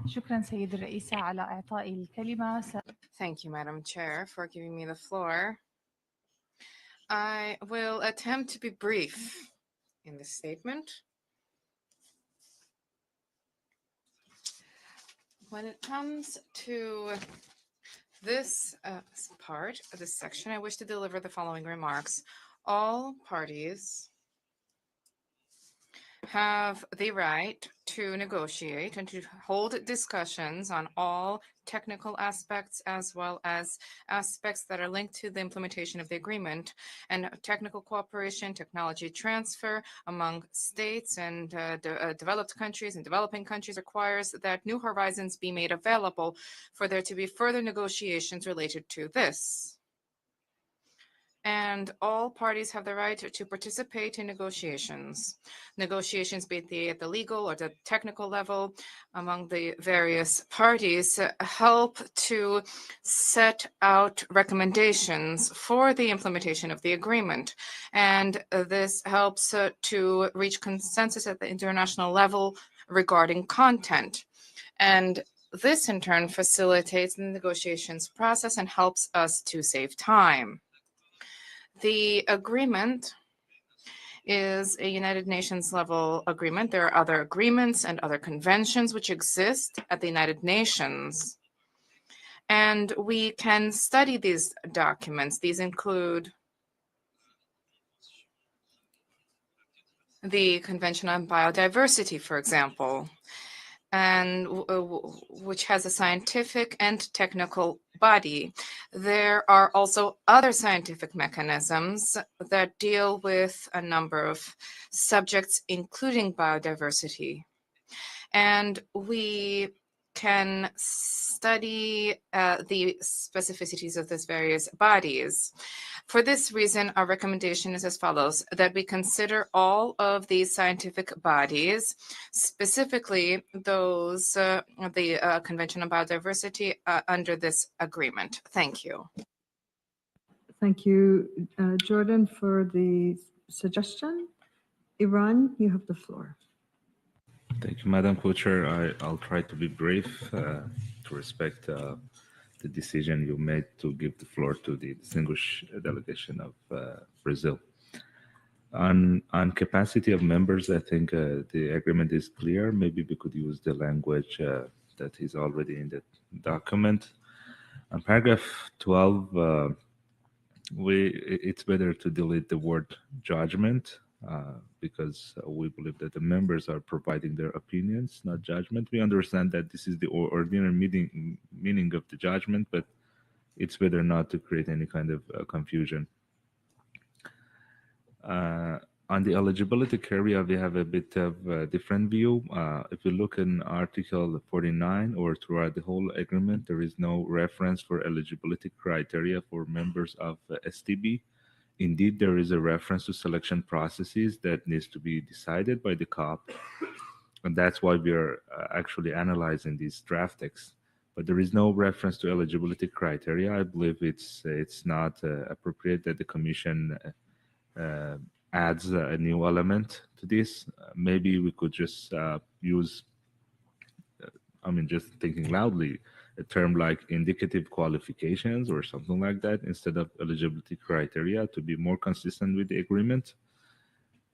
شكرا سيد الرئيسة على إعطائي الكلمة. Thank you, Madam Chair, for giving me the floor. I will attempt to be brief in this statement. When it comes to this part of this section, I wish to deliver the following remarks. All parties have the right to negotiate and to hold discussions on all technical aspects as well as aspects that are linked to the implementation of the agreement, and technical cooperation, technology transfer among states and developed countries and developing countries requires that new horizons be made available for there to be further negotiations related to this. And all parties have the right to participate in negotiations. Negotiations, be it at the legal or the technical level, among the various parties, help to set out recommendations for the implementation of the agreement. And this helps to reach consensus at the international level regarding content. And this, in turn, facilitates the negotiations process and helps us to save time. The agreement is a United Nations level agreement. There are other agreements and other conventions which exist at the United Nations. And we can study these documents. These include the Convention on Biodiversity, for example. and which has a scientific and technical body. There are also other scientific mechanisms that deal with a number of subjects, including biodiversity. And we can study the specificities of these various bodies. For this reason, our recommendation is as follows, that we consider all of these scientific bodies, specifically those, the Convention on Biodiversity, under this agreement. Thank you. Thank you, Jordan, for the suggestion. Iran, you have the floor. Thank you, Madam Co-Chair. I'll try to be brief to respect the decision you made to give the floor to the distinguished delegation of Brazil. On capacity of members, I think the agreement is clear. Maybe we could use the language that is already in the document. On paragraph 12, it's better to delete the word judgment because we believe that the members are providing their opinions, not judgment. We understand that this is the ordinary meaning of the judgment, but it's better not to create any kind of confusion. On the eligibility criteria, we have a bit of a different view. If you look in Article 49 or throughout the whole agreement, there is no reference for eligibility criteria for members of STB. Indeed, there is a reference to selection processes that needs to be decided by the COP. And that's why we are actually analyzing these draft texts. But there is no reference to eligibility criteria. I believe it's not appropriate that the Commission adds a new element to this. Maybe we could just use, just thinking loudly, a term like indicative qualifications or something like that instead of eligibility criteria to be more consistent with the agreement.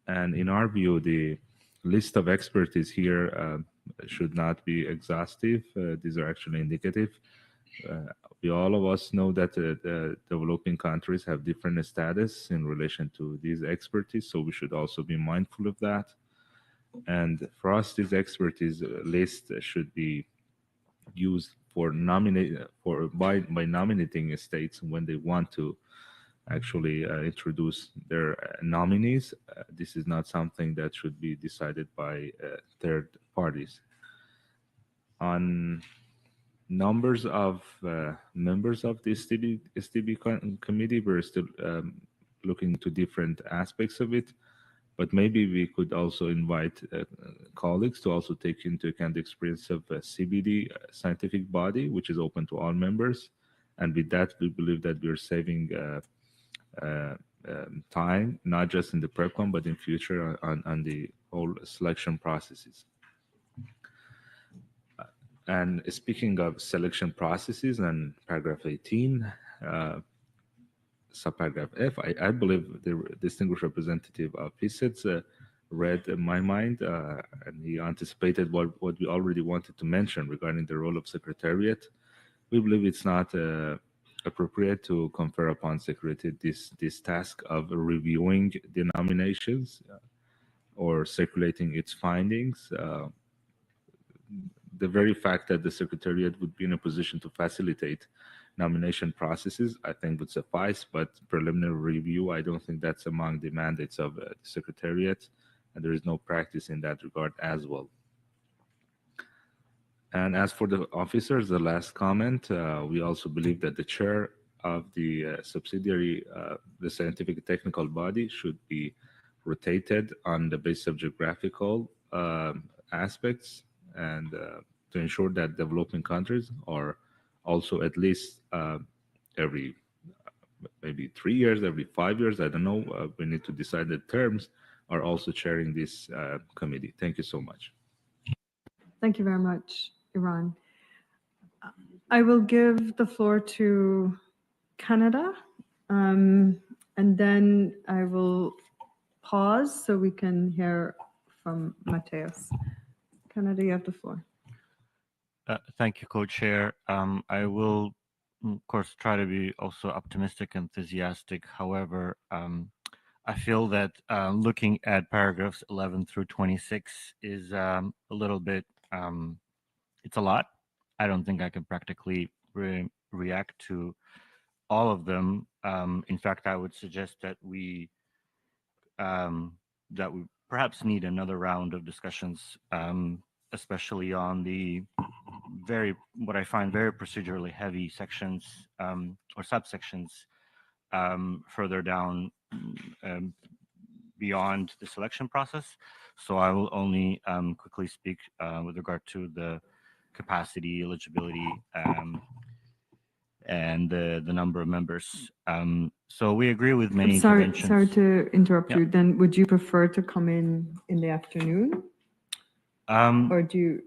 And in our view, the list of expertise here should not be exhaustive. These are actually indicative. All of us know that the developing countries have different status in relation to these expertise, so we should also be mindful of that. And for us, this expertise list should be used for by nominating states when they want to actually introduce their nominees. This is not something that should be decided by third parties. On numbers of members of the STB committee, we're still looking to different aspects of it, but maybe we could also invite colleagues to also take into account the experience of a CBD scientific body, which is open to all members. And with that, we believe that we're saving time, not just in the PrepCom, but in future on the whole selection processes. And speaking of selection processes, and paragraph 18, subparagraph F, I believe the distinguished representative of PSIDS read my mind, and he anticipated what we already wanted to mention regarding the role of Secretariat. We believe it's not appropriate to confer upon Secretariat this task of reviewing the nominations or circulating its findings. The very fact that the Secretariat would be in a position to facilitate nomination processes, I think would suffice, but preliminary review, I don't think that's among the mandates of the Secretariat, and there is no practice in that regard as well. And as for the officers, the last comment, we also believe that the chair of the subsidiary, the scientific and technical body should be rotated on the basis of geographical aspects, and to ensure that developing countries are also at least every maybe 3 years, every 5 years, I don't know, we need to decide the terms, are also chairing this committee. Thank you so much. Thank you very much, Iran. I will give the floor to Canada, and then I will pause so we can hear from Mateus. Canada, you have the floor. Thank you, Co-Chair. I will, of course, try to be also optimistic and enthusiastic. However, I feel that looking at paragraphs 11 through 26 is a little bit it's a lot. I don't think I can practically react to all of them. In fact, I would suggest that we perhaps need another round of discussions, especially on the what I find very procedurally heavy sections or subsections further down beyond the selection process. So I will only quickly speak with regard to the capacity, eligibility, and the number of members. So we agree with many I'm sorry, interventions. sorry to interrupt Yeah. you. Then would you prefer to come in the afternoon? Or do you?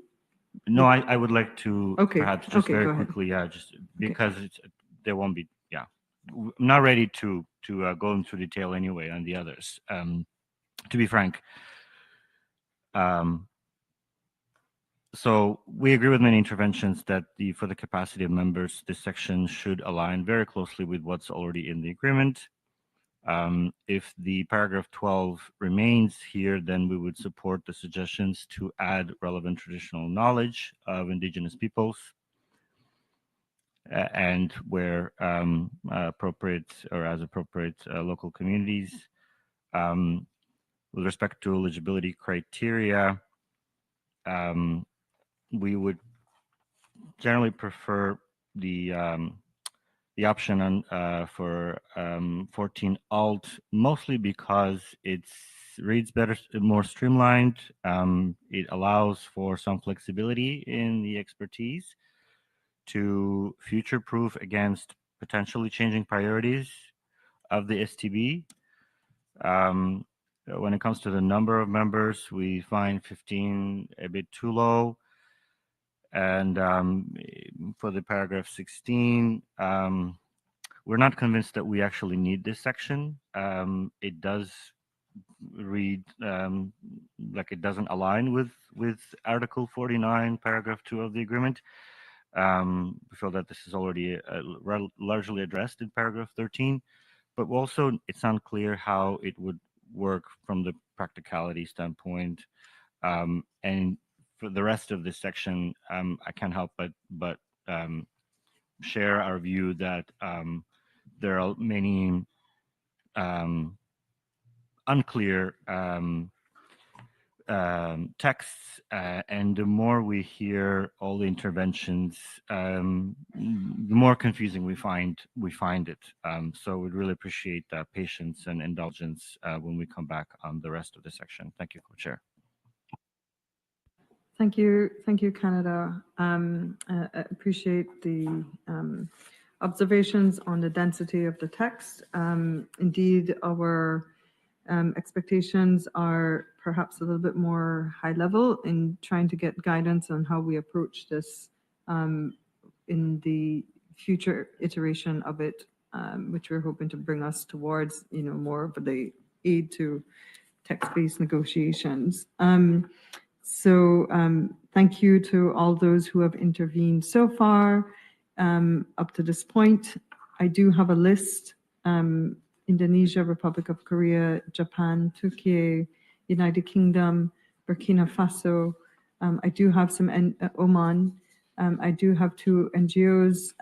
No, I would like to Okay, perhaps just okay, very go ahead. quickly, just because there won't be, I'm not ready to go into detail anyway on the others. To be frank, so we agree with many interventions that for the capacity of members, this section should align very closely with what's already in the agreement. If the paragraph 12 remains here, then we would support the suggestions to add relevant traditional knowledge of indigenous peoples and where appropriate or as appropriate local communities. With respect to eligibility criteria, we would generally prefer the option on for 14 alt, mostly because it reads better, more streamlined. It allows for some flexibility in the expertise to future-proof against potentially changing priorities of the STB. When it comes to the number of members, we find 15 a bit too low. And for the paragraph 16, we're not convinced that we actually need this section. It does read like it doesn't align with Article 49, paragraph 2 of the agreement. We feel that this is already largely addressed in paragraph 13, but also it's unclear how it would work from the practicality standpoint. And for the rest of this section, I can't help but share our view that there are many unclear texts, and the more we hear all the interventions, the more confusing we find it. So we'd really appreciate patience and indulgence when we come back on the rest of the section. Thank you, Co-Chair. Thank you, Canada. I appreciate the observations on the density of the text. Indeed, our expectations are perhaps a little bit more high level in trying to get guidance on how we approach this in the future iteration of it, which we're hoping to bring us towards, more of the aid to text-based negotiations. So thank you to all those who have intervened so far up to this point. I do have a list. Indonesia, Republic of Korea, Japan, Turkey, United Kingdom, Burkina Faso. I do have some Oman. I do have 2 NGOs.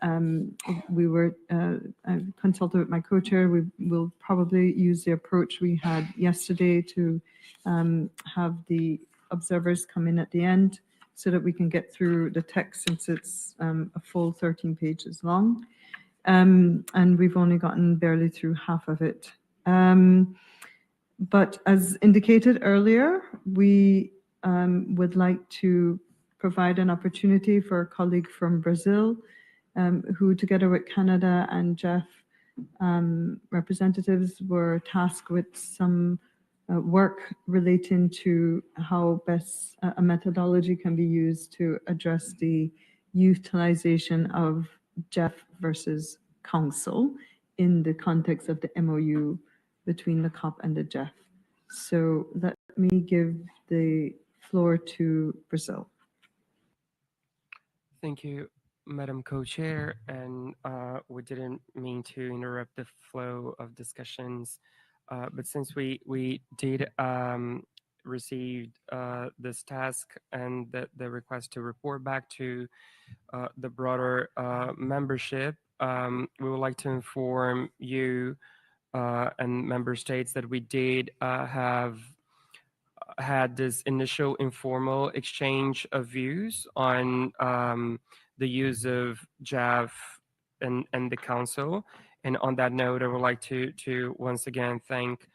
I consulted with my co-chair. We will probably use the approach we had yesterday to have the observers come in at the end so that we can get through the text since it's a full 13 pages long. And we've only gotten barely through half of it. But as indicated earlier, we would like to provide an opportunity for a colleague from Brazil, who together with Canada and Jeff representatives were tasked with some work relating to how best a methodology can be used to address the utilization of Jeff versus Council in the context of the MOU between the COP and the Jeff. So let me give the floor to Brazil. Thank you, Madam Co-Chair, and we didn't mean to interrupt the flow of discussions, but since we did received this task and the request to report back to the broader membership, we would like to inform you and member states that we did have had this initial informal exchange of views on the use of JAV and the council. And on that note, I would like to once again thank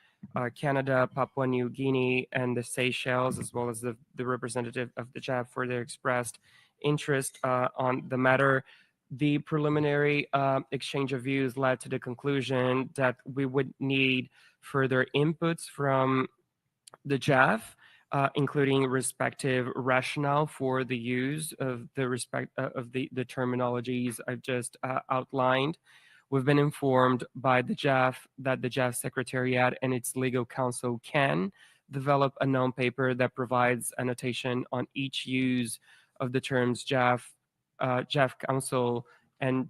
Canada, Papua New Guinea, and the Seychelles, as well as the representative of the JAV for their expressed interest on the matter. The preliminary exchange of views led to the conclusion that we would need further inputs from the JAV, including respective rationale for the use of the terminologies I've just outlined. We've been informed by the JAV that the JAV Secretariat and its legal counsel can develop a non-paper that provides annotation on each use of the terms JAV Council and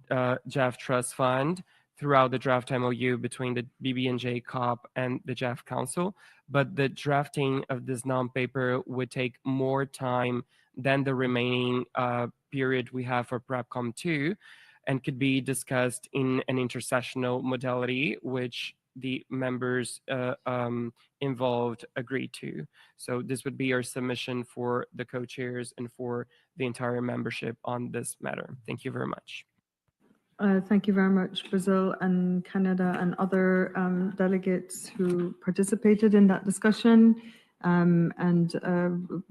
JAV Trust Fund throughout the draft MOU between the BBNJ COP and the JAV Council. But the drafting of this non-paper would take more time than the remaining period we have for PrepCom 2 and could be discussed in an intersessional modality, which the members involved agreed to. So this would be our submission for the co-chairs and for the entire membership on this matter. Thank you very much. Thank you very much, Brazil and Canada and other delegates who participated in that discussion, and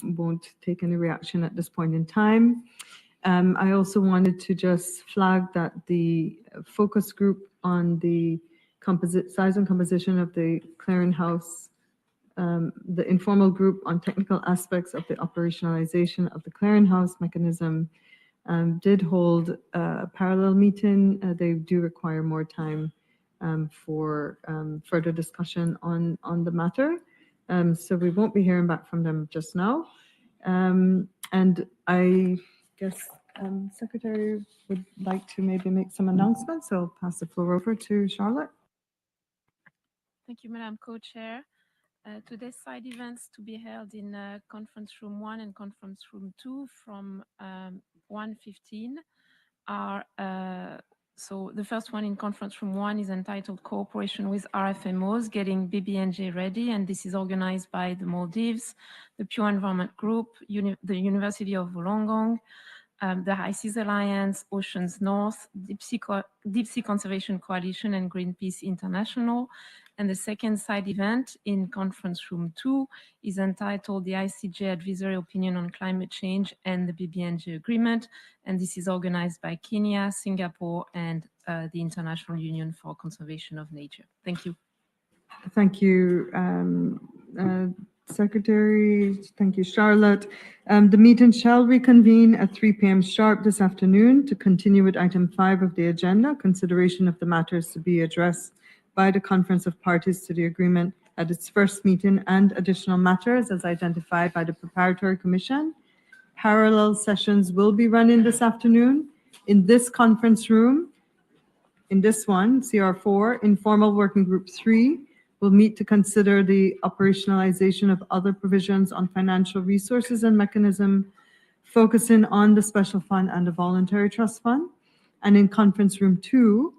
won't take any reaction at this point in time. I also wanted to just flag that the focus group on the size and composition of the clearinghouse, the informal group on technical aspects of the operationalization of the clearinghouse mechanism, did hold a parallel meeting. They do require more time for further discussion on the matter. So we won't be hearing back from them just now. And I guess Secretary would like to maybe make some announcements. So I'll pass the floor over to Charlotte. Thank you, Madam Co-Chair. Today's side events to be held in Conference Room 1 and Conference Room 2 from 1:15 are, so the first one in Conference Room 1 is entitled Cooperation with RFMOs, Getting BBNJ Ready, and this is organized by the Maldives, the Pure Environment Group, the University of Wollongong, the High Seas Alliance, Oceans North, Deep Sea Conservation Coalition, and Greenpeace International. And the second side event in Conference Room 2 is entitled the ICJ Advisory Opinion on Climate Change and the BBNJ Agreement. And this is organized by Kenya, Singapore, and the International Union for Conservation of Nature. Thank you. Thank you, Secretary. Thank you, Charlotte. The meeting shall reconvene at 3 p.m. sharp this afternoon to continue with item 5 of the agenda, consideration of the matters to be addressed by the Conference of Parties to the Agreement at its first meeting and additional matters as identified by the Preparatory Commission. Parallel sessions will be running this afternoon in this conference room. In this one, CR4, Informal Working Group 3 will meet to consider the operationalization of other provisions on financial resources and mechanism, focusing on the special fund and the voluntary trust fund. And in Conference Room 2,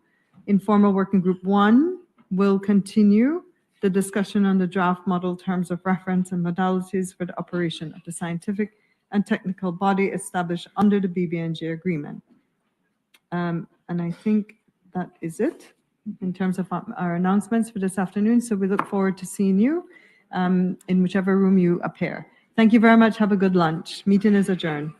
Informal Working Group 1 will continue the discussion on the draft model terms of reference and modalities for the operation of the scientific and technical body established under the BBNJ agreement. And I think that is it in terms of our announcements for this afternoon. So we look forward to seeing you in whichever room you appear. Thank you very much. Have a good lunch. Meeting is adjourned.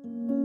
you.